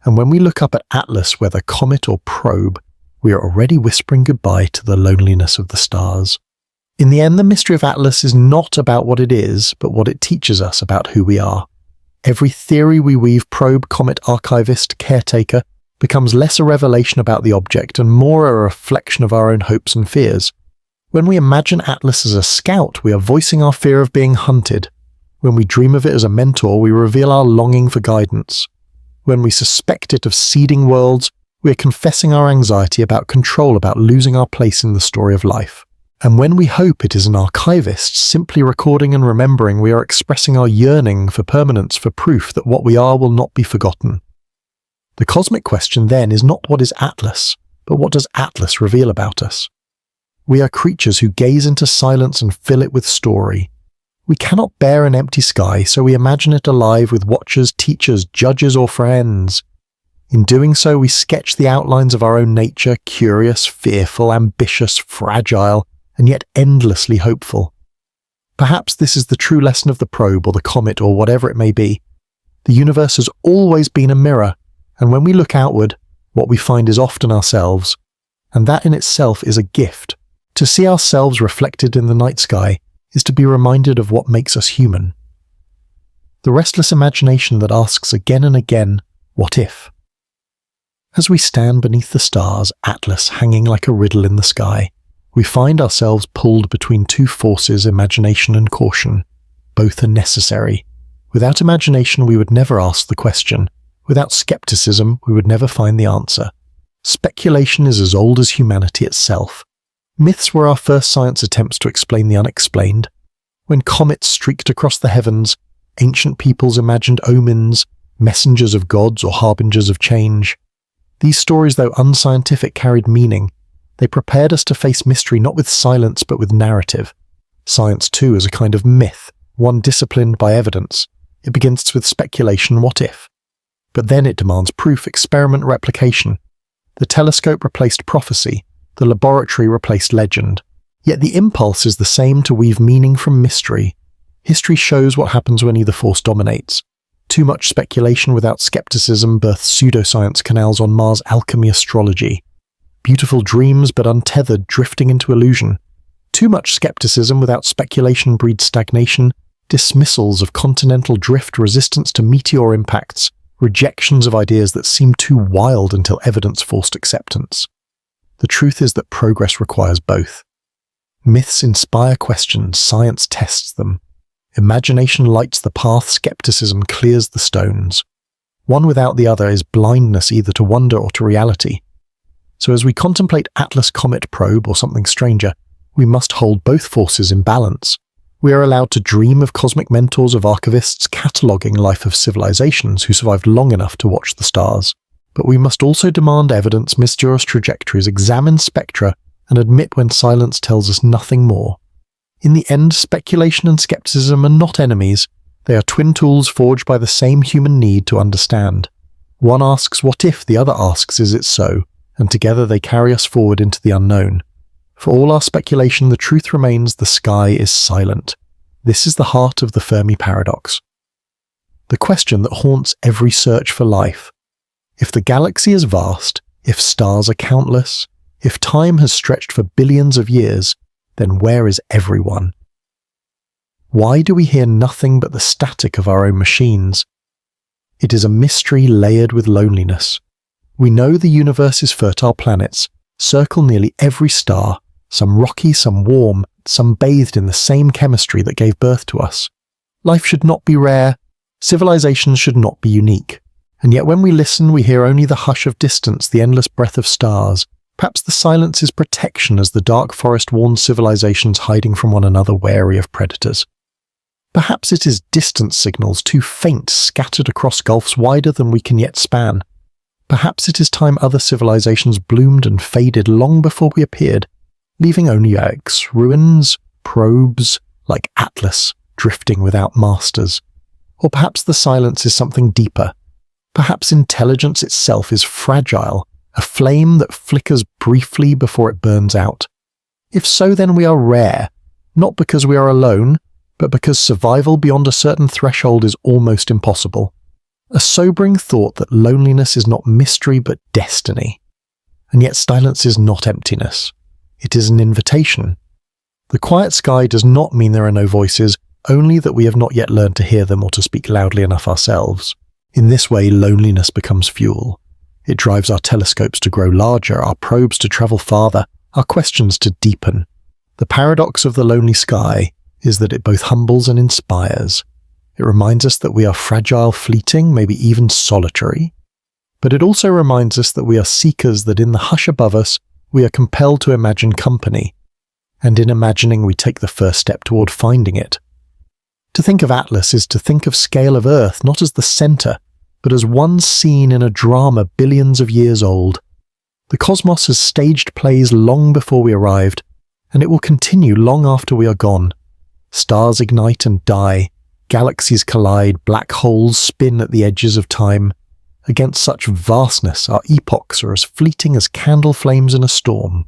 And when we look up at Atlas, whether comet or probe, we are already whispering goodbye to the loneliness of the stars. In the end, the mystery of Atlas is not about what it is, but what it teaches us about who we are. Every theory we weave, probe, comet, archivist, caretaker, becomes less a revelation about the object and more a reflection of our own hopes and fears. When we imagine Atlas as a scout, we are voicing our fear of being hunted. When we dream of it as a mentor, we reveal our longing for guidance. When we suspect it of seeding worlds, we are confessing our anxiety about control, about losing our place in the story of life. And when we hope it is an archivist, simply recording and remembering, we are expressing our yearning for permanence, for proof that what we are will not be forgotten. The cosmic question then is not what is Atlas, but what does Atlas reveal about us? We are creatures who gaze into silence and fill it with story. We cannot bear an empty sky, so we imagine it alive with watchers, teachers, judges, or friends. In doing so, we sketch the outlines of our own nature, curious, fearful, ambitious, fragile, and yet endlessly hopeful. Perhaps this is the true lesson of the probe or the comet or whatever it may be. The universe has always been a mirror, and when we look outward, what we find is often ourselves. And that in itself is a gift. To see ourselves reflected in the night sky is to be reminded of what makes us human. The restless imagination that asks again and again, what if? As we stand beneath the stars, Atlas hanging like a riddle in the sky, we find ourselves pulled between two forces, imagination and caution. Both are necessary. Without imagination, we would never ask the question. Without skepticism, we would never find the answer. Speculation is as old as humanity itself. Myths were our first science attempts to explain the unexplained. When comets streaked across the heavens, ancient peoples imagined omens, messengers of gods or harbingers of change. These stories, though unscientific, carried meaning. They prepared us to face mystery not with silence but with narrative. Science, too, is a kind of myth, one disciplined by evidence. It begins with speculation, what if? But then it demands proof, experiment, replication. The telescope replaced prophecy, the laboratory replaced legend. Yet the impulse is the same, to weave meaning from mystery. History shows what happens when either force dominates. Too much speculation without skepticism births pseudoscience canals on Mars, alchemy, astrology. Beautiful dreams but untethered, drifting into illusion. Too much skepticism without speculation breeds stagnation, dismissals of continental drift, resistance to meteor impacts, rejections of ideas that seem too wild until evidence forced acceptance. The truth is that progress requires both. Myths inspire questions, science tests them. Imagination lights the path, skepticism clears the stones. One without the other is blindness either to wonder or to reality. So as we contemplate Atlas Comet Probe or something stranger, we must hold both forces in balance. We are allowed to dream of cosmic mentors, of archivists cataloguing life of civilizations who survived long enough to watch the stars. But we must also demand evidence, mysterious trajectories, examine spectra, and admit when silence tells us nothing more. In the end, speculation and skepticism are not enemies. They are twin tools forged by the same human need to understand. One asks what if, the other asks is it so, and together they carry us forward into the unknown. For all our speculation, the truth remains: the sky is silent. This is the heart of the Fermi paradox. The question that haunts every search for life. If the galaxy is vast, if stars are countless, if time has stretched for billions of years, then where is everyone? Why do we hear nothing but the static of our own machines? It is a mystery layered with loneliness. We know the universe's fertile planets circle nearly every star, some rocky, some warm, some bathed in the same chemistry that gave birth to us. Life should not be rare, civilizations should not be unique. And yet when we listen, we hear only the hush of distance, the endless breath of stars. Perhaps the silence is protection as the dark forest warns civilizations hiding from one another, wary of predators. Perhaps it is distance signals too faint, scattered across gulfs wider than we can yet span. Perhaps it is time other civilizations bloomed and faded long before we appeared, leaving only eggs, ruins, probes, like Atlas, drifting without masters. Or perhaps the silence is something deeper. Perhaps intelligence itself is fragile, a flame that flickers briefly before it burns out. If so, then we are rare, not because we are alone, but because survival beyond a certain threshold is almost impossible. A sobering thought that loneliness is not mystery but destiny. And yet silence is not emptiness. It is an invitation. The quiet sky does not mean there are no voices, only that we have not yet learned to hear them or to speak loudly enough ourselves. In this way, loneliness becomes fuel. It drives our telescopes to grow larger, our probes to travel farther, our questions to deepen. The paradox of the lonely sky is that it both humbles and inspires. It reminds us that we are fragile, fleeting, maybe even solitary. But it also reminds us that we are seekers, that in the hush above us, we are compelled to imagine company. And in imagining, we take the first step toward finding it. To think of Atlas is to think of scale of Earth not as the center, but as one scene in a drama billions of years old. The cosmos has staged plays long before we arrived, and it will continue long after we are gone. Stars ignite and die, galaxies collide, black holes spin at the edges of time. Against such vastness, our epochs are as fleeting as candle flames in a storm.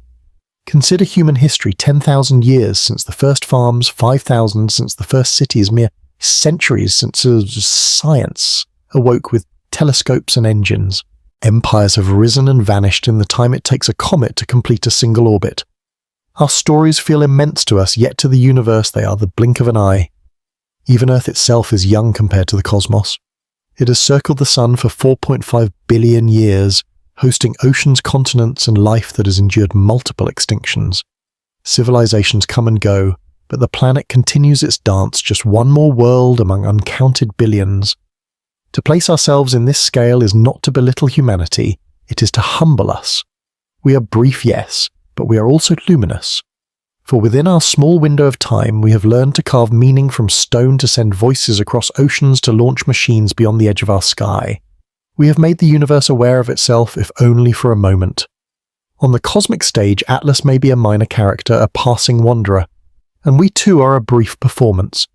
Consider human history: 10,000 years since the first farms, 5,000 since the first cities, mere centuries since science awoke with telescopes and engines. Empires have risen and vanished in the time it takes a comet to complete a single orbit. Our stories feel immense to us, yet to the universe they are the blink of an eye. Even Earth itself is young compared to the cosmos. It has circled the sun for 4.5 billion years, hosting oceans, continents, and life that has endured multiple extinctions. Civilizations come and go, but the planet continues its dance, just one more world among uncounted billions. To place ourselves in this scale is not to belittle humanity, It is to humble us. We are brief, yes, but we are also luminous. For within our small window of time, we have learned to carve meaning from stone, to send voices across oceans, to launch machines beyond the edge of our sky. We have made the universe aware of itself, if only for a moment. On the cosmic stage, Atlas may be a minor character, a passing wanderer, and we too are a brief performance.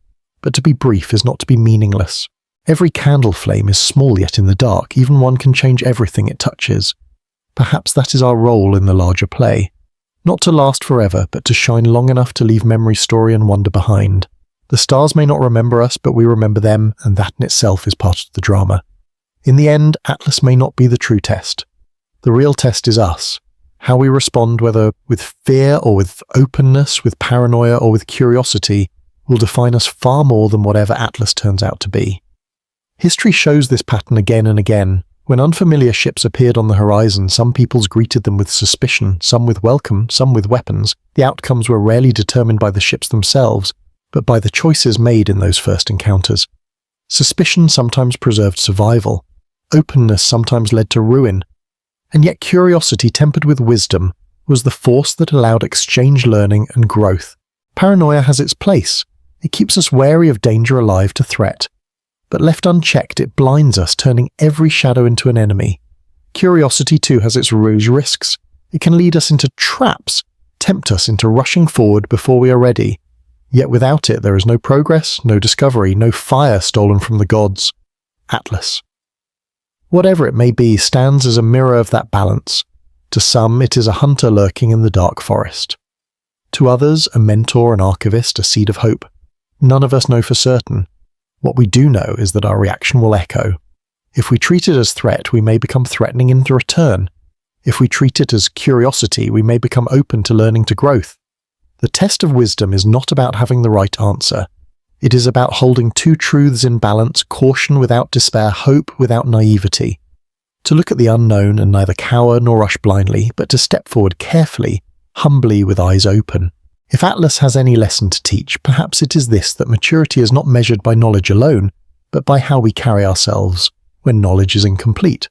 But to be brief is not to be meaningless. Every candle flame is small yet in the dark, even one can change everything it touches. Perhaps that is our role in the larger play. Not to last forever, but to shine long enough to leave memory, story and wonder behind. The stars may not remember us, but we remember them, and that in itself is part of the drama. In the end, Atlas may not be the true test. The real test is us. How we respond, whether with fear or with openness, with paranoia or with curiosity, will define us far more than whatever Atlas turns out to be. History shows this pattern again and again. When unfamiliar ships appeared on the horizon, some peoples greeted them with suspicion, some with welcome, some with weapons. The outcomes were rarely determined by the ships themselves, but by the choices made in those first encounters. Suspicion sometimes preserved survival. Openness sometimes led to ruin. And yet curiosity tempered with wisdom was the force that allowed exchange, learning and growth. Paranoia has its place. It keeps us wary of danger alive to threat. But left unchecked, it blinds us, turning every shadow into an enemy. Curiosity too has its risks. It can lead us into traps, tempt us into rushing forward before we are ready. Yet without it there is no progress, no discovery, no fire stolen from the gods. Atlas. Whatever it may be stands as a mirror of that balance. To some it is a hunter lurking in the dark forest. To others, a mentor, an archivist, a seed of hope. None of us know for certain. What we do know is that our reaction will echo. If we treat it as threat, we may become threatening in return. If we treat it as curiosity, we may become open to learning, to growth. The test of wisdom is not about having the right answer. It is about holding two truths in balance, caution without despair, hope without naivety. To look at the unknown and neither cower nor rush blindly, but to step forward carefully, humbly with eyes open. If Atlas has any lesson to teach, perhaps it is this, that maturity is not measured by knowledge alone, but by how we carry ourselves when knowledge is incomplete.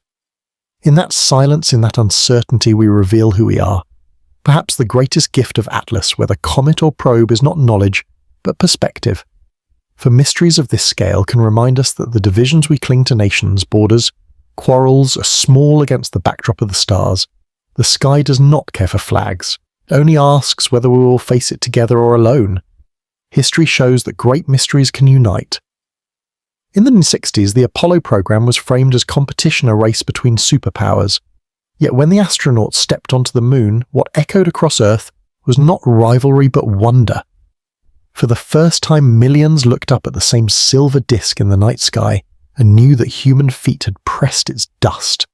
In that silence, in that uncertainty, we reveal who we are. Perhaps the greatest gift of Atlas, whether comet or probe, is not knowledge, but perspective. For mysteries of this scale can remind us that the divisions we cling to, nations, borders, quarrels, are small against the backdrop of the stars. The sky does not care for flags. It only asks whether we will face it together or alone. History shows that great mysteries can unite. In the 1960s, the Apollo program was framed as competition, a race between superpowers. Yet when the astronauts stepped onto the moon, what echoed across Earth was not rivalry but wonder. For the first time, millions looked up at the same silver disk in the night sky and knew that human feet had pressed its dust.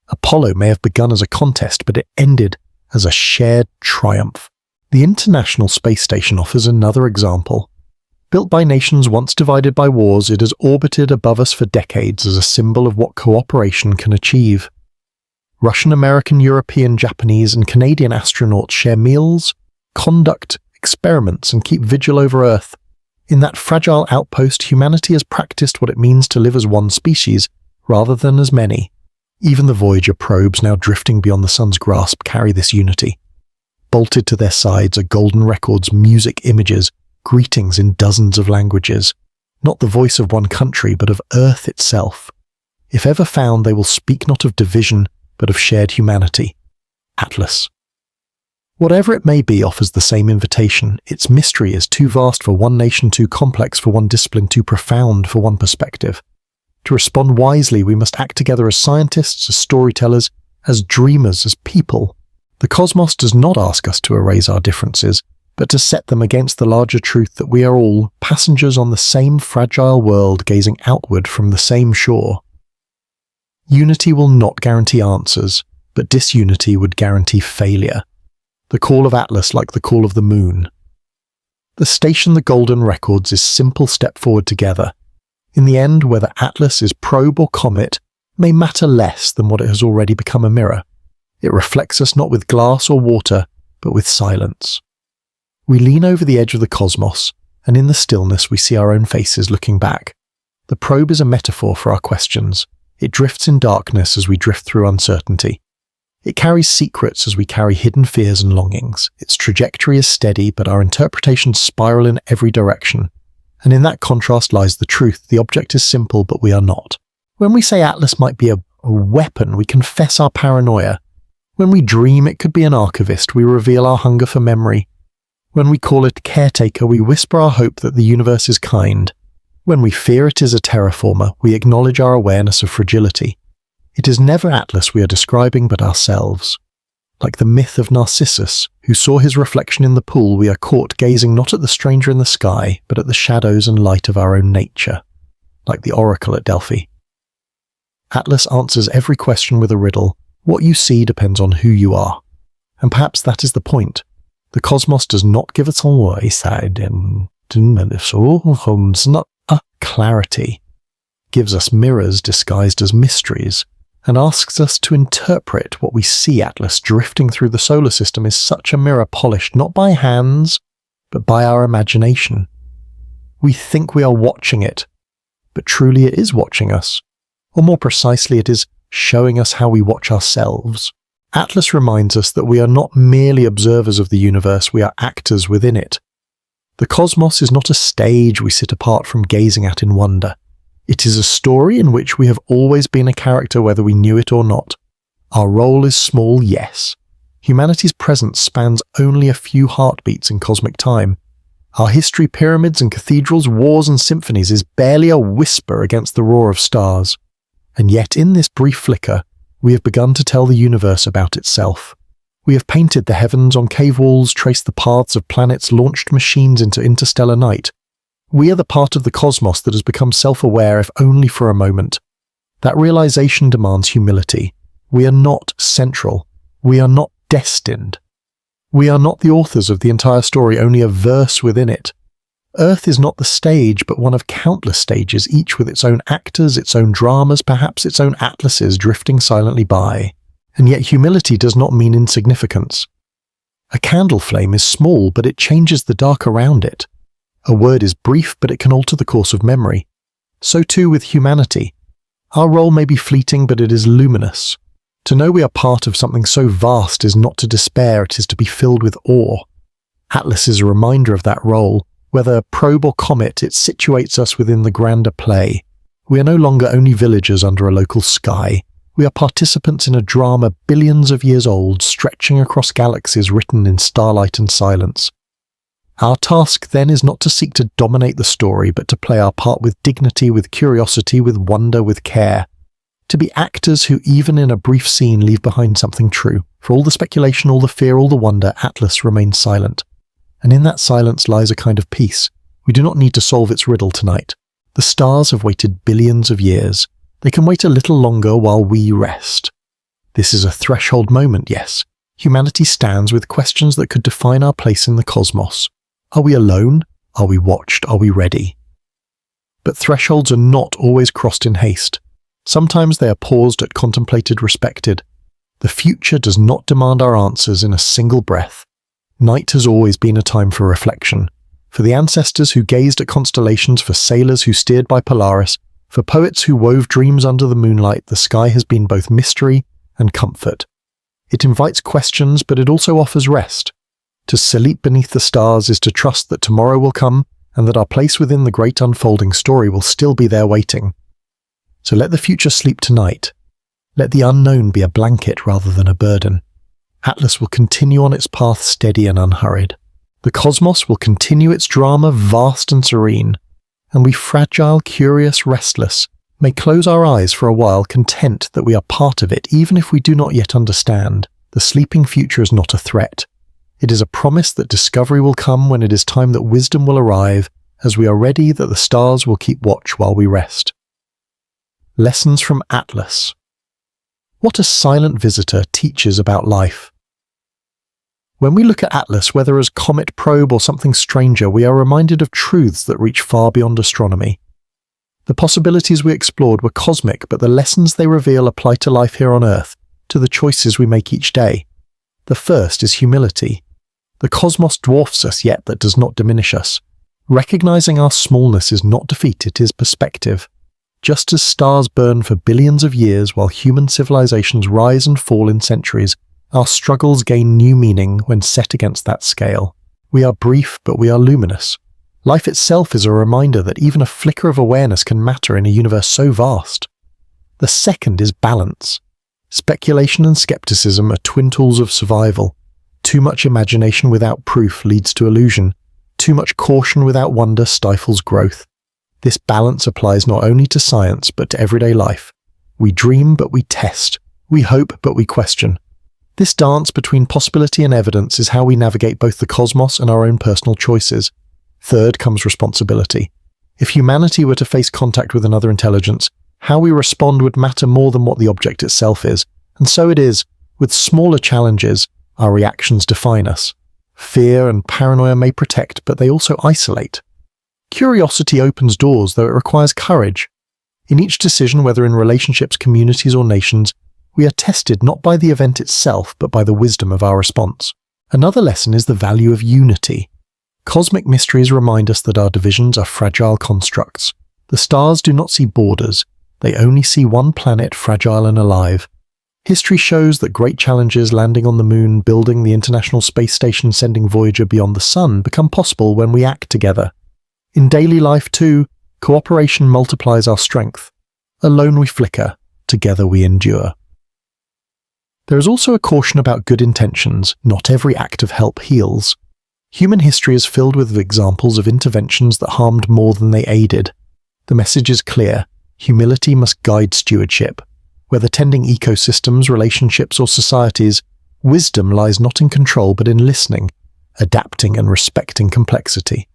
Apollo may have begun as a contest, but it ended as a shared triumph. The International Space Station offers another example. Built by nations once divided by wars, it has orbited above us for decades as a symbol of what cooperation can achieve. Russian, American, European, Japanese, and Canadian astronauts share meals, conduct experiments, and keep vigil over Earth. In that fragile outpost, humanity has practiced what it means to live as one species, rather than as many. Even the Voyager probes, now drifting beyond the sun's grasp, carry this unity. Bolted to their sides are golden records, music, images, greetings in dozens of languages. Not the voice of one country, but of Earth itself. If ever found, they will speak not of division, but of shared humanity. Atlas. Whatever it may be offers the same invitation. Its mystery is too vast for one nation, too complex for one discipline, too profound for one perspective. To respond wisely, we must act together as scientists, as storytellers, as dreamers, as people. The cosmos does not ask us to erase our differences, but to set them against the larger truth that we are all passengers on the same fragile world, gazing outward from the same shore. Unity will not guarantee answers, but disunity would guarantee failure. The call of Atlas like the call of the moon. The station the golden records is simple step forward together. In the end, whether Atlas is probe or comet may matter less than what it has already become, a mirror. It reflects us not with glass or water, but with silence. We lean over the edge of the cosmos, and in the stillness we see our own faces looking back. The probe is a metaphor for our questions. It drifts in darkness as we drift through uncertainty. It carries secrets as we carry hidden fears and longings. Its trajectory is steady, but our interpretations spiral in every direction. And in that contrast lies the truth. The object is simple, but we are not. When we say Atlas might be a weapon, we confess our paranoia. When we dream it could be an archivist, we reveal our hunger for memory. When we call it caretaker, we whisper our hope that the universe is kind. When we fear it is a terraformer, we acknowledge our awareness of fragility. It is never Atlas we are describing, but ourselves. Like the myth of Narcissus, who saw his reflection in the pool, we are caught gazing not at the stranger in the sky, but at the shadows and light of our own nature. Like the oracle at Delphi. Atlas answers every question with a riddle. What you see depends on who you are. And perhaps that is the point. The cosmos does not give us away, not a clarity. Gives us mirrors disguised as mysteries, and asks us to interpret what we see. Atlas drifting through the solar system is such a mirror polished not by hands, but by our imagination. We think we are watching it, but truly it is watching us. Or more precisely, it is showing us how we watch ourselves. Atlas reminds us that we are not merely observers of the universe, we are actors within it. The cosmos is not a stage we sit apart from gazing at in wonder. It is a story in which we have always been a character whether we knew it or not. Our role is small, yes. Humanity's presence spans only a few heartbeats in cosmic time. Our history, pyramids and cathedrals, wars and symphonies is barely a whisper against the roar of stars. And yet in this brief flicker, we have begun to tell the universe about itself. We have painted the heavens on cave walls, traced the paths of planets, launched machines into interstellar night. We are the part of the cosmos that has become self-aware, if only for a moment. That realization demands humility. We are not central. We are not destined. We are not the authors of the entire story, only a verse within it. Earth is not the stage, but one of countless stages, each with its own actors, its own dramas, perhaps its own atlases drifting silently by. And yet humility does not mean insignificance. A candle flame is small, but it changes the dark around it. A word is brief, but it can alter the course of memory. So too with humanity. Our role may be fleeting, but it is luminous. To know we are part of something so vast is not to despair, it is to be filled with awe. Atlas is a reminder of that role. Whether probe or comet, it situates us within the grander play. We are no longer only villagers under a local sky. We are participants in a drama billions of years old, stretching across galaxies written in starlight and silence. Our task then is not to seek to dominate the story, but to play our part with dignity, with curiosity, with wonder, with care. To be actors who even in a brief scene leave behind something true. For all the speculation, all the fear, all the wonder, Atlas remains silent. And in that silence lies a kind of peace. We do not need to solve its riddle tonight. The stars have waited billions of years. They can wait a little longer while we rest. This is a threshold moment, yes. Humanity stands with questions that could define our place in the cosmos. Are we alone? Are we watched? Are we ready? But thresholds are not always crossed in haste. Sometimes they are paused at, contemplated, respected. The future does not demand our answers in a single breath. Night has always been a time for reflection. For the ancestors who gazed at constellations, for sailors who steered by Polaris, for poets who wove dreams under the moonlight, the sky has been both mystery and comfort. It invites questions, but it also offers rest. To sleep beneath the stars is to trust that tomorrow will come and that our place within the great unfolding story will still be there waiting. So let the future sleep tonight. Let the unknown be a blanket rather than a burden. Atlas will continue on its path steady and unhurried. The cosmos will continue its drama vast and serene, and we fragile, curious, restless, may close our eyes for a while, content that we are part of it, even if we do not yet understand. The sleeping future is not a threat. It is a promise that discovery will come when it is time, that wisdom will arrive, as we are ready, that the stars will keep watch while we rest. Lessons from Atlas. What a silent visitor teaches about life. When we look at Atlas, whether as comet, probe, or something stranger, we are reminded of truths that reach far beyond astronomy. The possibilities we explored were cosmic, but the lessons they reveal apply to life here on Earth, to the choices we make each day. The first is humility. The cosmos dwarfs us, yet that does not diminish us. Recognizing our smallness is not defeat, it is perspective. Just as stars burn for billions of years while human civilizations rise and fall in centuries, our struggles gain new meaning when set against that scale. We are brief, but we are luminous. Life itself is a reminder that even a flicker of awareness can matter in a universe so vast. The second is balance. Speculation and skepticism are twin tools of survival. Too much imagination without proof leads to illusion. Too much caution without wonder stifles growth. This balance applies not only to science, but to everyday life. We dream, but we test. We hope, but we question. This dance between possibility and evidence is how we navigate both the cosmos and our own personal choices. Third comes responsibility. If humanity were to face contact with another intelligence, how we respond would matter more than what the object itself is. And so it is, with smaller challenges, our reactions define us. Fear and paranoia may protect, but they also isolate. Curiosity opens doors, though it requires courage. In each decision, whether in relationships, communities, or nations, we are tested not by the event itself, but by the wisdom of our response. Another lesson is the value of unity. Cosmic mysteries remind us that our divisions are fragile constructs. The stars do not see borders. They only see one planet fragile and alive. History shows that great challenges, landing on the moon, building the International Space Station, sending Voyager beyond the sun, become possible when we act together. In daily life too, cooperation multiplies our strength. Alone we flicker, together we endure. There is also a caution about good intentions. Not every act of help heals. Human history is filled with examples of interventions that harmed more than they aided. The message is clear. Humility must guide stewardship. Whether tending ecosystems, relationships, or societies, wisdom lies not in control but in listening, adapting and respecting complexity.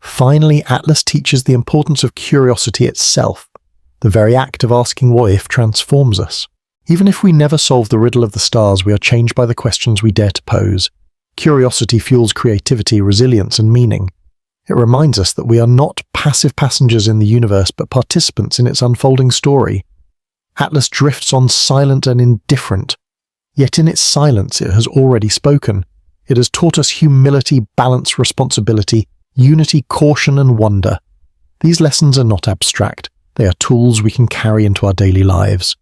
Finally, Atlas teaches the importance of curiosity itself. The very act of asking what if transforms us. Even if we never solve the riddle of the stars, we are changed by the questions we dare to pose. Curiosity fuels creativity, resilience, and meaning. It reminds us that we are not passive passengers in the universe, but participants in its unfolding story. Atlas drifts on silent and indifferent. Yet in its silence it has already spoken. It has taught us humility, balance, responsibility, unity, caution, and wonder. These lessons are not abstract. They are tools we can carry into our daily lives.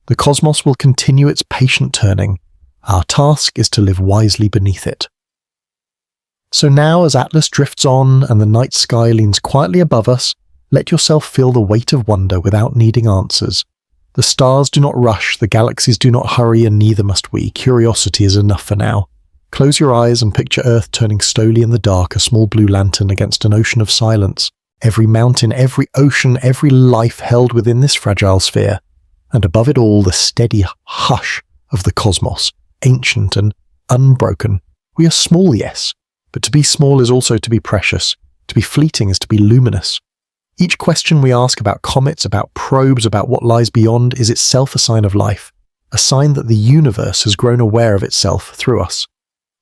The cosmos will continue its patient turning. Our task is to live wisely beneath it. So now, as Atlas drifts on and the night sky leans quietly above us, let yourself feel the weight of wonder without needing answers. The stars do not rush, the galaxies do not hurry, and neither must we. Curiosity is enough for now. Close your eyes and picture Earth turning slowly in the dark, a small blue lantern against an ocean of silence. Every mountain, every ocean, every life held within this fragile sphere. And above it all, the steady hush of the cosmos, ancient and unbroken. We are small, yes, but to be small is also to be precious. To be fleeting is to be luminous. Each question we ask about comets, about probes, about what lies beyond is itself a sign of life, a sign that the universe has grown aware of itself through us.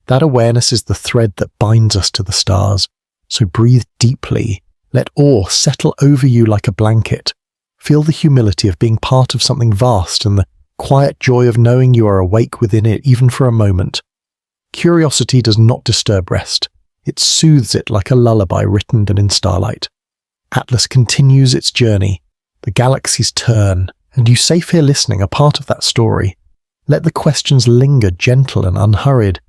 That awareness is the thread that binds us to the stars. So breathe deeply. Let awe settle over you like a blanket. Feel the humility of being part of something vast and the quiet joy of knowing you are awake within it even for a moment. Curiosity does not disturb rest. It soothes it like a lullaby written in starlight. Atlas continues its journey. The galaxies turn, and you safe here listening are part of that story. Let the questions linger gentle and unhurried.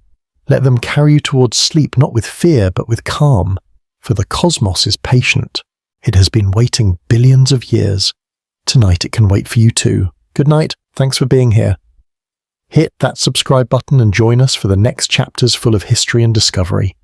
Let them carry you towards sleep, not with fear, but with calm. For the cosmos is patient. It has been waiting billions of years. Tonight it can wait for you too. Good night. Thanks for being here. Hit that subscribe button and join us for the next chapters full of history and discovery.